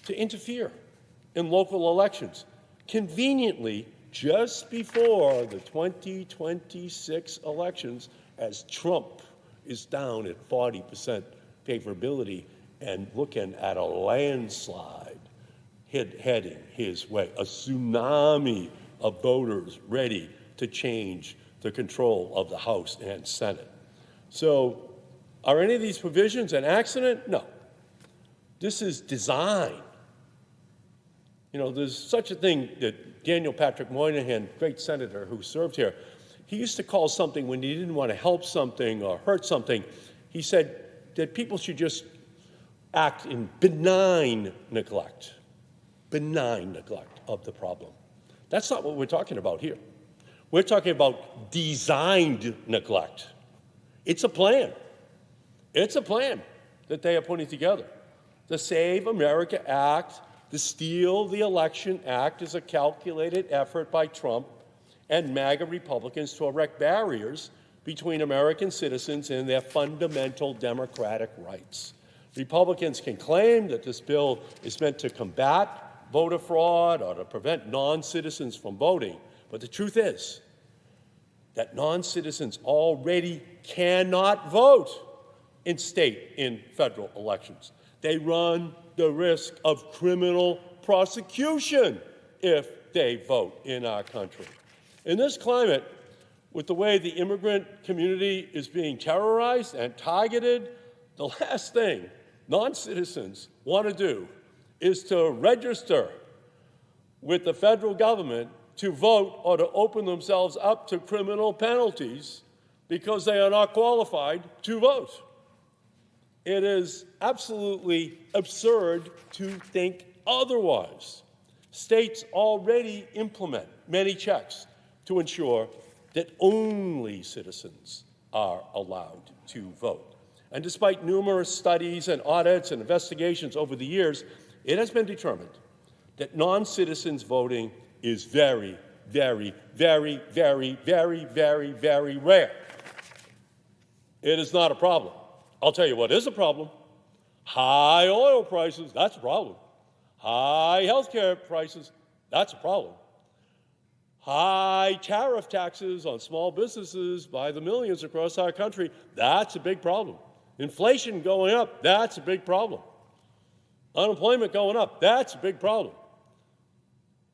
to interfere in local elections, conveniently just before the 2026 elections, as Trump is down at 40% favorability and looking at a landslide heading his way, a tsunami of voters ready to change the control of the House and Senate. So are any of these provisions an accident? No. This is design. You know, there's such a thing that Daniel Patrick Moynihan, great senator who served here, he used to call something when he didn't want to help something or hurt something, he said that people should just act in benign neglect of the problem. That's not what we're talking about here. We're talking about designed neglect. It's a plan. It's a plan that they are putting together. The Save America Act, the Steal the Election Act is a calculated effort by Trump and MAGA Republicans to erect barriers between American citizens and their fundamental democratic rights. Republicans can claim that this bill is meant to combat voter fraud or to prevent non-citizens from voting, but the truth is that non-citizens already cannot vote in state and federal elections. They run the risk of criminal prosecution if they vote in our country. In this climate, with the way the immigrant community is being terrorized and targeted, the last thing non-citizens want to do is to register with the federal government to vote or to open themselves up to criminal penalties because they are not qualified to vote. It is absolutely absurd to think otherwise. States already implement many checks to ensure that only citizens are allowed to vote. And despite numerous studies and audits and investigations over the years, it has been determined that non-citizens voting is very, very, very, very, very, very, very rare. It is not a problem. I'll tell you what is a problem. High oil prices, that's a problem. High health care prices, that's a problem. High tariff taxes on small businesses by the millions across our country, that's a big problem. Inflation going up, that's a big problem. Unemployment going up, that's a big problem.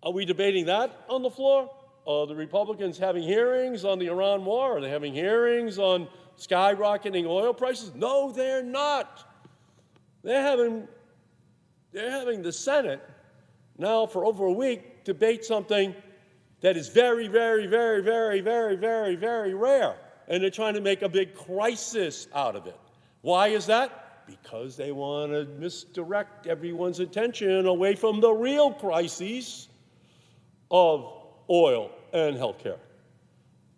Are we debating that on the floor? Are the Republicans having hearings on the Iran war? Are they having hearings on skyrocketing oil prices? No, they're not. They're having the Senate now for over a week debate something that is very, very, very, very, very, very, very rare. And they're trying to make a big crisis out of it. Why is that? Because they want to misdirect everyone's attention away from the real crises of oil and healthcare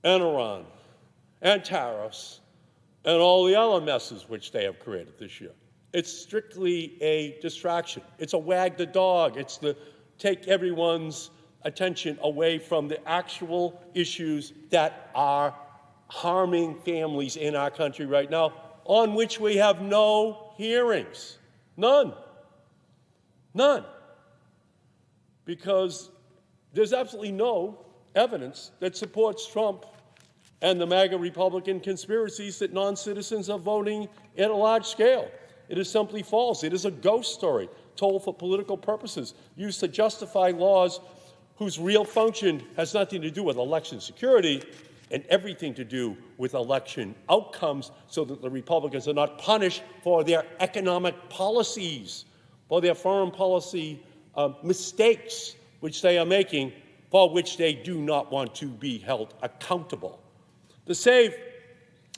and Iran and tariffs and all the other messes which they have created this year. It's strictly a distraction. It's a wag the dog. It's to take everyone's attention away from the actual issues that are harming families in our country right now, on which we have no hearings. None. None. Because there's absolutely no evidence that supports Trump and the MAGA Republican conspiracies that non-citizens are voting at a large scale. It is simply false. It is a ghost story told for political purposes, used to justify laws whose real function has nothing to do with election security and everything to do with election outcomes, so that the Republicans are not punished for their economic policies, for their foreign policy mistakes which they are making, for which they do not want to be held accountable. The Save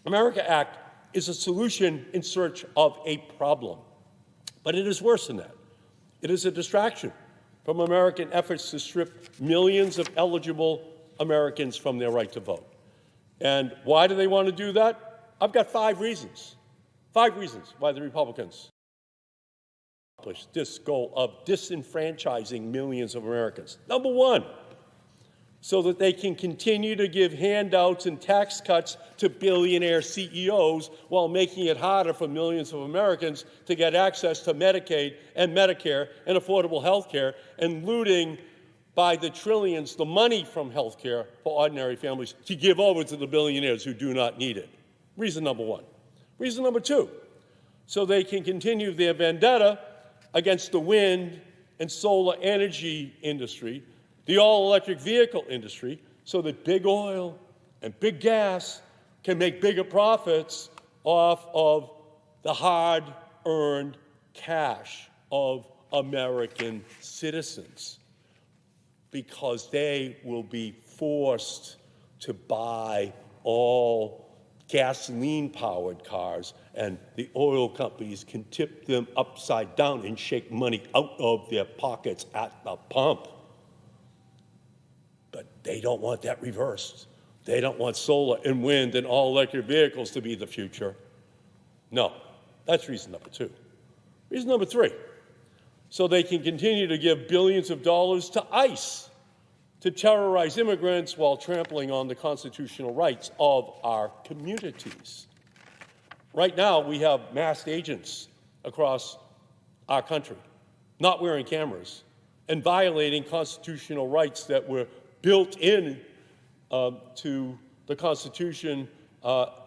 America Act is a solution in search of a problem. But it is worse than that. It is a distraction from American efforts to strip millions of eligible Americans from their right to vote. And why do they want to do that? I've got 5 reasons. 5 reasons why the Republicans accomplish this goal of disenfranchising millions of Americans. Number 1, so that they can continue to give handouts and tax cuts to billionaire CEOs while making it harder for millions of Americans to get access to Medicaid and Medicare and affordable health care, and looting by the trillions the money from health care for ordinary families to give over to the billionaires who do not need it. Reason number 1. Reason number 2, so they can continue their vendetta against the wind and solar energy industry, the all-electric vehicle industry, so that big oil and big gas can make bigger profits off of the hard-earned cash of American citizens, because they will be forced to buy all gasoline-powered cars, and the oil companies can tip them upside down and shake money out of their pockets at the pump. But they don't want that reversed. They don't want solar and wind and all-electric vehicles to be the future. No, that's reason number 2. Reason number 3, so they can continue to give billions of dollars to ICE to terrorize immigrants while trampling on the constitutional rights of our communities. Right now, we have masked agents across our country not wearing cameras and violating constitutional rights that were built in to the Constitution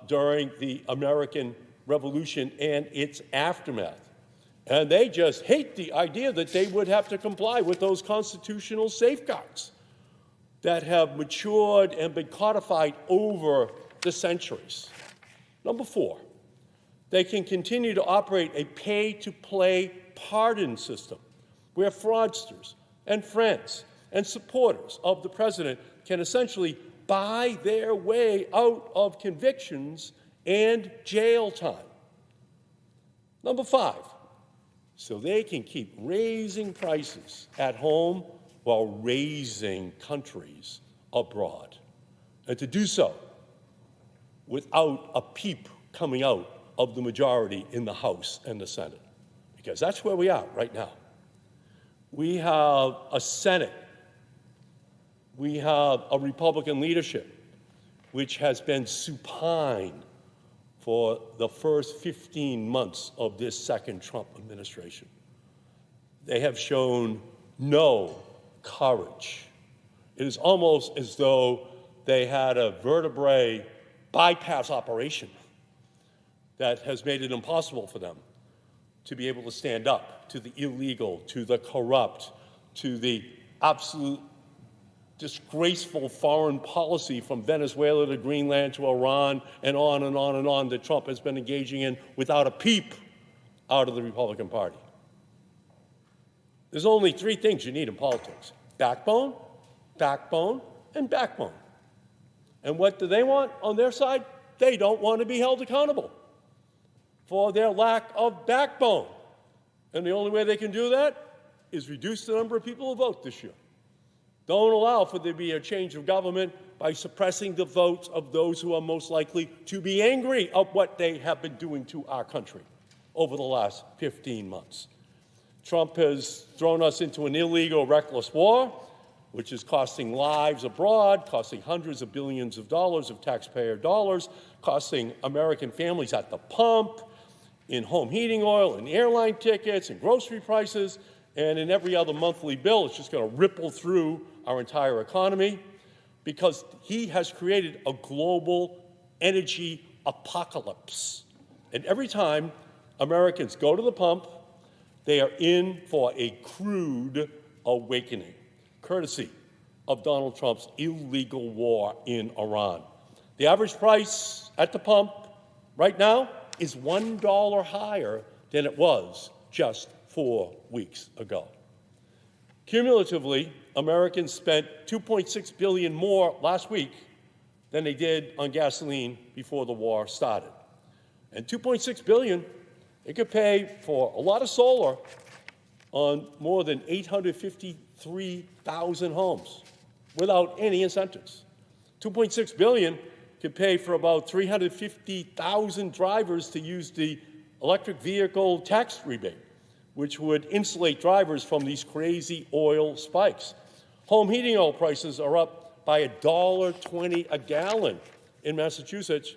during the American Revolution and its aftermath. And they just hate the idea that they would have to comply with those constitutional safeguards that have matured and been codified over the centuries. Number 4, they can continue to operate a pay-to-play pardon system where fraudsters and friends and supporters of the president can essentially buy their way out of convictions and jail time. Number 5, so they can keep raising prices at home while raising countries abroad. And to do so without a peep coming out of the majority in the House and the Senate. Because that's where we are right now. We have a Senate, we have a Republican leadership which has been supine for the first 15 months of this second Trump administration. They have shown no courage. It is almost as though they had a vertebrae bypass operation that has made it impossible for them to be able to stand up to the illegal, to the corrupt, to the absolute disgraceful foreign policy from Venezuela to Greenland to Iran and on and on and on that Trump has been engaging in without a peep out of the Republican Party. There's only 3 things you need in politics: backbone, backbone, and backbone. And what do they want on their side? They don't want to be held accountable for their lack of backbone. And the only way they can do that is reduce the number of people who vote this year. Don't allow for there to be a change of government by suppressing the votes of those who are most likely to be angry at what they have been doing to our country over the last 15 months. Trump has thrown us into an illegal, reckless war, which is costing lives abroad, costing hundreds of billions of dollars of taxpayer dollars, costing American families at the pump, in home heating oil, in airline tickets, in grocery prices, and in every other monthly bill. It's just going to ripple through our entire economy because he has created a global energy apocalypse. And every time Americans go to the pump, they are in for a crude awakening, courtesy of Donald Trump's illegal war in Iran. The average price at the pump right now is $1 higher than it was just 4 weeks ago. Cumulatively, Americans spent $2.6 billion more last week than they did on gasoline before the war started. And $2.6 billion, it could pay for a lot of solar on more than 853,000 homes without any incentives. $2.6 billion could pay for about 350,000 drivers to use the electric vehicle tax rebate, which would insulate drivers from these crazy oil spikes. Home heating oil prices are up by $1.20 a gallon in Massachusetts,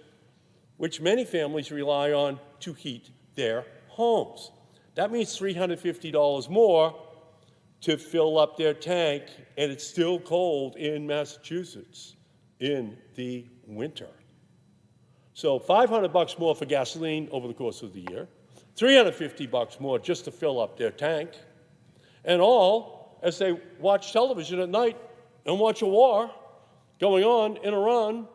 which many families rely on to heat their homes. That means $350 more to fill up their tank, and it's still cold in Massachusetts in the winter. So $500 more for gasoline over the course of the year, $350 more just to fill up their tank, and all as they watch television at night and watch a war going on in Iran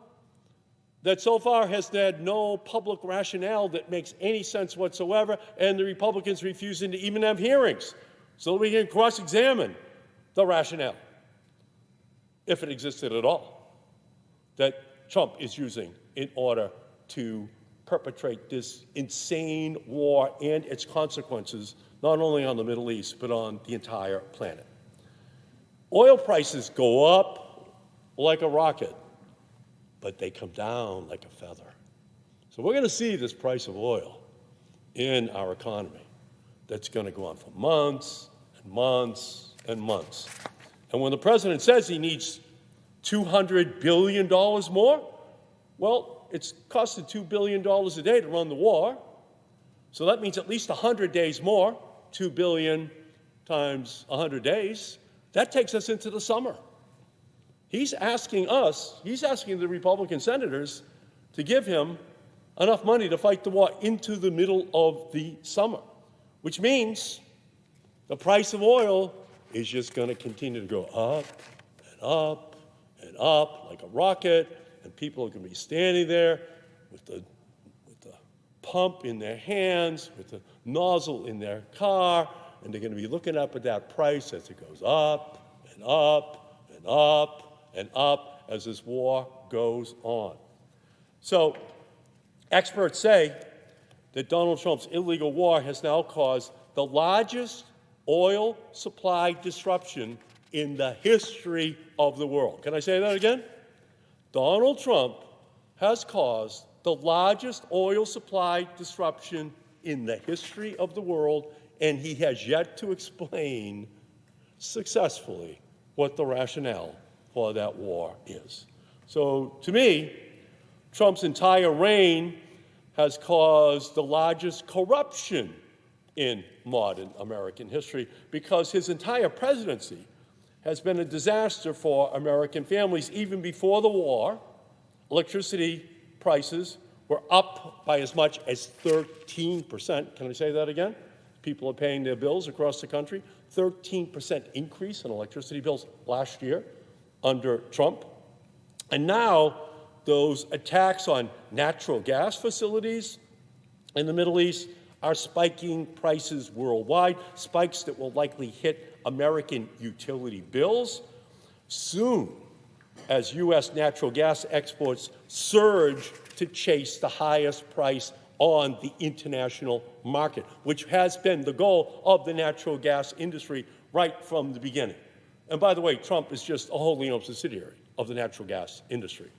that so far has had no public rationale that makes any sense whatsoever, and the Republicans refusing to even have hearings so we can cross-examine the rationale, if it existed at all, that Trump is using in order to perpetrate this insane war and its consequences, not only on the Middle East, but on the entire planet. Oil prices go up like a rocket, but they come down like a feather. So we're going to see this price of oil in our economy that's going to go on for months and months and months. And when the president says he needs $200 billion more, well, it's costing $2 billion a day to run the war. So that means at least 100 days more, 2 billion times 100 days. That takes us into the summer. He's asking the Republican senators to give him enough money to fight the war into the middle of the summer, which means the price of oil is just going to continue to go up and up and up like a rocket, and people are going to be standing there with the pump in their hands, with the nozzle in their car, and they're going to be looking up at that price as it goes up and up and up and up, as this war goes on. So experts say that Donald Trump's illegal war has now caused the largest oil supply disruption in the history of the world. Can I say that again? Donald Trump has caused the largest oil supply disruption in the history of the world, and he has yet to explain successfully what the rationale for that war is. So to me, Trump's entire reign has caused the largest corruption in modern American history because his entire presidency has been a disaster for American families. Even before the war, electricity prices were up by as much as 13%. Can I say that again? People are paying their bills across the country. 13% increase in electricity bills last year under Trump. And now those attacks on natural gas facilities in the Middle East are spiking prices worldwide, spikes that will likely hit American utility bills soon as U.S. natural gas exports surge to chase the highest price on the international market, which has been the goal of the natural gas industry right from the beginning. And by the way, Trump is just a wholly owned subsidiary of the natural gas industry.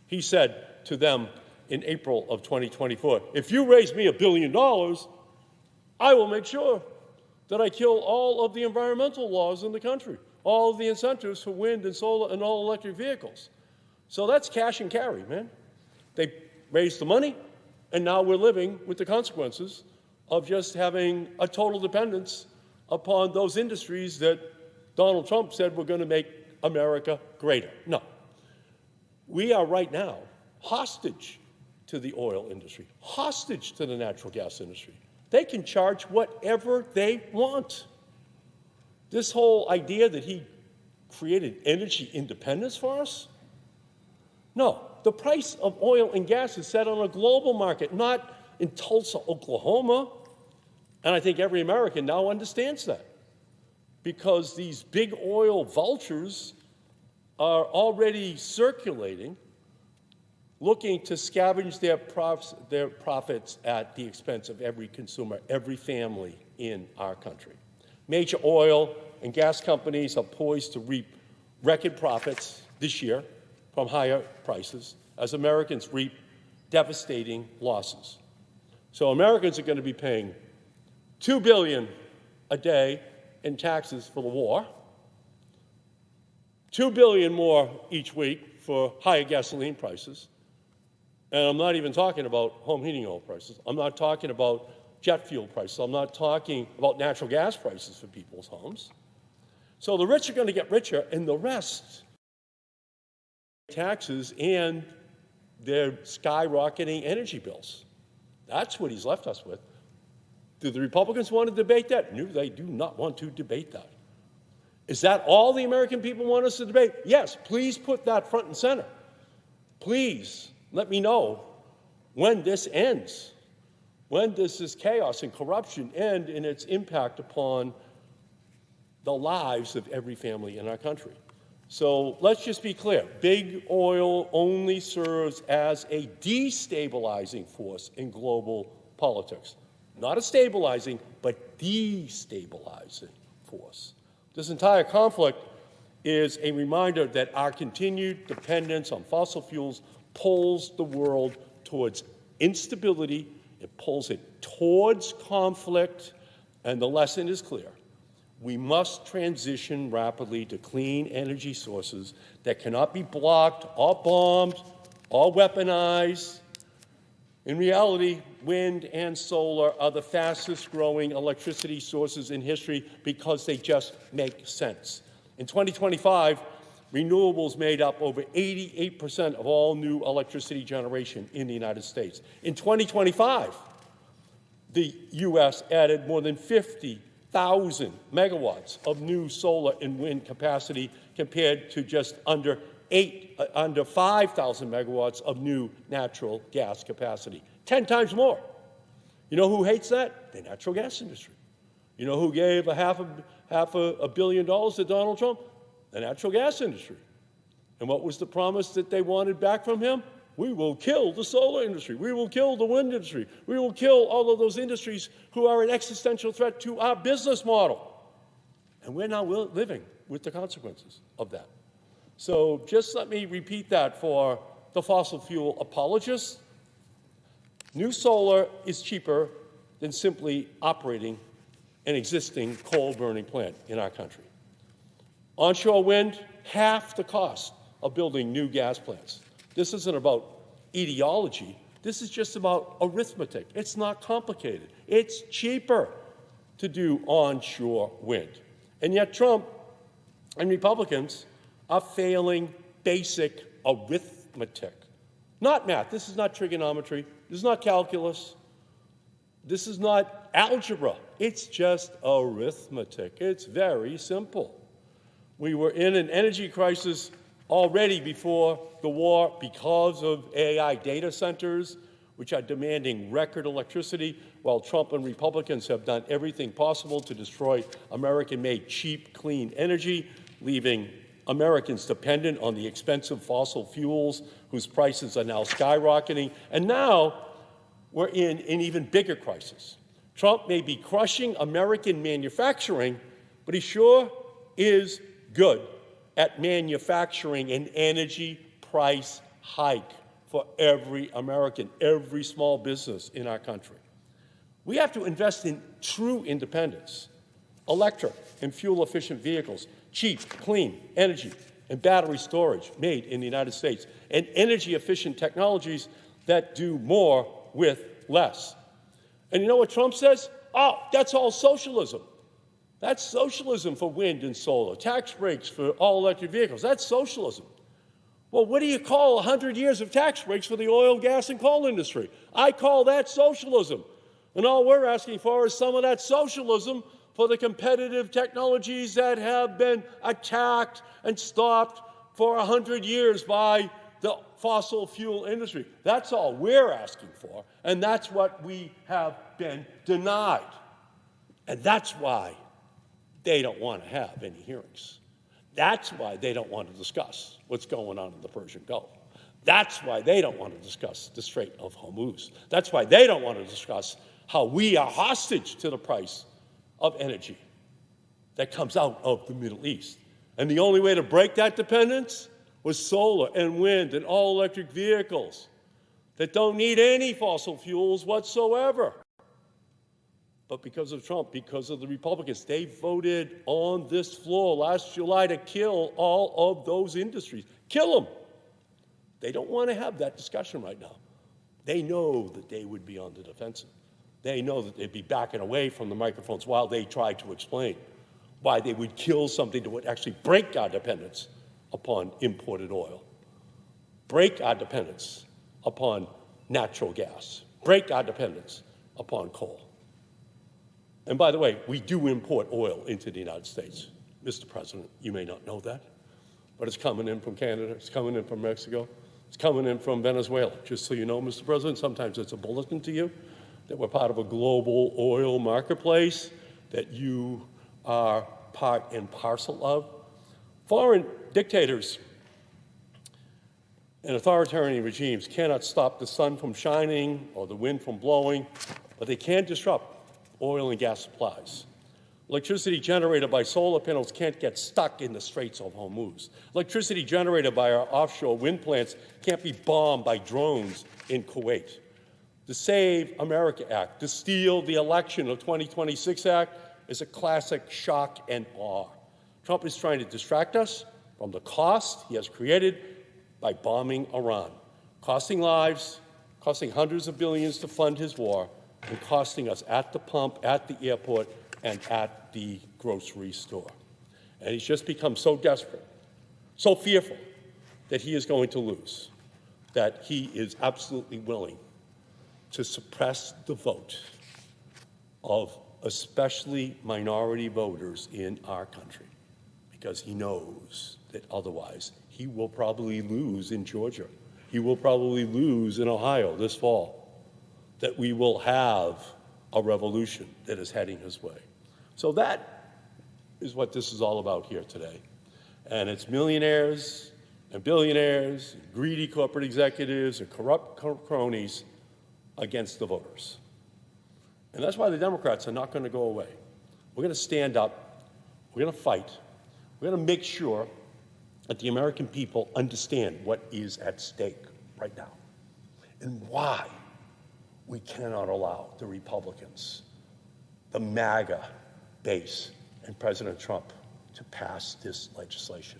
He said to them in April of 2024, if you raise me $1 billion, I will make sure that I kill all of the environmental laws in the country, all of the incentives for wind and solar and all electric vehicles. So that's cash and carry, man. They raised the money, and now we're living with the consequences of just having a total dependence upon those industries that Donald Trump said were going to make America greater. No. We are right now hostage to the oil industry, hostage to the natural gas industry. They can charge whatever they want. This whole idea that he created energy independence for us? No, the price of oil and gas is set on a global market, not in Tulsa, Oklahoma. And I think every American now understands that because these big oil vultures are already circulating, looking to scavenge their profits at the expense of every consumer, every family in our country. Major oil and gas companies are poised to reap record profits this year from higher prices as Americans reap devastating losses. So Americans are going to be paying $2 billion a day in taxes for the war, $2 billion more each week for higher gasoline prices, and I'm not even talking about home heating oil prices. I'm not talking about jet fuel prices. I'm not talking about natural gas prices for people's homes. So the rich are going to get richer, and the rest taxes and their skyrocketing energy bills. That's what he's left us with. Do the Republicans want to debate that? No, they do not want to debate that. Is that all the American people want us to debate? Yes, please put that front and center. Please let me know when this ends. When does this chaos and corruption end in its impact upon the lives of every family in our country? So let's just be clear. Big oil only serves as a destabilizing force in global politics. Not a stabilizing, but destabilizing force. This entire conflict is a reminder that our continued dependence on fossil fuels pulls the world towards instability, it pulls it towards conflict, and the lesson is clear. We must transition rapidly to clean energy sources that cannot be blocked or bombed or weaponized. In reality, wind and solar are the fastest growing electricity sources in history because they just make sense. In 2025, renewables made up over 88% of all new electricity generation in the United States. In 2025, the U.S. added more than 50,000 megawatts of new solar and wind capacity compared to just under 5,000 megawatts of new natural gas capacity. 10 times more. You know who hates that? The natural gas industry. You know who gave half a billion dollars to Donald Trump? The natural gas industry. And what was the promise that they wanted back from him? We will kill the solar industry. We will kill the wind industry. We will kill all of those industries who are an existential threat to our business model. And we're now living with the consequences of that. So just let me repeat that for the fossil fuel apologists. New solar is cheaper than simply operating an existing coal-burning plant in our country. Onshore wind, half the cost of building new gas plants. This isn't about ideology. This is just about arithmetic. It's not complicated. It's cheaper to do onshore wind. And yet Trump and Republicans are failing basic arithmetic. Not math. This is not trigonometry. This is not calculus. This is not algebra. It's just arithmetic. It's very simple. We were in an energy crisis already before the war because of AI data centers, which are demanding record electricity, while Trump and Republicans have done everything possible to destroy American-made cheap, clean energy, leaving Americans dependent on the expensive fossil fuels whose prices are now skyrocketing. And now we're in an even bigger crisis. Trump may be crushing American manufacturing, but he sure is good at manufacturing an energy price hike for every American, every small business in our country. We have to invest in true independence, electric and fuel-efficient vehicles, cheap, clean energy and battery storage made in the United States, and energy-efficient technologies that do more with less. And you know what Trump says? Oh, that's all socialism. That's socialism for wind and solar, tax breaks for all-electric vehicles. That's socialism. Well, what do you call 100 years of tax breaks for the oil, gas, and coal industry? I call that socialism. And all we're asking for is some of that socialism for the competitive technologies that have been attacked and stopped for 100 years by the fossil fuel industry. That's all we're asking for, and that's what we have been denied. And that's why they don't want to have any hearings. That's why they don't want to discuss what's going on in the Persian Gulf. That's why they don't want to discuss the Strait of Hormuz. That's why they don't want to discuss how we are hostage to the price of energy that comes out of the Middle East. And the only way to break that dependence was solar and wind and all-electric vehicles that don't need any fossil fuels whatsoever. But because of Trump, because of the Republicans, they voted on this floor last July to kill all of those industries. Kill them. They don't want to have that discussion right now. They know that they would be on the defensive. They know that they'd be backing away from the microphones while they try to explain why they would kill something that would actually break our dependence upon imported oil, break our dependence upon natural gas, break our dependence upon coal. And by the way, we do import oil into the United States. Mr. President, you may not know that, but it's coming in from Canada, it's coming in from Mexico, it's coming in from Venezuela. Just so you know, Mr. President, sometimes it's a bulletin to you that we're part of a global oil marketplace that you are part and parcel of. Foreign dictators and authoritarian regimes cannot stop the sun from shining or the wind from blowing, but they can disrupt oil and gas supplies. Electricity generated by solar panels can't get stuck in the Straits of Hormuz. Electricity generated by our offshore wind plants can't be bombed by drones in Kuwait. The Save America Act, the Steal the Election of 2026 Act, is a classic shock and awe. Trump is trying to distract us from the cost he has created by bombing Iran, costing lives, costing hundreds of billions to fund his war, and costing us at the pump, at the airport, and at the grocery store. And he's just become so desperate, so fearful that he is going to lose, that he is absolutely willing to suppress the vote of especially minority voters in our country, because he knows that otherwise he will probably lose in Georgia. He will probably lose in Ohio this fall, that we will have a revolution that is heading his way. So that is what this is all about here today. And it's millionaires and billionaires, and greedy corporate executives, and corrupt cronies against the voters. And that's why the Democrats are not going to go away. We're going to stand up. We're going to fight. We're going to make sure that the American people understand what is at stake right now and why we cannot allow the Republicans, the MAGA base, and President Trump to pass this legislation,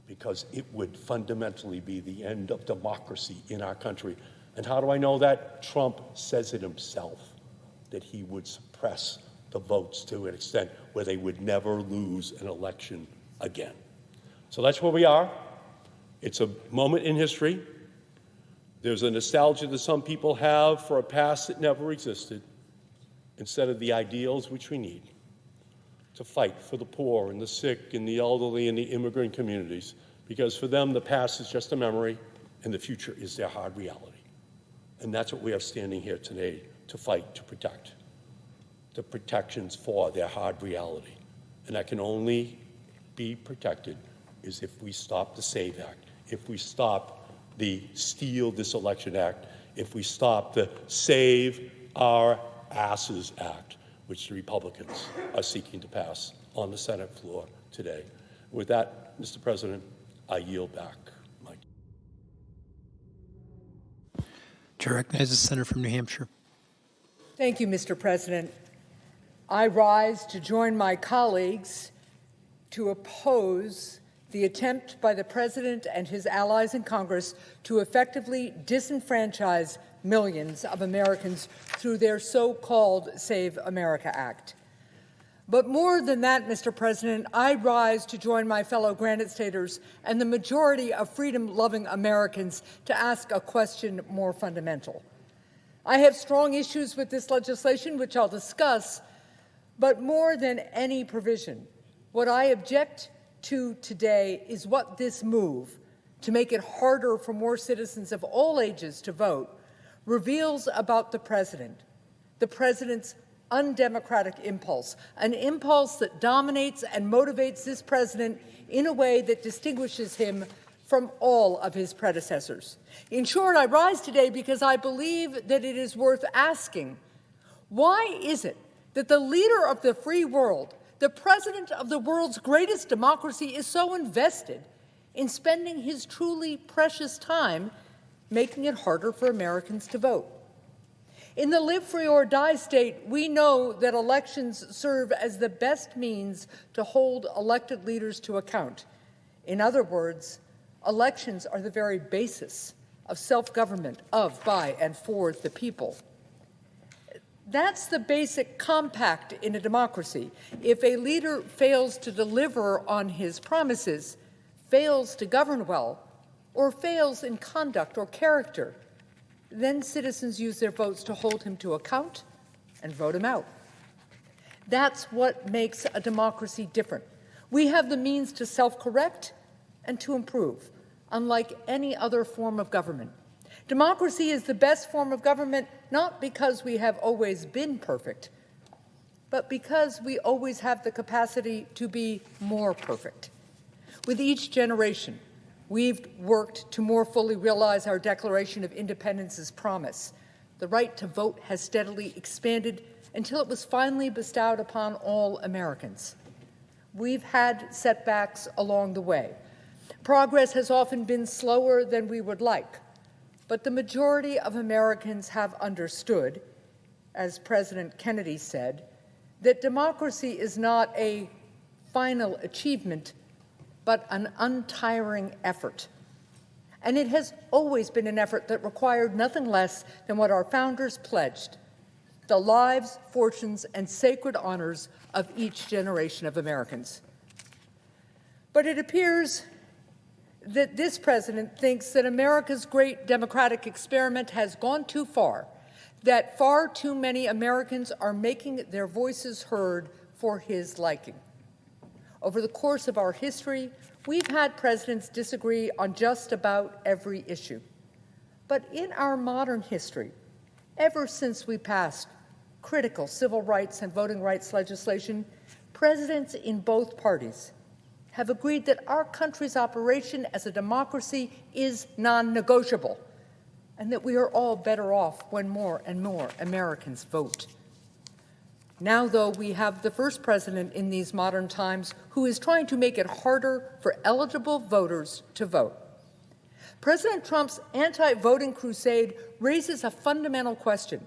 because it would fundamentally be the end of democracy in our country. And how do I know that? Trump says it himself, that he would suppress the votes to an extent where they would never lose an election again. So that's where we are. It's a moment in history. There's a nostalgia that some people have for a past that never existed, instead of the ideals which we need to fight for the poor and the sick and the elderly and the immigrant communities, because for them the past is just a memory and the future is their hard reality. And that's what we are standing here today to fight, to protect, the protections for their hard reality. And that can only be protected is if we stop the SAVE Act, if we stop the Steal This Election Act, if we stop the Save Our Asses Act, which the Republicans are seeking to pass on the Senate floor today. With that, Mr. President, I yield back. Chair recognizes the senator from New Hampshire. Thank you, Mr. President. I rise to join my colleagues to oppose the attempt by the President and his allies in Congress to effectively disenfranchise millions of Americans through their so-called Save America Act. But more than that, Mr. President, I rise to join my fellow Granite Staters and the majority of freedom-loving Americans to ask a question more fundamental. I have strong issues with this legislation, which I'll discuss, but more than any provision, what I object to today is what this move, to make it harder for more citizens of all ages to vote, reveals about the President's undemocratic impulse, an impulse that dominates and motivates this President in a way that distinguishes him from all of his predecessors. In short, I rise today because I believe that it is worth asking, why is it that the leader of the free world, the President of the world's greatest democracy, is so invested in spending his truly precious time making it harder for Americans to vote? In the live free or die state, we know that elections serve as the best means to hold elected leaders to account. In other words, elections are the very basis of self-government of, by, and for the people. That's the basic compact in a democracy. If a leader fails to deliver on his promises, fails to govern well, or fails in conduct or character, then citizens use their votes to hold him to account and vote him out. That's what makes a democracy different. We have the means to self-correct and to improve, unlike any other form of government. Democracy is the best form of government not because we have always been perfect, but because we always have the capacity to be more perfect. With each generation, we've worked to more fully realize our Declaration of Independence's promise. The right to vote has steadily expanded until it was finally bestowed upon all Americans. We've had setbacks along the way. Progress has often been slower than we would like, but the majority of Americans have understood, as President Kennedy said, that democracy is not a final achievement, but an untiring effort. And it has always been an effort that required nothing less than what our founders pledged: the lives, fortunes, and sacred honors of each generation of Americans. But it appears that this president thinks that America's great democratic experiment has gone too far, that far too many Americans are making their voices heard for his liking. Over the course of our history, we've had presidents disagree on just about every issue. But in our modern history, ever since we passed critical civil rights and voting rights legislation, presidents in both parties have agreed that our country's operation as a democracy is non-negotiable, and that we are all better off when more and more Americans vote. Now, though, we have the first president in these modern times who is trying to make it harder for eligible voters to vote. President Trump's anti-voting crusade raises a fundamental question.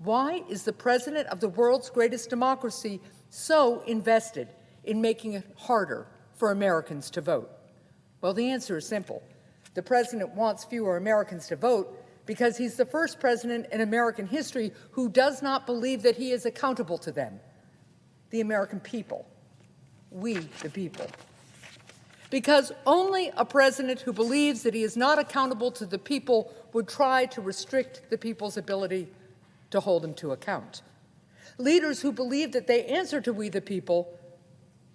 Why is the president of the world's greatest democracy so invested in making it harder for Americans to vote? Well, the answer is simple. The president wants fewer Americans to vote because he's the first president in American history who does not believe that he is accountable to them, the American people, we the people. Because only a president who believes that he is not accountable to the people would try to restrict the people's ability to hold him to account. Leaders who believe that they answer to we the people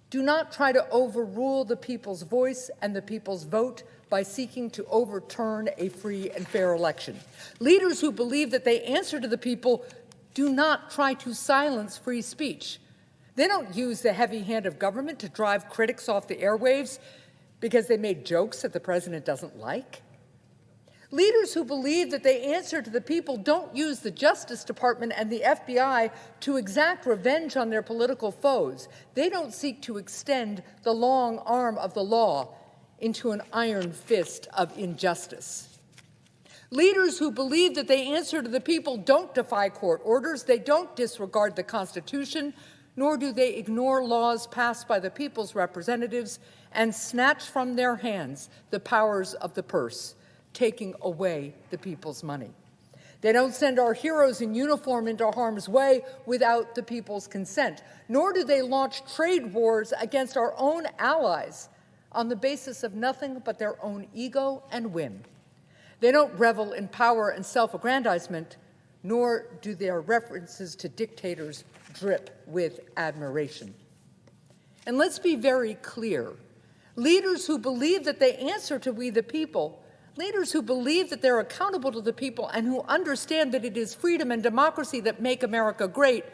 do not try to overrule the people's voice and the people's vote by seeking to overturn a free and fair election. Leaders who believe that they answer to the people do not try to silence free speech. They don't use the heavy hand of government to drive critics off the airwaves because they made jokes that the president doesn't like. Leaders who believe that they answer to the people don't use the Justice Department and the FBI to exact revenge on their political foes. They don't seek to extend the long arm of the law into an iron fist of injustice. Leaders who believe that they answer to the people don't defy court orders, they don't disregard the Constitution, nor do they ignore laws passed by the people's representatives and snatch from their hands the powers of the purse, taking away the people's money. They don't send our heroes in uniform into harm's way without the people's consent, nor do they launch trade wars against our own allies on the basis of nothing but their own ego and whim. They don't revel in power and self-aggrandizement, nor do their references to dictators drip with admiration. And let's be very clear. Leaders who believe that they answer to we the people, leaders who believe that they're accountable to the people and who understand that it is freedom and democracy that make America great,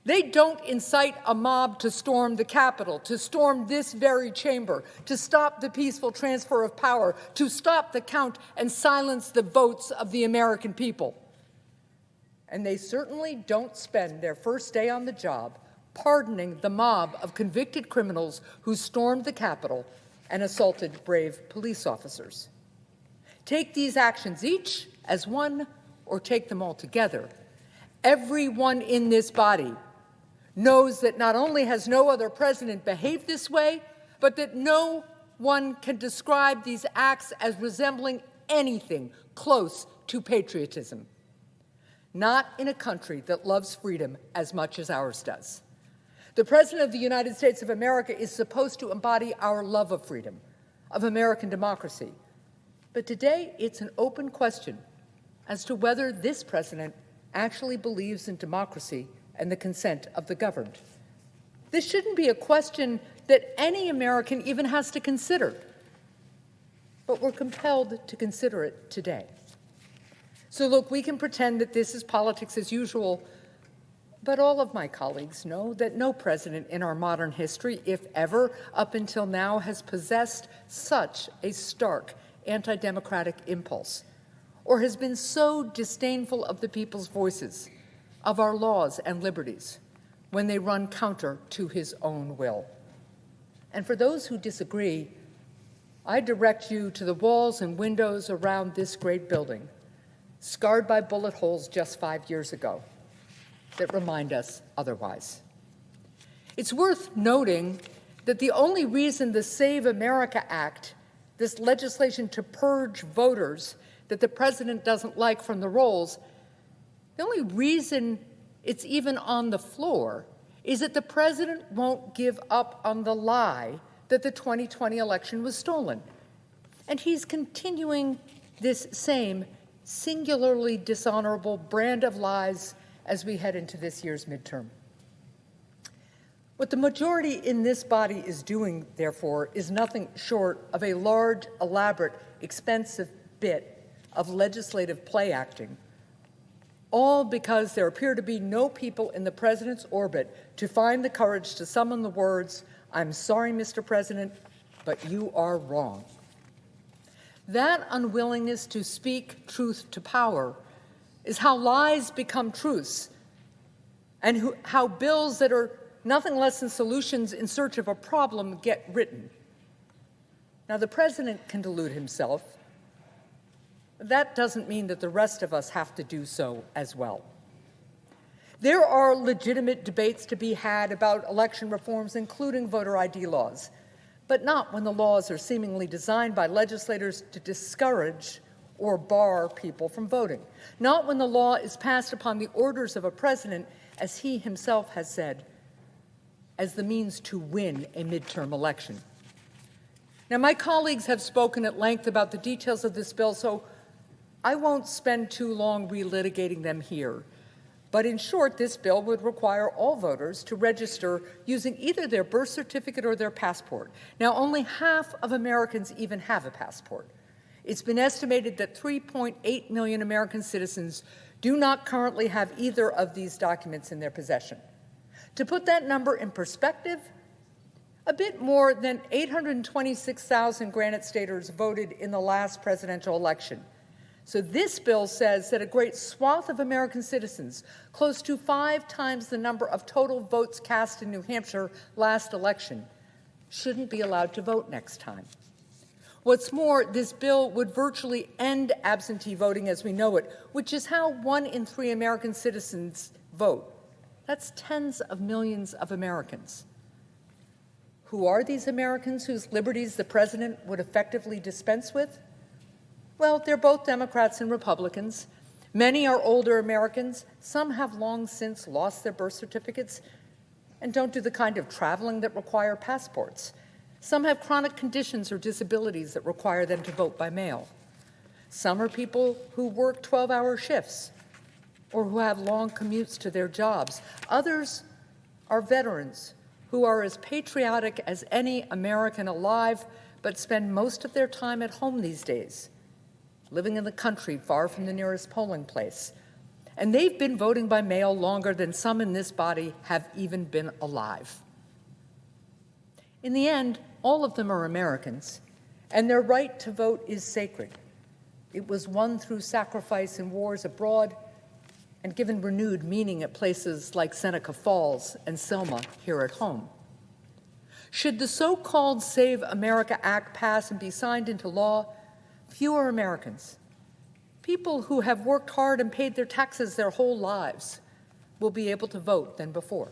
they don't incite a mob to storm the Capitol, to storm this very chamber, to stop the peaceful transfer of power, to stop the count and silence the votes of the American people. And they certainly don't spend their first day on the job pardoning the mob of convicted criminals who stormed the Capitol and assaulted brave police officers. Take these actions each as one or take them all together. Everyone in this body knows that not only has no other president behaved this way, but that no one can describe these acts as resembling anything close to patriotism. Not in a country that loves freedom as much as ours does. The President of the United States of America is supposed to embody our love of freedom, of American democracy. But today, it's an open question as to whether this president actually believes in democracy and the consent of the governed. This shouldn't be a question that any American even has to consider, but we're compelled to consider it today. So look, we can pretend that this is politics as usual, but all of my colleagues know that no president in our modern history, if ever, up until now, has possessed such a stark anti-democratic impulse, or has been so disdainful of the people's voices, of our laws and liberties, when they run counter to his own will. And for those who disagree, I direct you to the walls and windows around this great building, scarred by bullet holes just 5 years ago, that remind us otherwise. It's worth noting that the only reason the Save America Act, this legislation to purge voters that the president doesn't like from the rolls, the only reason it's even on the floor is that the president won't give up on the lie that the 2020 election was stolen. And he's continuing this same singularly dishonorable brand of lies as we head into this year's midterm. What the majority in this body is doing, therefore, is nothing short of a large, elaborate, expensive bit of legislative play acting, all because there appear to be no people in the president's orbit to find the courage to summon the words, I'm sorry, Mr. President, but you are wrong. That unwillingness to speak truth to power is how lies become truths, and how bills that are nothing less than solutions in search of a problem get written. Now, the president can delude himself. That doesn't mean that the rest of us have to do so as well. There are legitimate debates to be had about election reforms, including voter ID laws, but not when the laws are seemingly designed by legislators to discourage or bar people from voting. Not when the law is passed upon the orders of a president, as he himself has said, as the means to win a midterm election. Now, my colleagues have spoken at length about the details of this bill, so I won't spend too long relitigating them here. But in short, this bill would require all voters to register using either their birth certificate or their passport. Now, only half of Americans even have a passport. It's been estimated that 3.8 million American citizens do not currently have either of these documents in their possession. To put that number in perspective, a bit more than 826,000 Granite Staters voted in the last presidential election. So this bill says that a great swath of American citizens, close to 5 times the number of total votes cast in New Hampshire last election, shouldn't be allowed to vote next time. What's more, this bill would virtually end absentee voting as we know it, which is how 1 in 3 American citizens vote. That's tens of millions of Americans. Who are these Americans whose liberties the president would effectively dispense with? Well, they're both Democrats and Republicans. Many are older Americans. Some have long since lost their birth certificates and don't do the kind of traveling that require passports. Some have chronic conditions or disabilities that require them to vote by mail. Some are people who work 12-hour shifts or who have long commutes to their jobs. Others are veterans who are as patriotic as any American alive, but spend most of their time at home these days, living in the country far from the nearest polling place. And they've been voting by mail longer than some in this body have even been alive. In the end, all of them are Americans, and their right to vote is sacred. It was won through sacrifice in wars abroad and given renewed meaning at places like Seneca Falls and Selma here at home. Should the so-called Save America Act pass and be signed into law, fewer Americans, people who have worked hard and paid their taxes their whole lives, will be able to vote than before.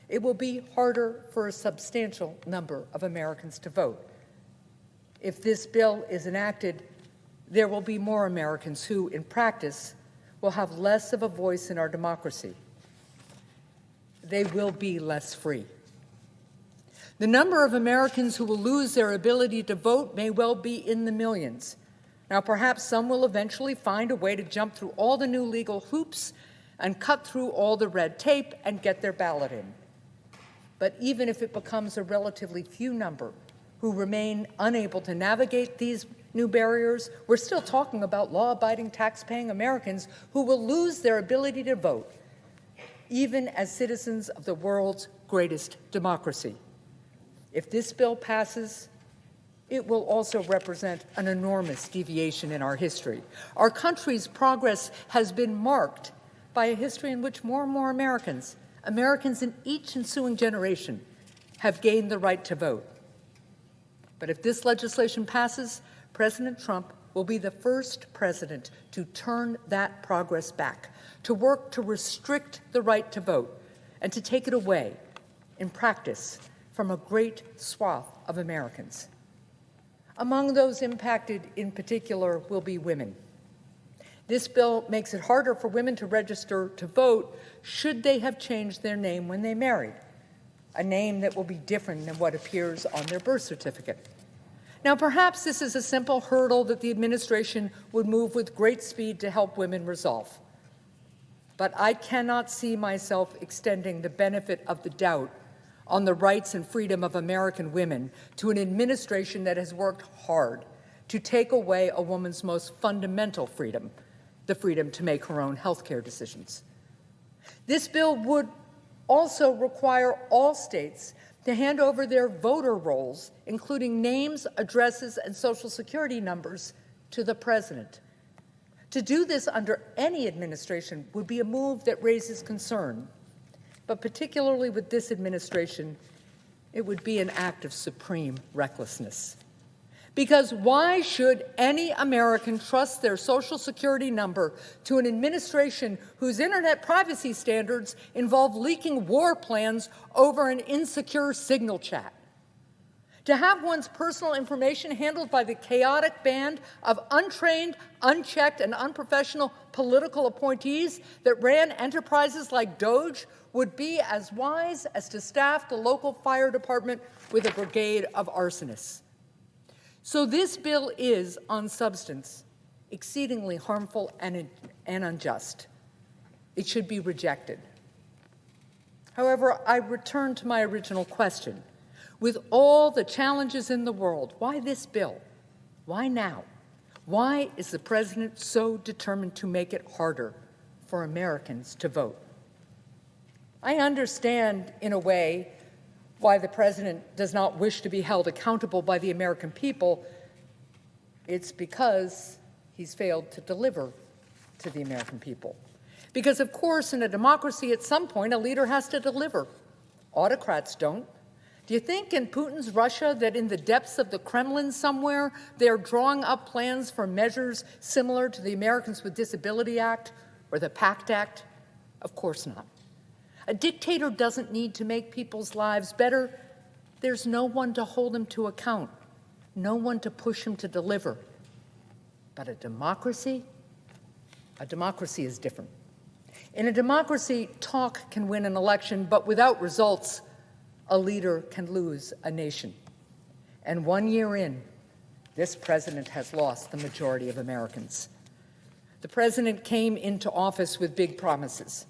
It will be harder for a substantial number of Americans to vote. If this bill is enacted, there will be more Americans who, in practice, will have less of a voice in our democracy. They will be less free. The number of Americans who will lose their ability to vote may well be in the millions. Now, perhaps some will eventually find a way to jump through all the new legal hoops and cut through all the red tape and get their ballot in. But even if it becomes a relatively few number who remain unable to navigate these new barriers, we're still talking about law-abiding, tax-paying Americans who will lose their ability to vote, even as citizens of the world's greatest democracy. If this bill passes, it will also represent an enormous deviation in our history. Our country's progress has been marked by a history in which more and more Americans in each ensuing generation, have gained the right to vote. But if this legislation passes, President Trump will be the first president to turn that progress back, to work to restrict the right to vote, and to take it away, in practice, from a great swath of Americans. Among those impacted in particular will be women. This bill makes it harder for women to register to vote should they have changed their name when they married, a name that will be different than what appears on their birth certificate. Now, perhaps this is a simple hurdle that the administration would move with great speed to help women resolve. But I cannot see myself extending the benefit of the doubt on the rights and freedom of American women to an administration that has worked hard to take away a woman's most fundamental freedom, the freedom to make her own health care decisions. This bill would also require all states to hand over their voter rolls, including names, addresses, and Social Security numbers, to the president. To do this under any administration would be a move that raises concern, but particularly with this administration, it would be an act of supreme recklessness. Because why should any American trust their Social Security number to an administration whose internet privacy standards involve leaking war plans over an insecure signal chat? To have one's personal information handled by the chaotic band of untrained, unchecked, and unprofessional political appointees that ran enterprises like Doge would be as wise as to staff the local fire department with a brigade of arsonists. So this bill is, on substance, exceedingly harmful and unjust. It should be rejected. However, I return to my original question. With all the challenges in the world, why this bill? Why now? Why is the president so determined to make it harder for Americans to vote? I understand, in a way, why the president does not wish to be held accountable by the American people. It's because he's failed to deliver to the American people. Because, of course, in a democracy, at some point, a leader has to deliver. Autocrats don't. Do you think in Putin's Russia that in the depths of the Kremlin somewhere, they're drawing up plans for measures similar to the Americans with Disability Act or the PACT Act? Of course not. A dictator doesn't need to make people's lives better. There's no one to hold him to account, no one to push him to deliver. But a democracy is different. In a democracy, talk can win an election, but without results, a leader can lose a nation. And 1 year in, this president has lost the majority of Americans. The president came into office with big promises.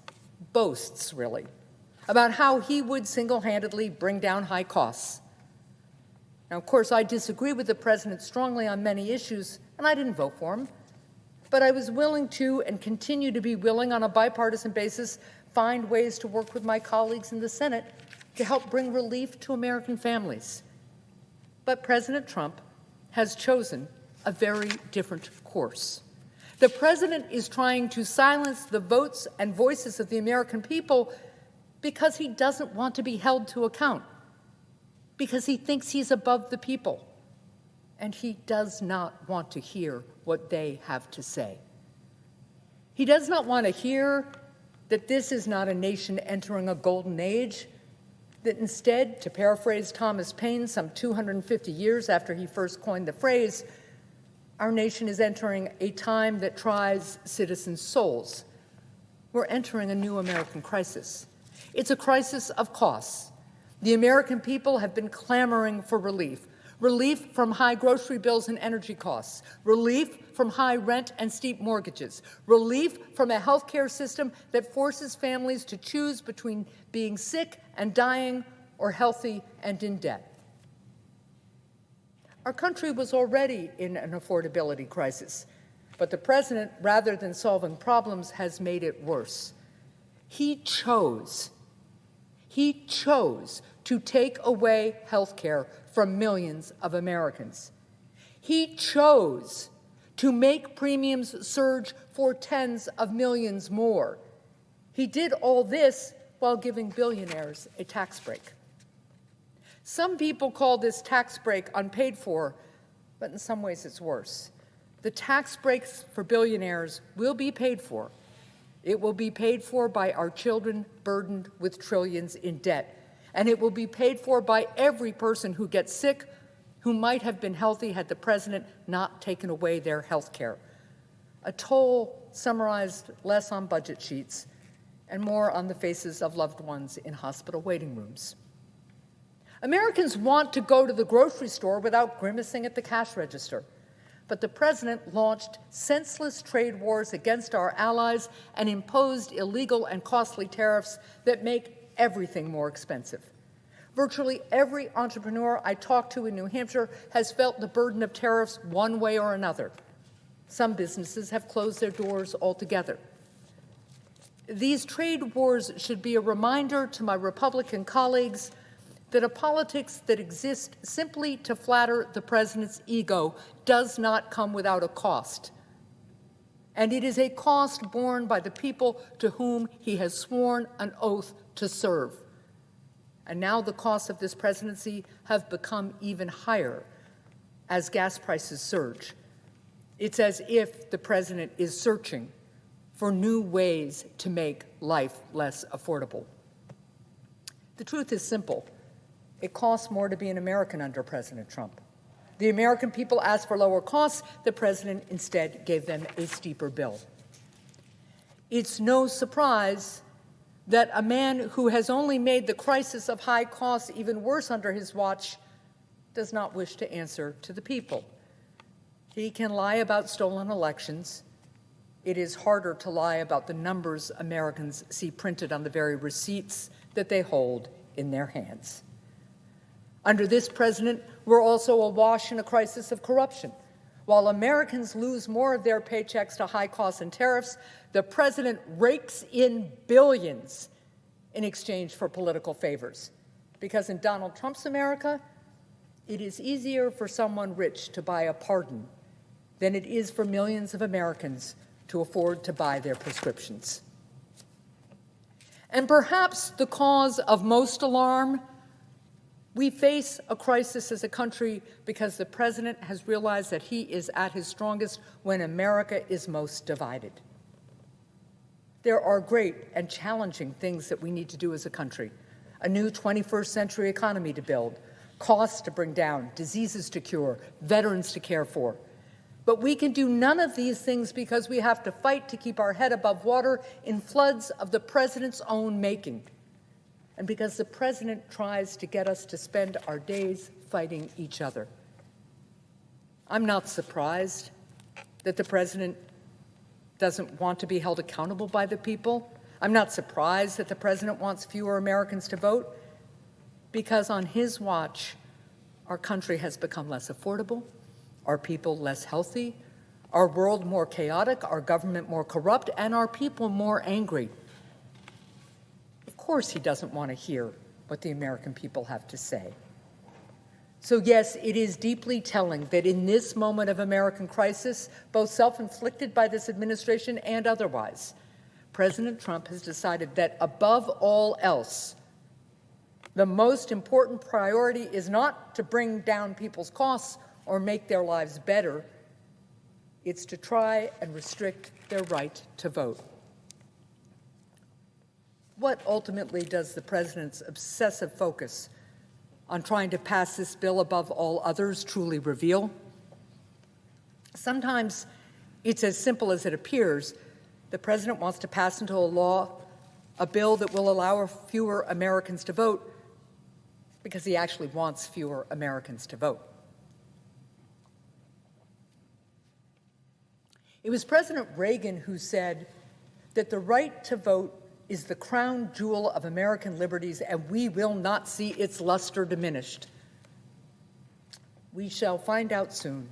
Boasts, really, about how he would single-handedly bring down high costs. Now, of course, I disagree with the president strongly on many issues, and I didn't vote for him. But I was willing to, and continue to be willing on a bipartisan basis, find ways to work with my colleagues in the Senate to help bring relief to American families. But President Trump has chosen a very different course. The president is trying to silence the votes and voices of the American people because he doesn't want to be held to account, because he thinks he's above the people, and he does not want to hear what they have to say. He does not want to hear that this is not a nation entering a golden age, that instead, to paraphrase Thomas Paine some 250 years after he first coined the phrase, our nation is entering a time that tries citizens' souls. We're entering a new American crisis. It's a crisis of costs. The American people have been clamoring for relief. Relief from high grocery bills and energy costs. Relief from high rent and steep mortgages. Relief from a health care system that forces families to choose between being sick and dying or healthy and in debt. Our country was already in an affordability crisis, but the president, rather than solving problems, has made it worse. He chose to take away health care from millions of Americans. He chose to make premiums surge for tens of millions more. He did all this while giving billionaires a tax break. Some people call this tax break unpaid for, but in some ways it's worse. The tax breaks for billionaires will be paid for. It will be paid for by our children burdened with trillions in debt. And it will be paid for by every person who gets sick, who might have been healthy had the president not taken away their health care. A toll summarized less on budget sheets and more on the faces of loved ones in hospital waiting rooms. Americans want to go to the grocery store without grimacing at the cash register. But the president launched senseless trade wars against our allies and imposed illegal and costly tariffs that make everything more expensive. Virtually every entrepreneur I talked to in New Hampshire has felt the burden of tariffs one way or another. Some businesses have closed their doors altogether. These trade wars should be a reminder to my Republican colleagues that a politics that exists simply to flatter the president's ego does not come without a cost. And it is a cost borne by the people to whom he has sworn an oath to serve. And now the costs of this presidency have become even higher as gas prices surge. It's as if the president is searching for new ways to make life less affordable. The truth is simple. It costs more to be an American under President Trump. The American people asked for lower costs. The president instead gave them a steeper bill. It's no surprise that a man who has only made the crisis of high costs even worse under his watch does not wish to answer to the people. He can lie about stolen elections. It is harder to lie about the numbers Americans see printed on the very receipts that they hold in their hands. Under this president, we're also awash in a crisis of corruption. While Americans lose more of their paychecks to high costs and tariffs, the president rakes in billions in exchange for political favors. Because in Donald Trump's America, it is easier for someone rich to buy a pardon than it is for millions of Americans to afford to buy their prescriptions. And perhaps the cause of most alarm, we face a crisis as a country because the president has realized that he is at his strongest when America is most divided. There are great and challenging things that we need to do as a country. A new 21st century economy to build, costs to bring down, diseases to cure, veterans to care for. But we can do none of these things because we have to fight to keep our head above water in floods of the president's own making. And because the president tries to get us to spend our days fighting each other. I'm not surprised that the president doesn't want to be held accountable by the people. I'm not surprised that the president wants fewer Americans to vote, because on his watch, our country has become less affordable, our people less healthy, our world more chaotic, our government more corrupt, and our people more angry. Of course he doesn't want to hear what the American people have to say. So yes, it is deeply telling that in this moment of American crisis, both self-inflicted by this administration and otherwise, President Trump has decided that above all else, the most important priority is not to bring down people's costs or make their lives better. It's to try and restrict their right to vote. What ultimately does the president's obsessive focus on trying to pass this bill above all others truly reveal? Sometimes it's as simple as it appears. The president wants to pass into law a bill that will allow fewer Americans to vote because he actually wants fewer Americans to vote. It was President Reagan who said that the right to vote is the crown jewel of American liberties, and we will not see its luster diminished. We shall find out soon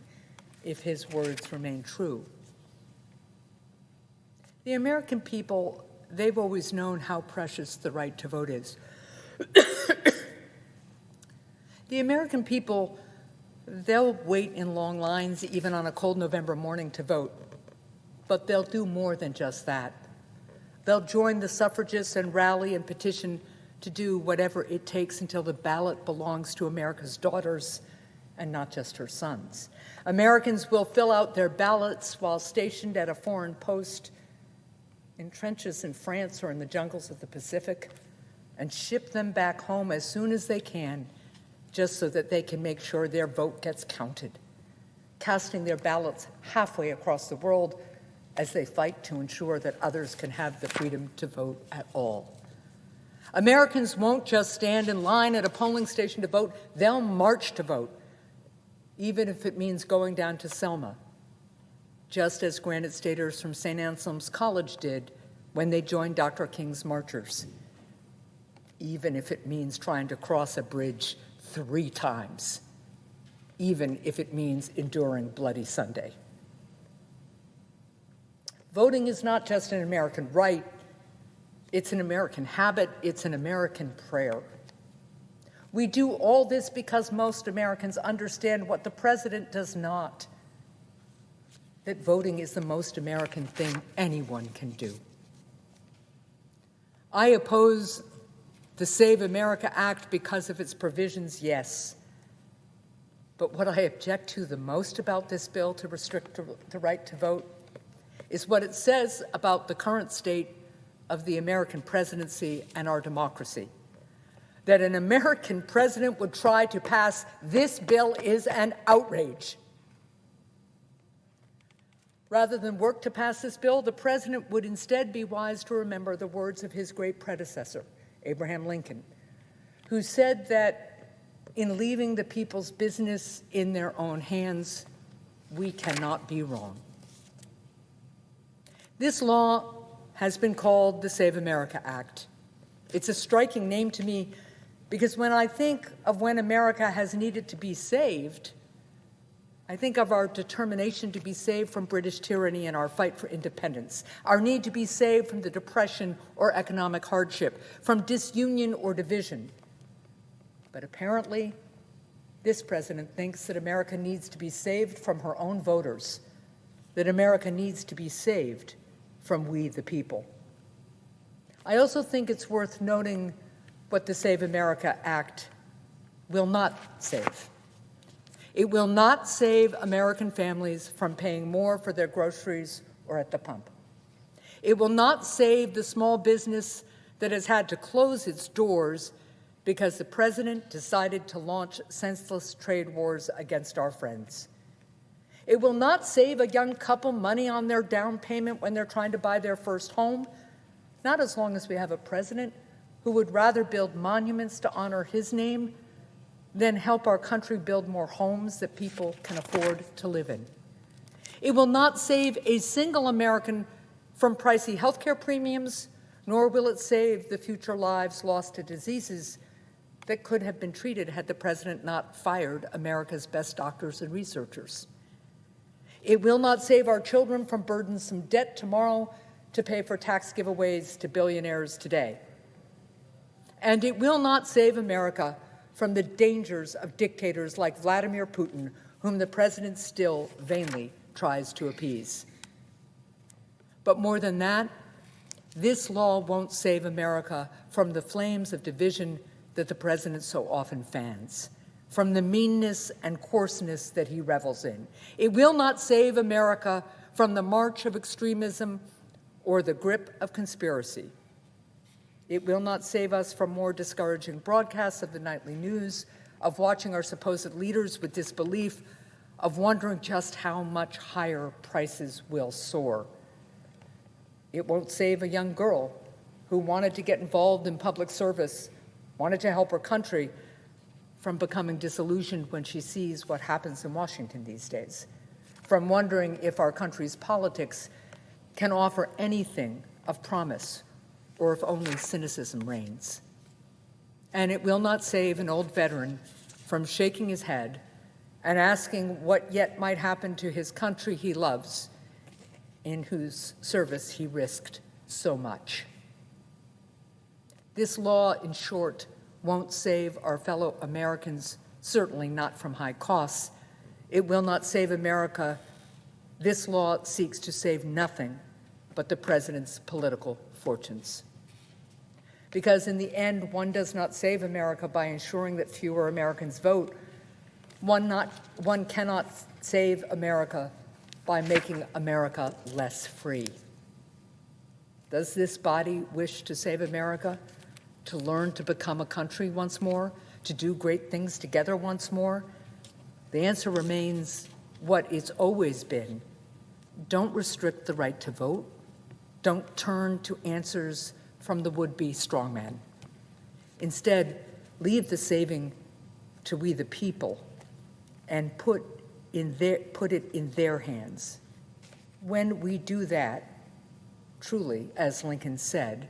if his words remain true. The American people, they've always known how precious the right to vote is. The American people, they'll wait in long lines even on a cold November morning to vote, but they'll do more than just that. They'll join the suffragists and rally and petition to do whatever it takes until the ballot belongs to America's daughters and not just her sons. Americans will fill out their ballots while stationed at a foreign post in trenches in France or in the jungles of the Pacific and ship them back home as soon as they can, just so that they can make sure their vote gets counted, casting their ballots halfway across the world as they fight to ensure that others can have the freedom to vote at all. Americans won't just stand in line at a polling station to vote, they'll march to vote, even if it means going down to Selma, just as Granite Staters from St. Anselm's College did when they joined Dr. King's marchers, even if it means trying to cross a bridge 3 times, even if it means enduring Bloody Sunday. Voting is not just an American right, it's an American habit, it's an American prayer. We do all this because most Americans understand what the president does not, that voting is the most American thing anyone can do. I oppose the Save America Act because of its provisions, yes. But what I object to the most about this bill to restrict the right to vote is what it says about the current state of the American presidency and our democracy. That an American president would try to pass this bill is an outrage. Rather than work to pass this bill, the president would instead be wise to remember the words of his great predecessor, Abraham Lincoln, who said that in leaving the people's business in their own hands, we cannot be wrong. This law has been called the Save America Act. It's a striking name to me because when I think of when America has needed to be saved, I think of our determination to be saved from British tyranny and our fight for independence, our need to be saved from the Depression or economic hardship, from disunion or division. But apparently, this president thinks that America needs to be saved from her own voters, that America needs to be saved from we the people. I also think it's worth noting what the Save America Act will not save. It will not save American families from paying more for their groceries or at the pump. It will not save the small business that has had to close its doors because the president decided to launch senseless trade wars against our friends. It will not save a young couple money on their down payment when they're trying to buy their first home, not as long as we have a president who would rather build monuments to honor his name than help our country build more homes that people can afford to live in. It will not save a single American from pricey health care premiums, nor will it save the future lives lost to diseases that could have been treated had the president not fired America's best doctors and researchers. It will not save our children from burdensome debt tomorrow to pay for tax giveaways to billionaires today. And it will not save America from the dangers of dictators like Vladimir Putin, whom the president still vainly tries to appease. But more than that, this law won't save America from the flames of division that the president so often fans, from the meanness and coarseness that he revels in. It will not save America from the march of extremism or the grip of conspiracy. It will not save us from more discouraging broadcasts of the nightly news, of watching our supposed leaders with disbelief, of wondering just how much higher prices will soar. It won't save a young girl who wanted to get involved in public service, wanted to help her country, from becoming disillusioned when she sees what happens in Washington these days, from wondering if our country's politics can offer anything of promise or if only cynicism reigns. And it will not save an old veteran from shaking his head and asking what yet might happen to his country he loves, in whose service he risked so much. This law, in short, won't save our fellow Americans, certainly not from high costs. It will not save America. This law seeks to save nothing but the president's political fortunes. Because in the end, one does not save America by ensuring that fewer Americans vote. One cannot save America by making America less free. Does this body wish to save America? To learn to become a country once more? To do great things together once more? The answer remains what it's always been. Don't restrict the right to vote. Don't turn to answers from the would-be strongman. Instead, leave the saving to we the people and put it in their hands. When we do that, truly, as Lincoln said,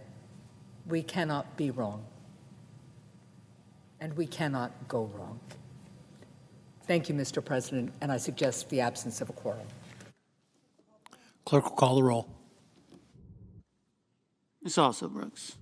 we cannot be wrong, and we cannot go wrong. Thank you, Mr. President, and I suggest the absence of a quorum. Clerk will call the roll. Ms. Also Brooks.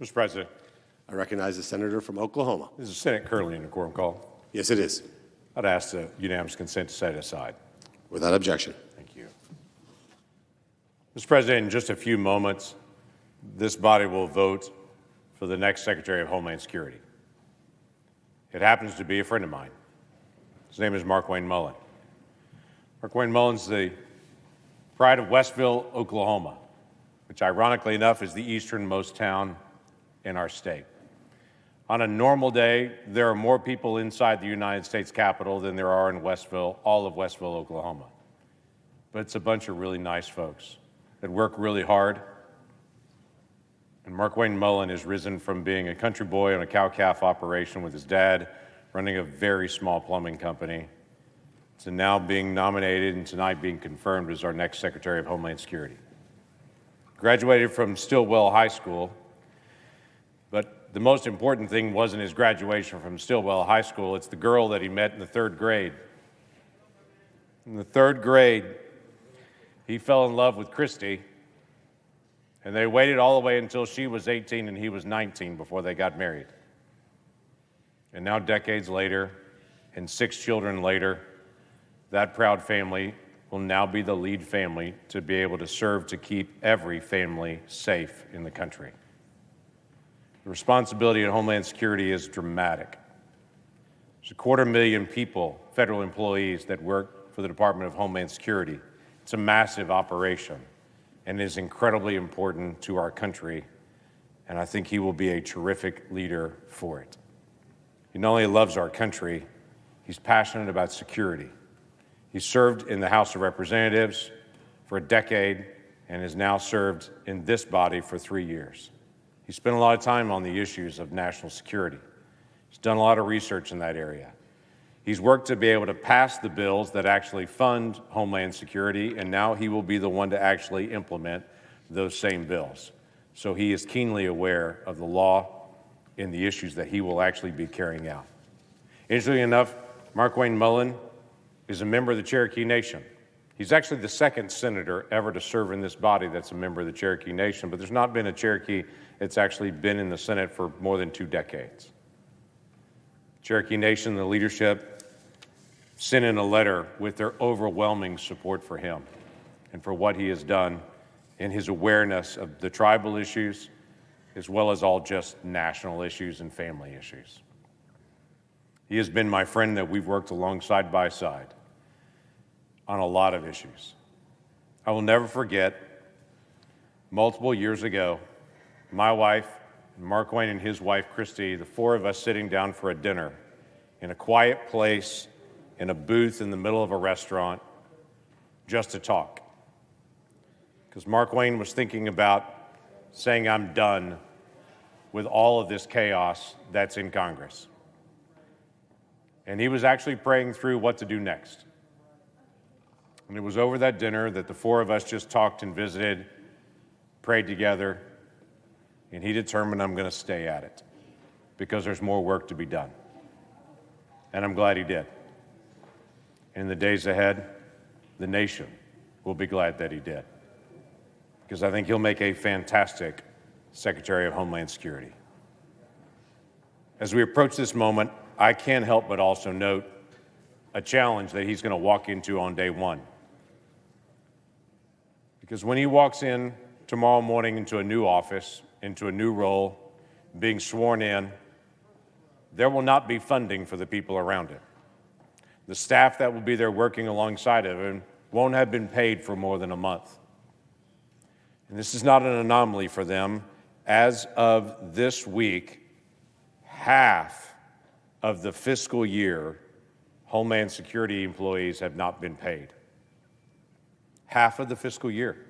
Mr. President, I recognize the senator from Oklahoma. this is Senate currently in a quorum call. Yes, it is. I'd ask the unanimous consent to set it aside. Without objection. Thank you. Mr. President, in just a few moments, this body will vote for the next Secretary of Homeland Security. It happens to be a friend of mine. His name is Markwayne Mullin. Markwayne Mullin's the pride of Westville, Oklahoma, which ironically enough is the easternmost town in our state. On a normal day, there are more people inside the United States Capitol than there are in Westville, all of Westville, Oklahoma. But it's a bunch of really nice folks that work really hard. And Markwayne Mullin has risen from being a country boy on a cow-calf operation with his dad, running a very small plumbing company, to now being nominated and tonight being confirmed as our next Secretary of Homeland Security. Graduated from Stillwell High School, but the most important thing wasn't his graduation from Stillwell High School, it's the girl that he met in the third grade. In the third grade, he fell in love with Christy, and they waited all the way until she was 18 and he was 19 before they got married. And now, decades later, and 6 children later, that proud family will now be the lead family to be able to serve to keep every family safe in the country. The responsibility in Homeland Security is dramatic. There's 250,000 people, federal employees, that work for the Department of Homeland Security. It's a massive operation and is incredibly important to our country, and I think he will be a terrific leader for it. He not only loves our country, he's passionate about security. He served in the House of Representatives for a decade and has now served in this body for 3 years. He spent a lot of time on the issues of national security. He's done a lot of research in that area. He's worked to be able to pass the bills that actually fund Homeland Security, and now he will be the one to actually implement those same bills. So he is keenly aware of the law and the issues that he will actually be carrying out. Interestingly enough, Markwayne Mullin is a member of the Cherokee Nation. He's actually the second senator ever to serve in this body that's a member of the Cherokee Nation, but there's not been a Cherokee that's actually been in the Senate for more than 2 decades. Cherokee Nation, the leadership, sent in a letter with their overwhelming support for him and for what he has done in his awareness of the tribal issues, as well as all just national issues and family issues. He has been my friend that we've worked alongside by side on a lot of issues. I will never forget, multiple years ago, my wife, Markwayne and his wife, Christy, the 4 of us sitting down for a dinner in a quiet place, in a booth in the middle of a restaurant, just to talk. Because Markwayne was thinking about saying, I'm done with all of this chaos that's in Congress. And he was actually praying through what to do next. And it was over that dinner that the 4 of us just talked and visited, prayed together, and he determined, I'm going to stay at it because there's more work to be done. And I'm glad he did. In the days ahead, the nation will be glad that he did, because I think he'll make a fantastic Secretary of Homeland Security. As we approach this moment, I can't help but also note a challenge that he's going to walk into on day 1. Because when he walks in tomorrow morning into a new office, into a new role, being sworn in, there will not be funding for the people around him. The staff that will be there working alongside of him won't have been paid for more than a month. And this is not an anomaly for them. As of this week, half of the fiscal year, Homeland Security employees have not been paid. Half of the fiscal year.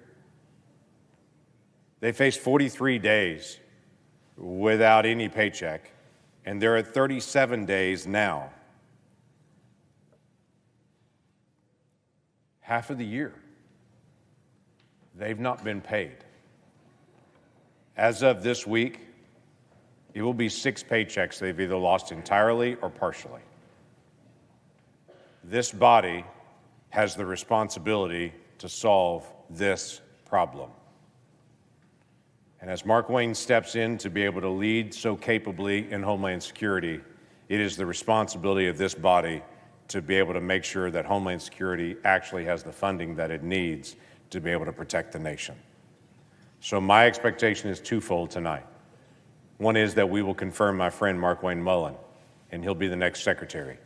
They faced 43 days without any paycheck, and they're at 37 days now. Half of the year, they've not been paid. As of this week, it will be 6 paychecks they've either lost entirely or partially. This body has the responsibility to solve this problem. And as Markwayne steps in to be able to lead so capably in Homeland Security, it is the responsibility of this body to be able to make sure that Homeland Security actually has the funding that it needs to be able to protect the nation. So my expectation is twofold tonight. One is that we will confirm my friend Markwayne Mullin, and he'll be the next secretary.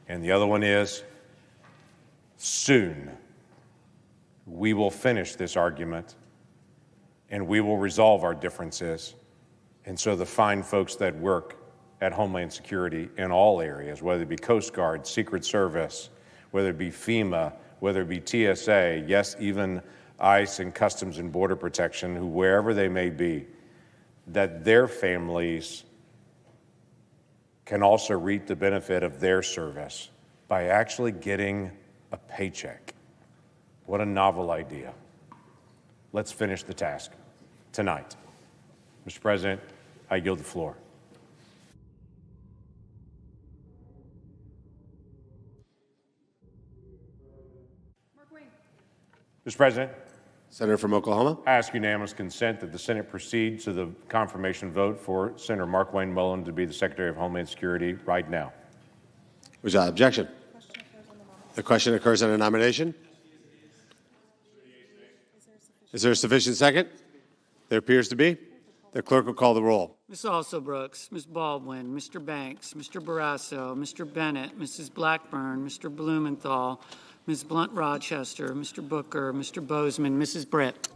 And the other one is, soon, we will finish this argument and we will resolve our differences. And so the fine folks that work at Homeland Security in all areas, whether it be Coast Guard, Secret Service, whether it be FEMA, whether it be TSA, yes, even ICE and Customs and Border Protection, who wherever they may be, that their families can also reap the benefit of their service by actually getting a paycheck. What a novel idea. Let's finish the task tonight. Mr. President, I yield the floor. Mr. President. Senator from Oklahoma. I ask unanimous consent that the Senate proceed to the confirmation vote for Senator Markwayne Mullin to be the Secretary of Homeland Security right now. Without objection. The question occurs on a nomination. Is there a sufficient second? There appears to be. The clerk will call the roll. Ms. Alsobrooks, Ms. Baldwin, Mr. Banks, Mr. Barrasso, Mr. Bennett, Mrs. Blackburn, Mr. Blumenthal, Ms. Blunt Rochester, Mr. Booker, Mr. Bozeman, Mrs. Britt.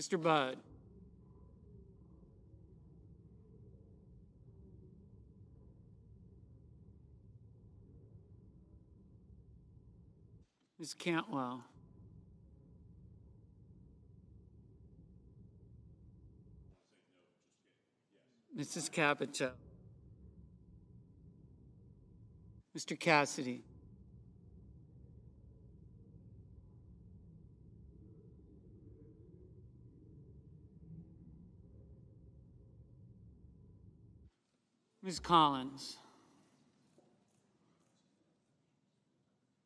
Mr. Budd. Ms. Cantwell. Mrs. Capito. Mr. Cassidy. Ms. Collins.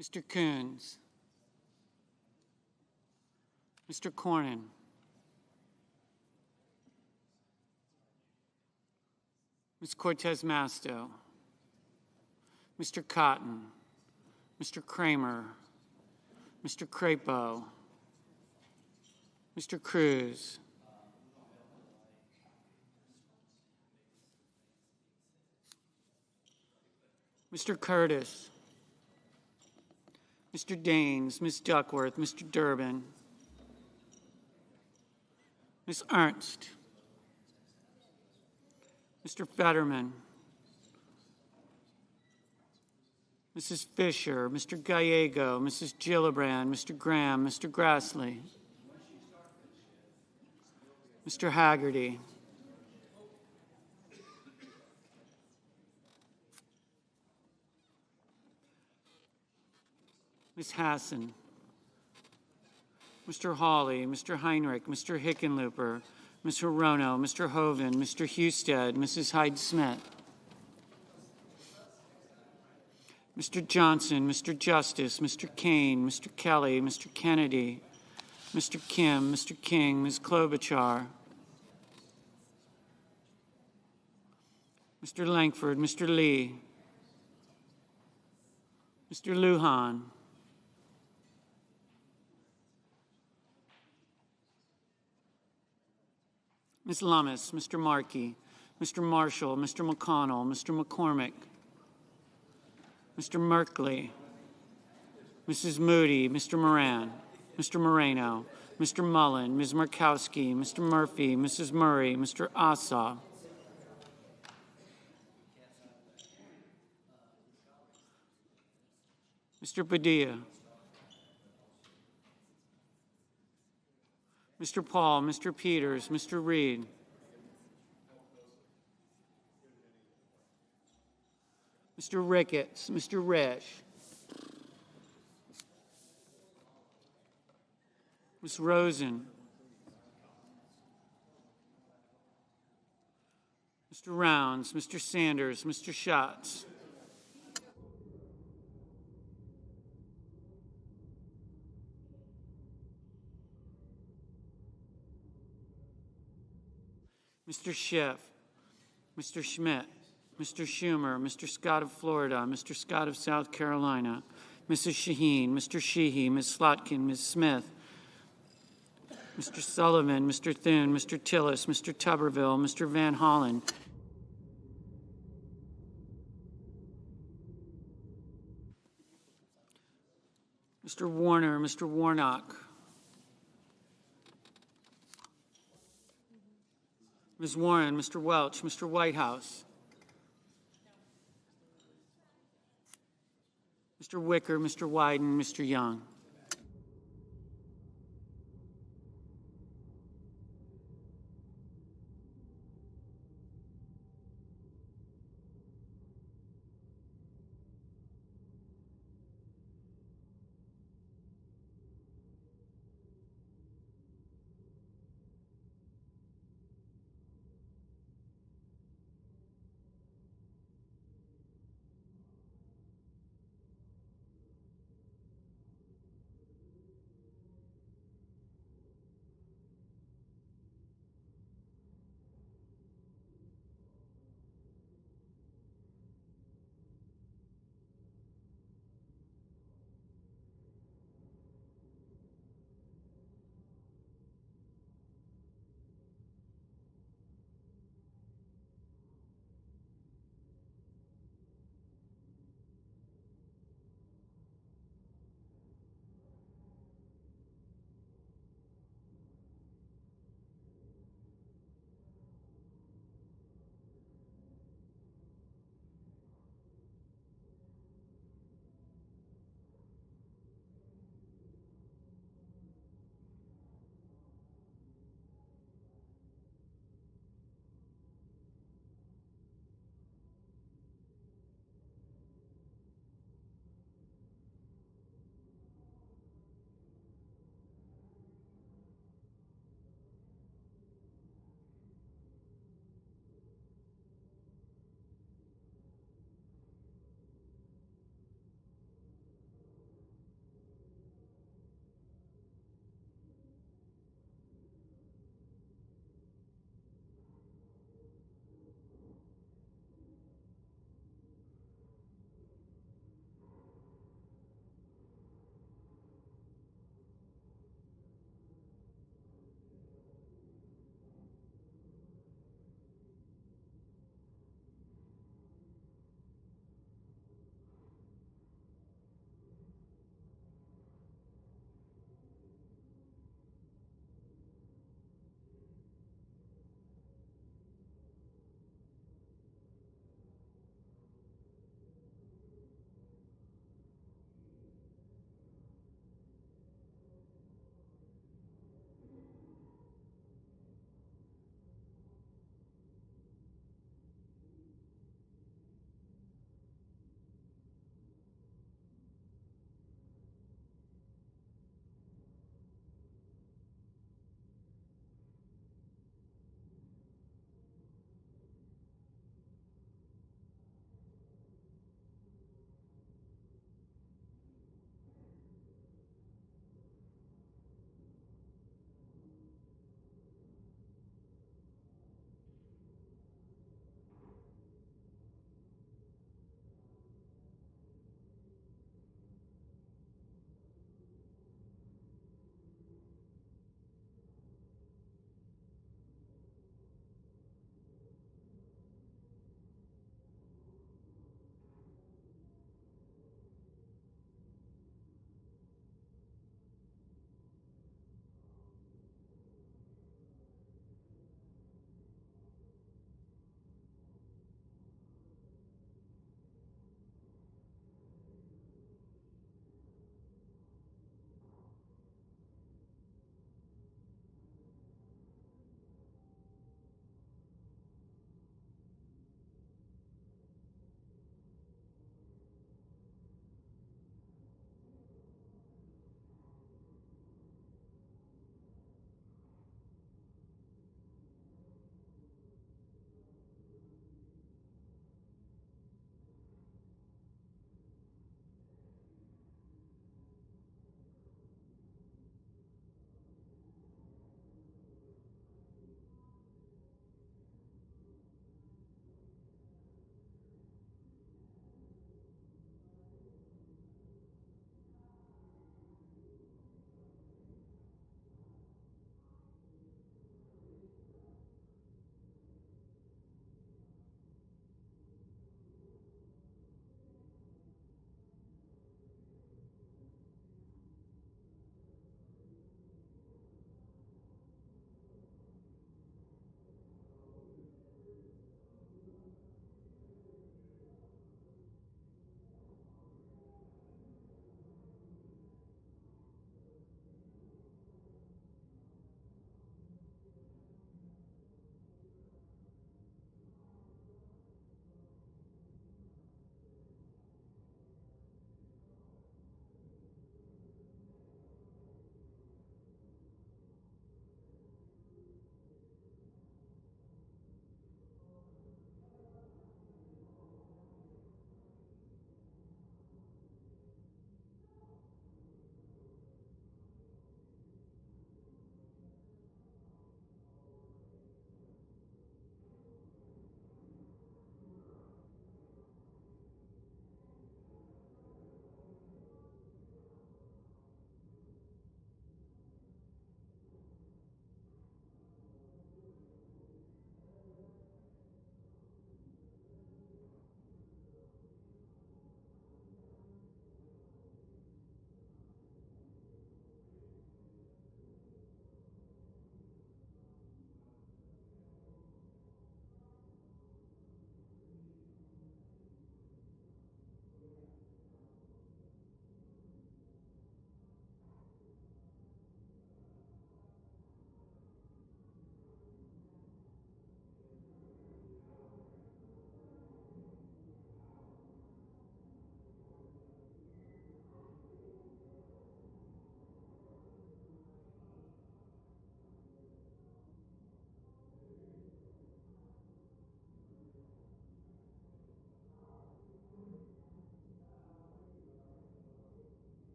Mr. Coons. Mr. Cornyn. Ms. Cortez Masto. Mr. Cotton. Mr. Kramer. Mr. Crapo. Mr. Cruz. Mr. Curtis. Mr. Daines, Ms. Duckworth, Mr. Durbin, Ms. Ernst, Mr. Fetterman, Mrs. Fisher, Mr. Gallego, Mrs. Gillibrand, Mr. Graham, Mr. Grassley, Mr. Haggerty, Ms. Hassan, Mr. Hawley, Mr. Heinrich, Mr. Hickenlooper, Ms. Hirono, Mr. Hoven, Mr. Husted, Mrs. Hyde-Smith, Mr. Johnson, Mr. Justice, Mr. Kane, Mr. Kelly, Mr. Kennedy, Mr. Kim, Mr. King, Ms. Klobuchar, Mr. Langford, Mr. Lee, Mr. Lujan, Ms. Lummis, Mr. Markey, Mr. Marshall, Mr. McConnell, Mr. McCormick, Mr. Merkley, Mrs. Moody, Mr. Moran, Mr. Moreno, Mr. Mullin, Ms. Murkowski, Mr. Murphy, Mrs. Murray, Mr. Asa, Mr. Padilla, Mr. Paul, Mr. Peters, Mr. Reed, Mr. Ricketts, Mr. Resch, Ms. Rosen. Mr. Rounds, Mr. Sanders, Mr. Schatz. Mr. Schiff, Mr. Schmidt, Mr. Schumer, Mr. Scott of Florida, Mr. Scott of South Carolina, Mrs. Shaheen, Mr. Sheehy, Ms. Slotkin, Ms. Smith, Mr. Sullivan, Mr. Thune, Mr. Tillis, Mr. Tuberville, Mr. Van Hollen, Mr. Warner, Mr. Warnock, Ms. Warren, Mr. Welch, Mr. Whitehouse, Mr. Wicker, Mr. Wyden, Mr. Young.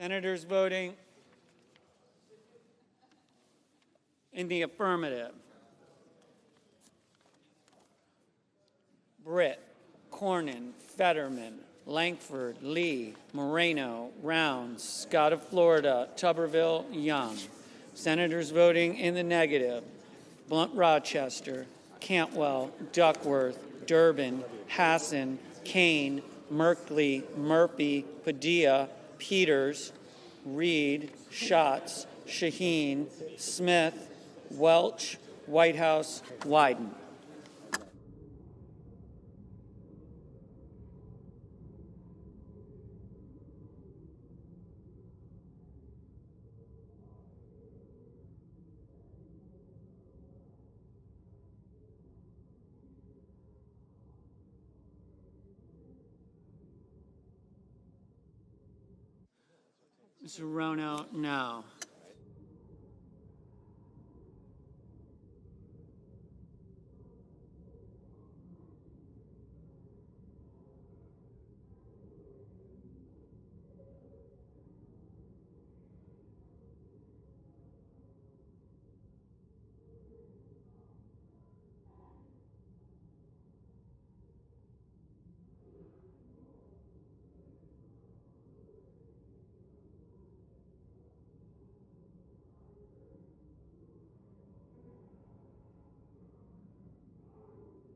Senators voting in the affirmative: Britt, Cornyn, Fetterman, Langford, Lee, Moreno, Rounds, Scott of Florida, Tuberville, Young. Senators voting in the negative: Blunt, Rochester, Cantwell, Duckworth, Durbin, Hassan, Kane, Merkley, Murphy, Padilla, Peters, Reed, Schatz, Shaheen, Smith, Welch, Whitehouse, Wyden. Mr. Rono, no.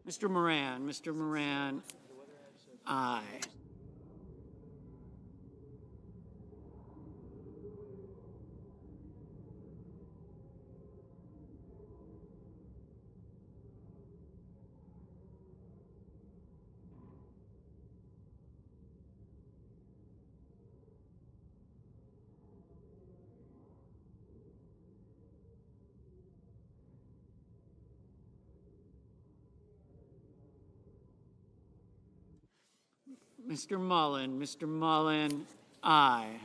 Mr. Moran, aye. Mr. Mullin, aye.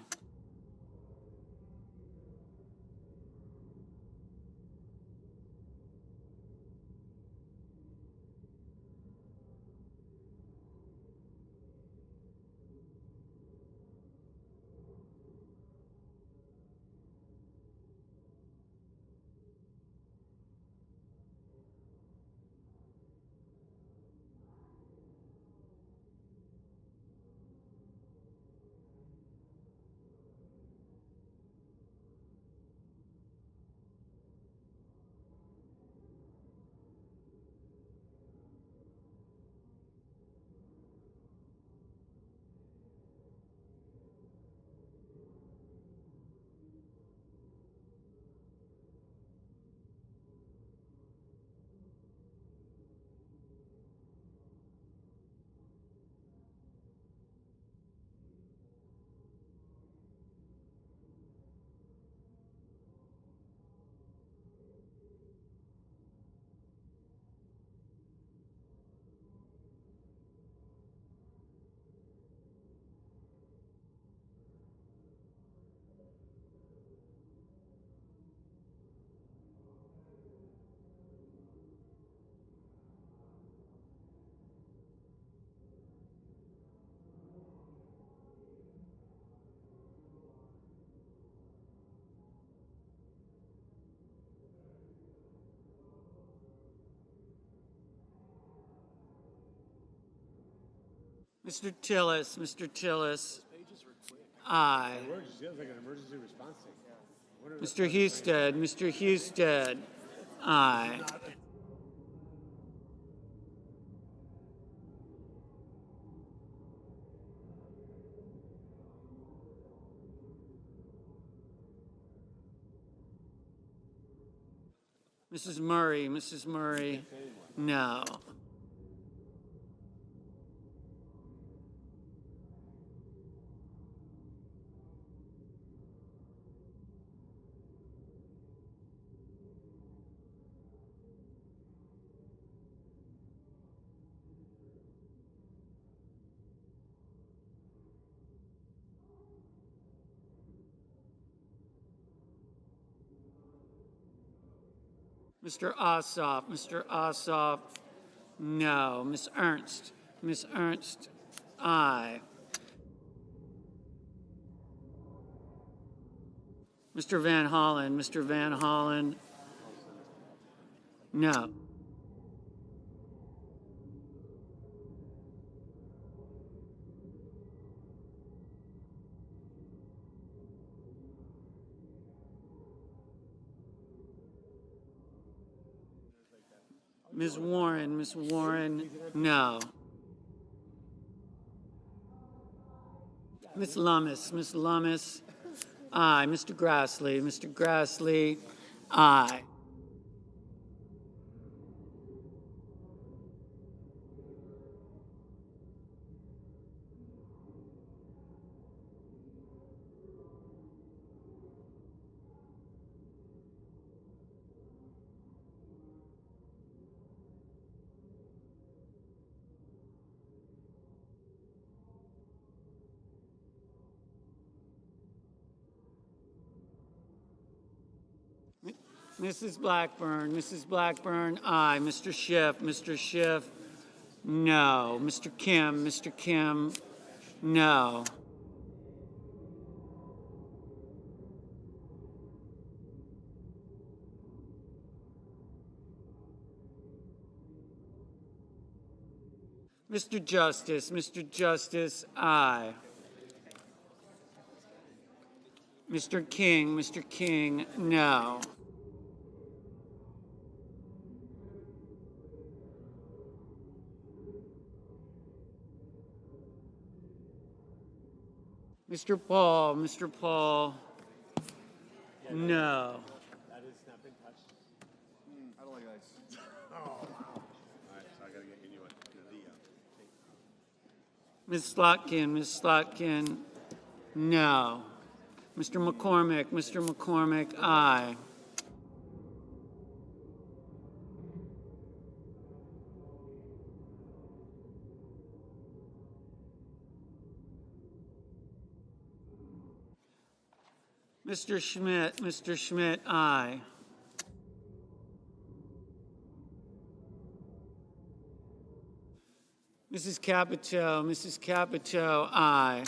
Mr. Tillis, aye. Mr. Husted, aye. Mrs. Murray, no. Mr. Ossoff, no. Ms. Ernst, aye. Mr. Van Hollen, Mr. Van Hollen, no. Ms. Warren, no. Ms. Lummis, aye. Mr. Grassley, aye. Mrs. Blackburn, aye. Mr. Schiff, no. Mr. Kim, no. Mr. Justice, aye. Mr. King, no. Mr. Paul, no. That has not been touched. I don't like ice. Oh, wow. All right, so I got to get you Ms. Slotkin, no. Mr. McCormick, aye. Mr. Schmidt, aye. Mrs. Capito, aye.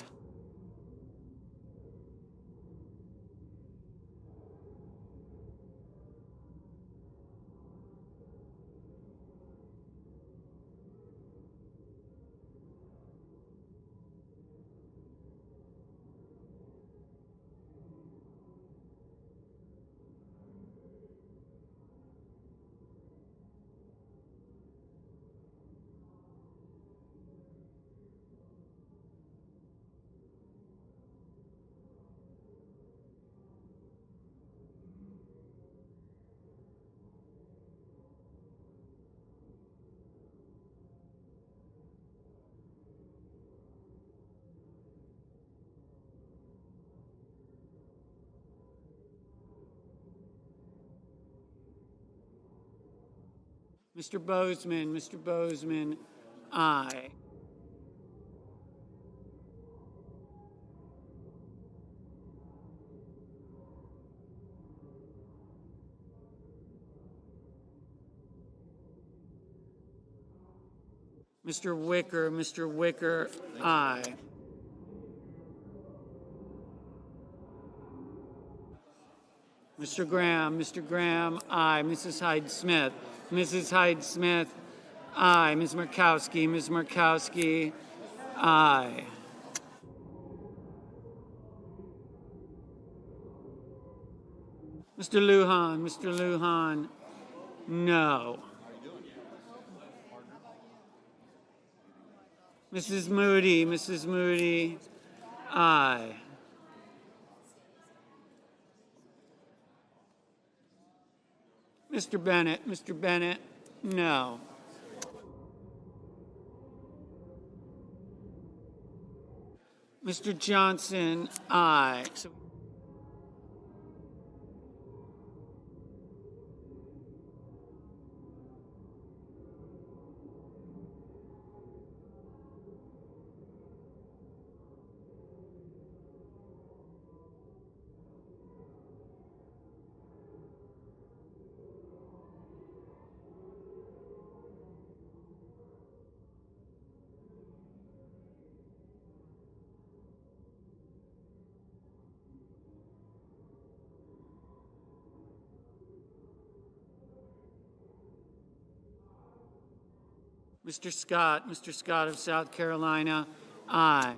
Mr. Bozeman, aye. Mr. Wicker, aye. Mr. Graham, aye. Mrs. Hyde Smith, aye. Ms. Murkowski, aye. Mr. Lujan, no. Mrs. Moody, aye. Mr. Bennett, no. Mr. Johnson, aye. Mr. Scott of South Carolina, aye.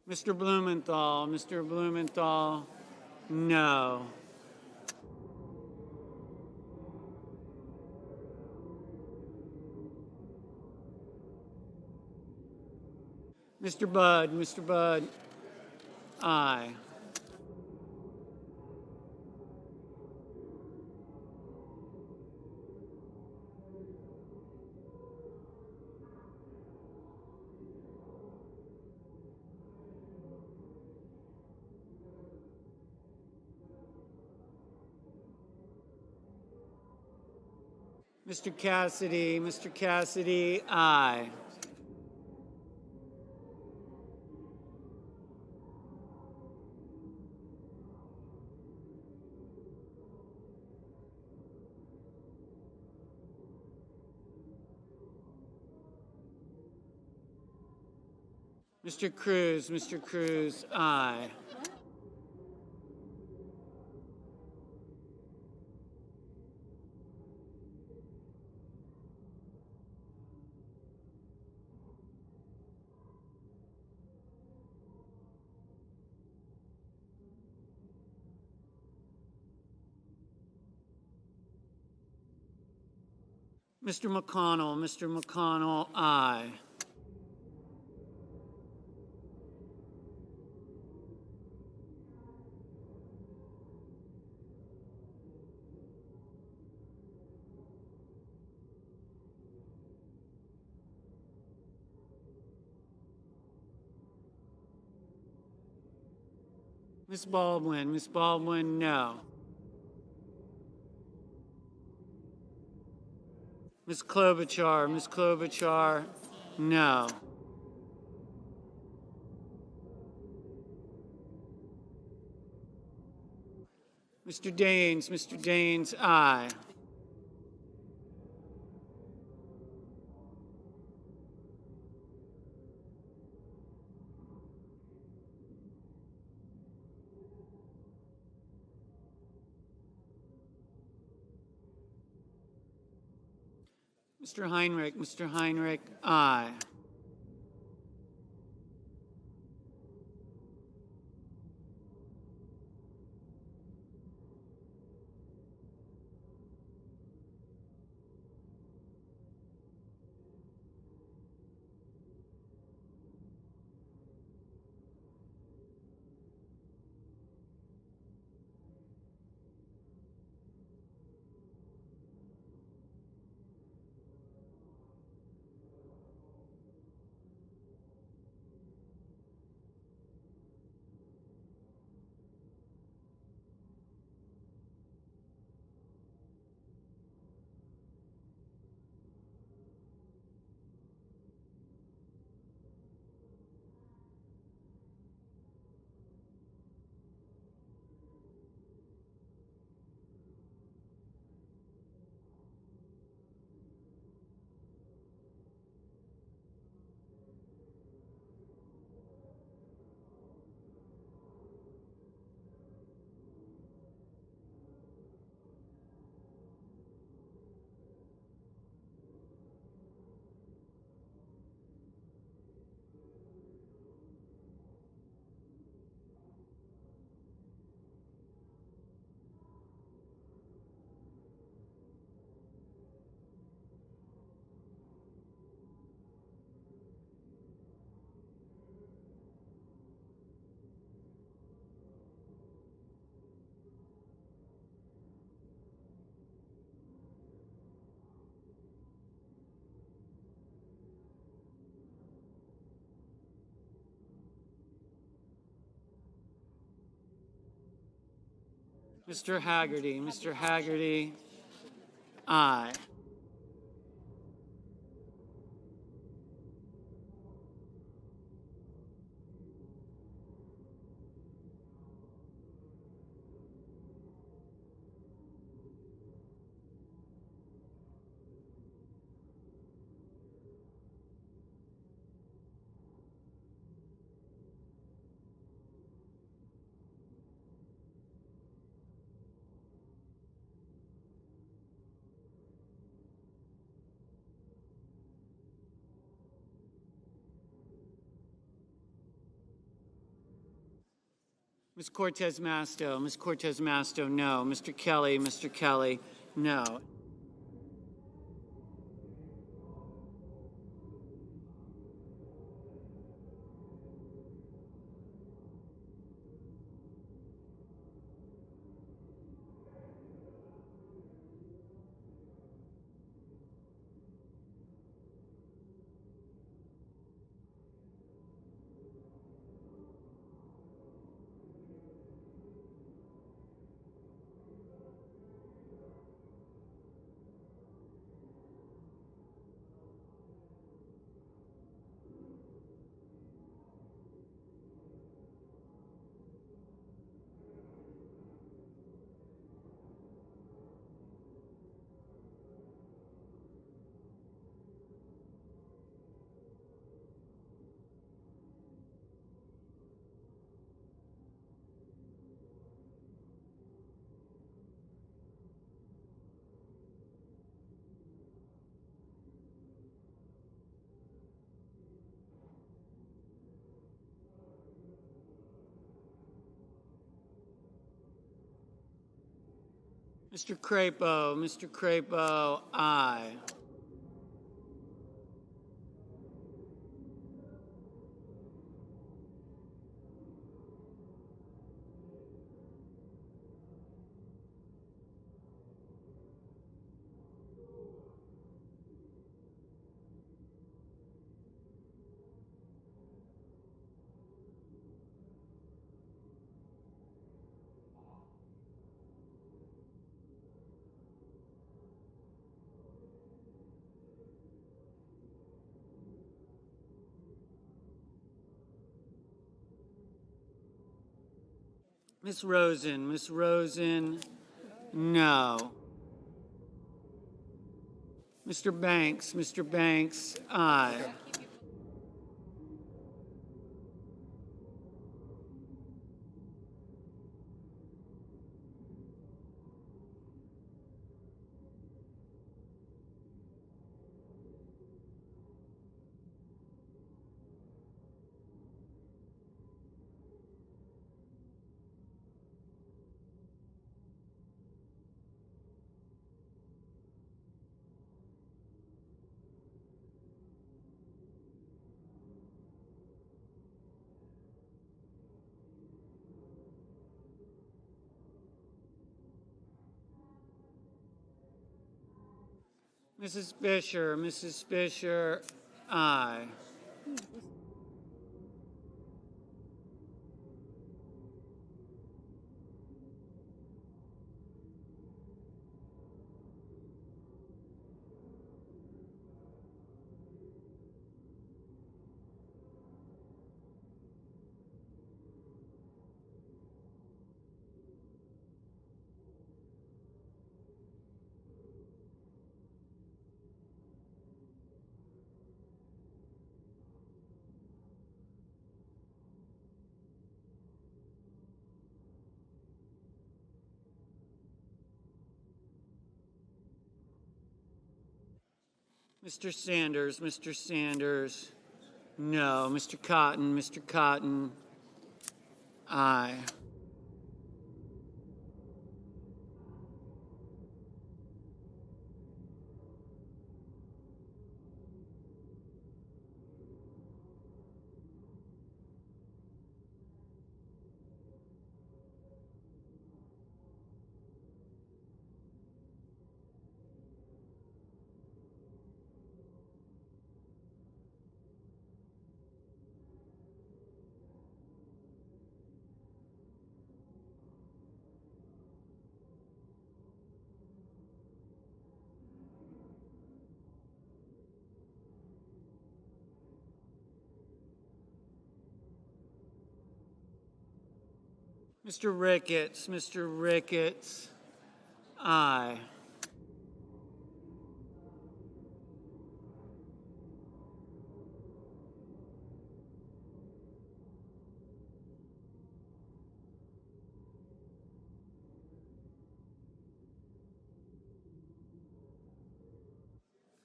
Mr. Blumenthal, no. Mr. Budd, aye. Mr. Cassidy, aye. Mr. Cruz, aye. Mr. McConnell, aye. Ms. Baldwin, no. Ms. Klobuchar, no. Mr. Daines, aye. Mr. Heinrich, aye. Mr. Haggerty, aye. Ms. Cortez Masto, Ms. Cortez Masto, no. Mr. Kelly, no. Mr. Crapo, aye. Ms. Rosen, no. Mr. Banks, aye. Mrs. Fisher, aye. Mr. Sanders, no. Mr. Cotton, aye. Mr. Ricketts, aye.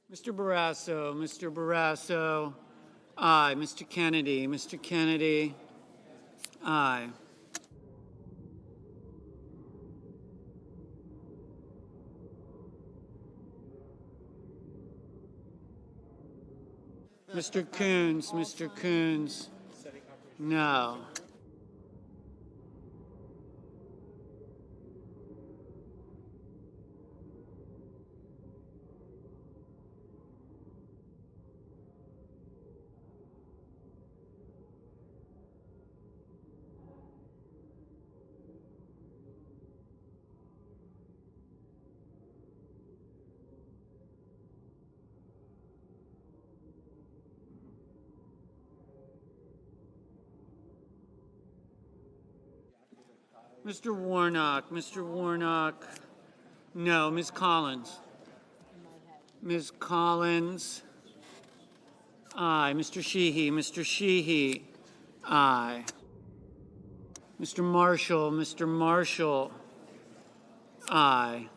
Mr. Barrasso, aye. Mr. Kennedy, aye. Mr. Coons, no. Mr. Warnock, no. Ms. Collins, aye. Mr. Sheehy, aye. Mr. Marshall, aye.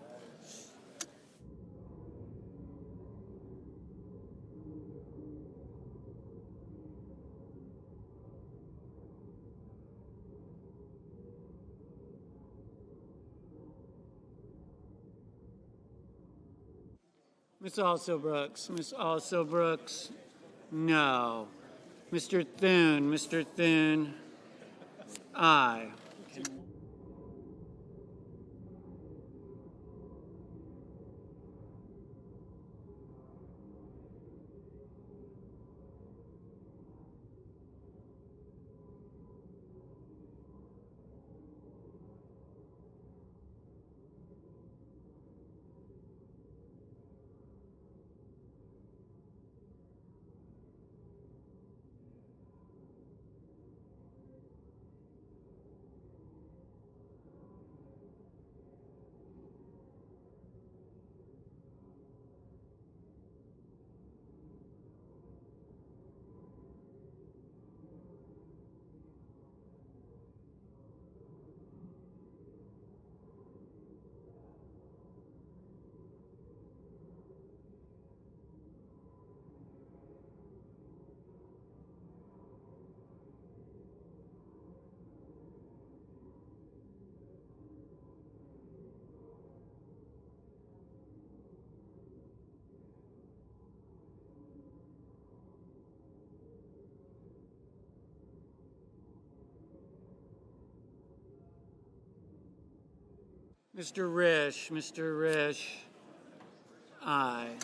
Ms. Also Brooks, no. Mr. Thune, aye. Mr. Risch, aye.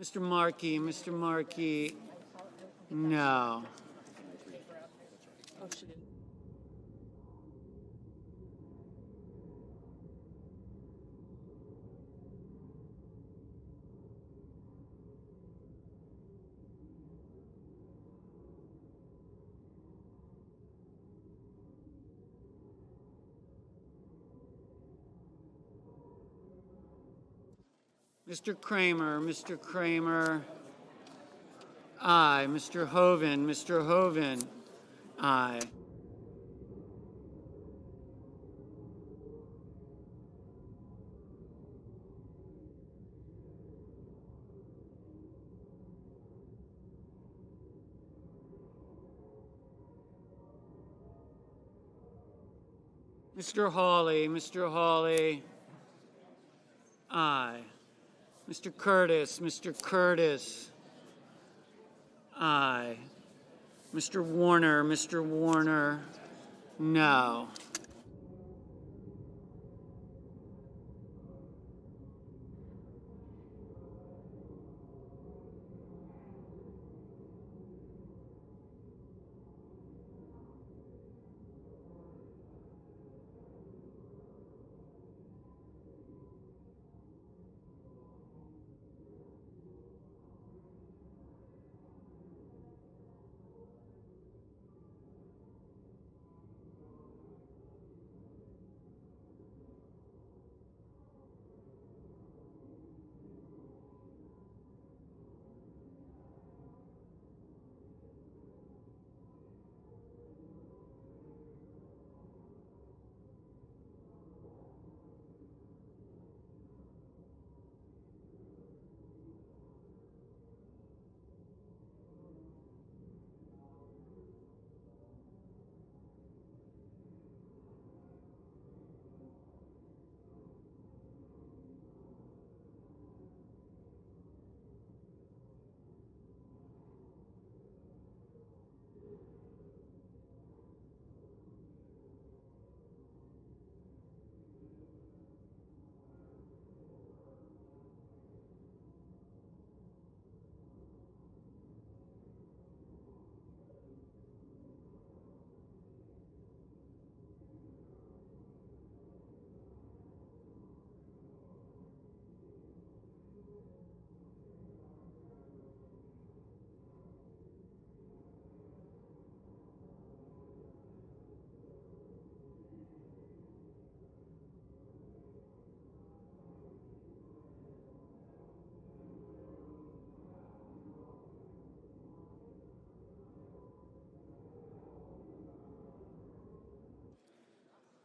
Mr. Markey, no. Mr. Kramer, aye. Mr. Hoven, aye. Mr. Hawley, aye. Mr. Curtis, aye. Mr. Warner, no.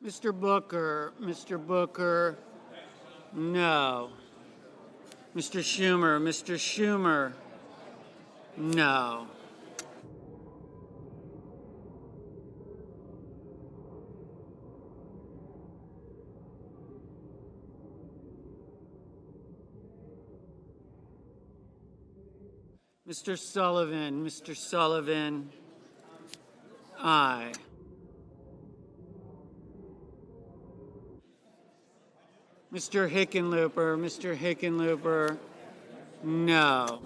Mr. Booker, no. Mr. Schumer, no. Mr. Sullivan, aye. Mr. Hickenlooper, no.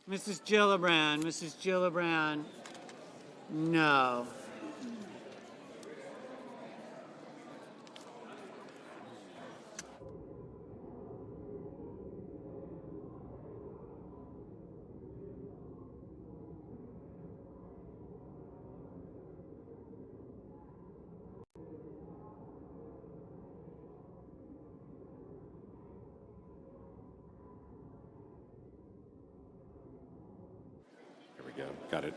Mrs. Gillibrand, no. Here we go. Got it.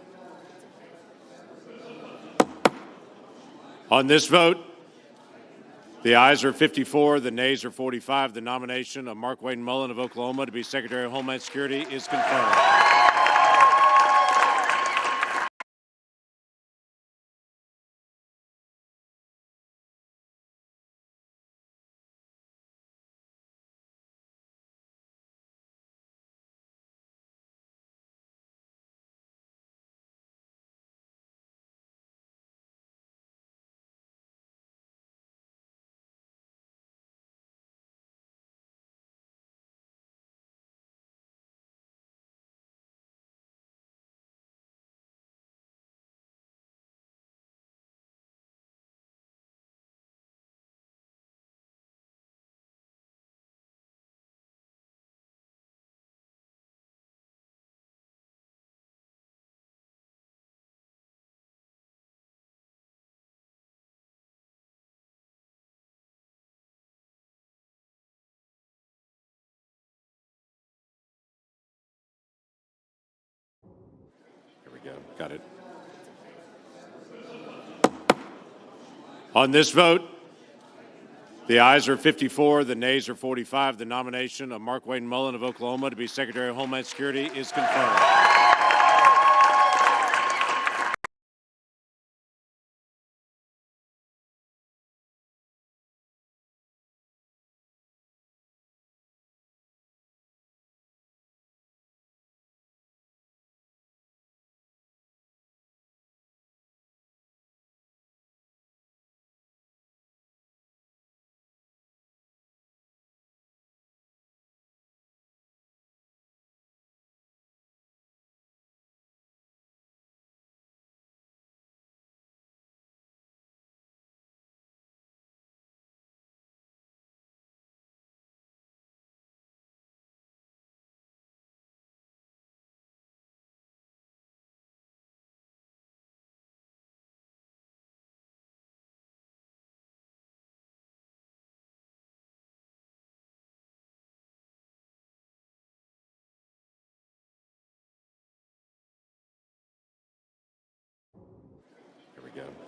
On this vote, the ayes are 54, the nays are 45. The nomination of Markwayne Mullin of Oklahoma to be Secretary of Homeland Security is confirmed. Here we go. Got it. On this vote, the ayes are 54, the nays are 45. The nomination of Markwayne Mullin of Oklahoma to be Secretary of Homeland Security is confirmed.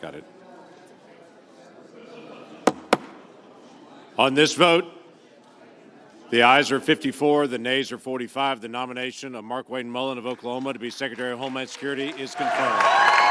Got it. On this vote, the ayes are 54, the nays are 45. The nomination of Markwayne Mullin of Oklahoma to be Secretary of Homeland Security is confirmed.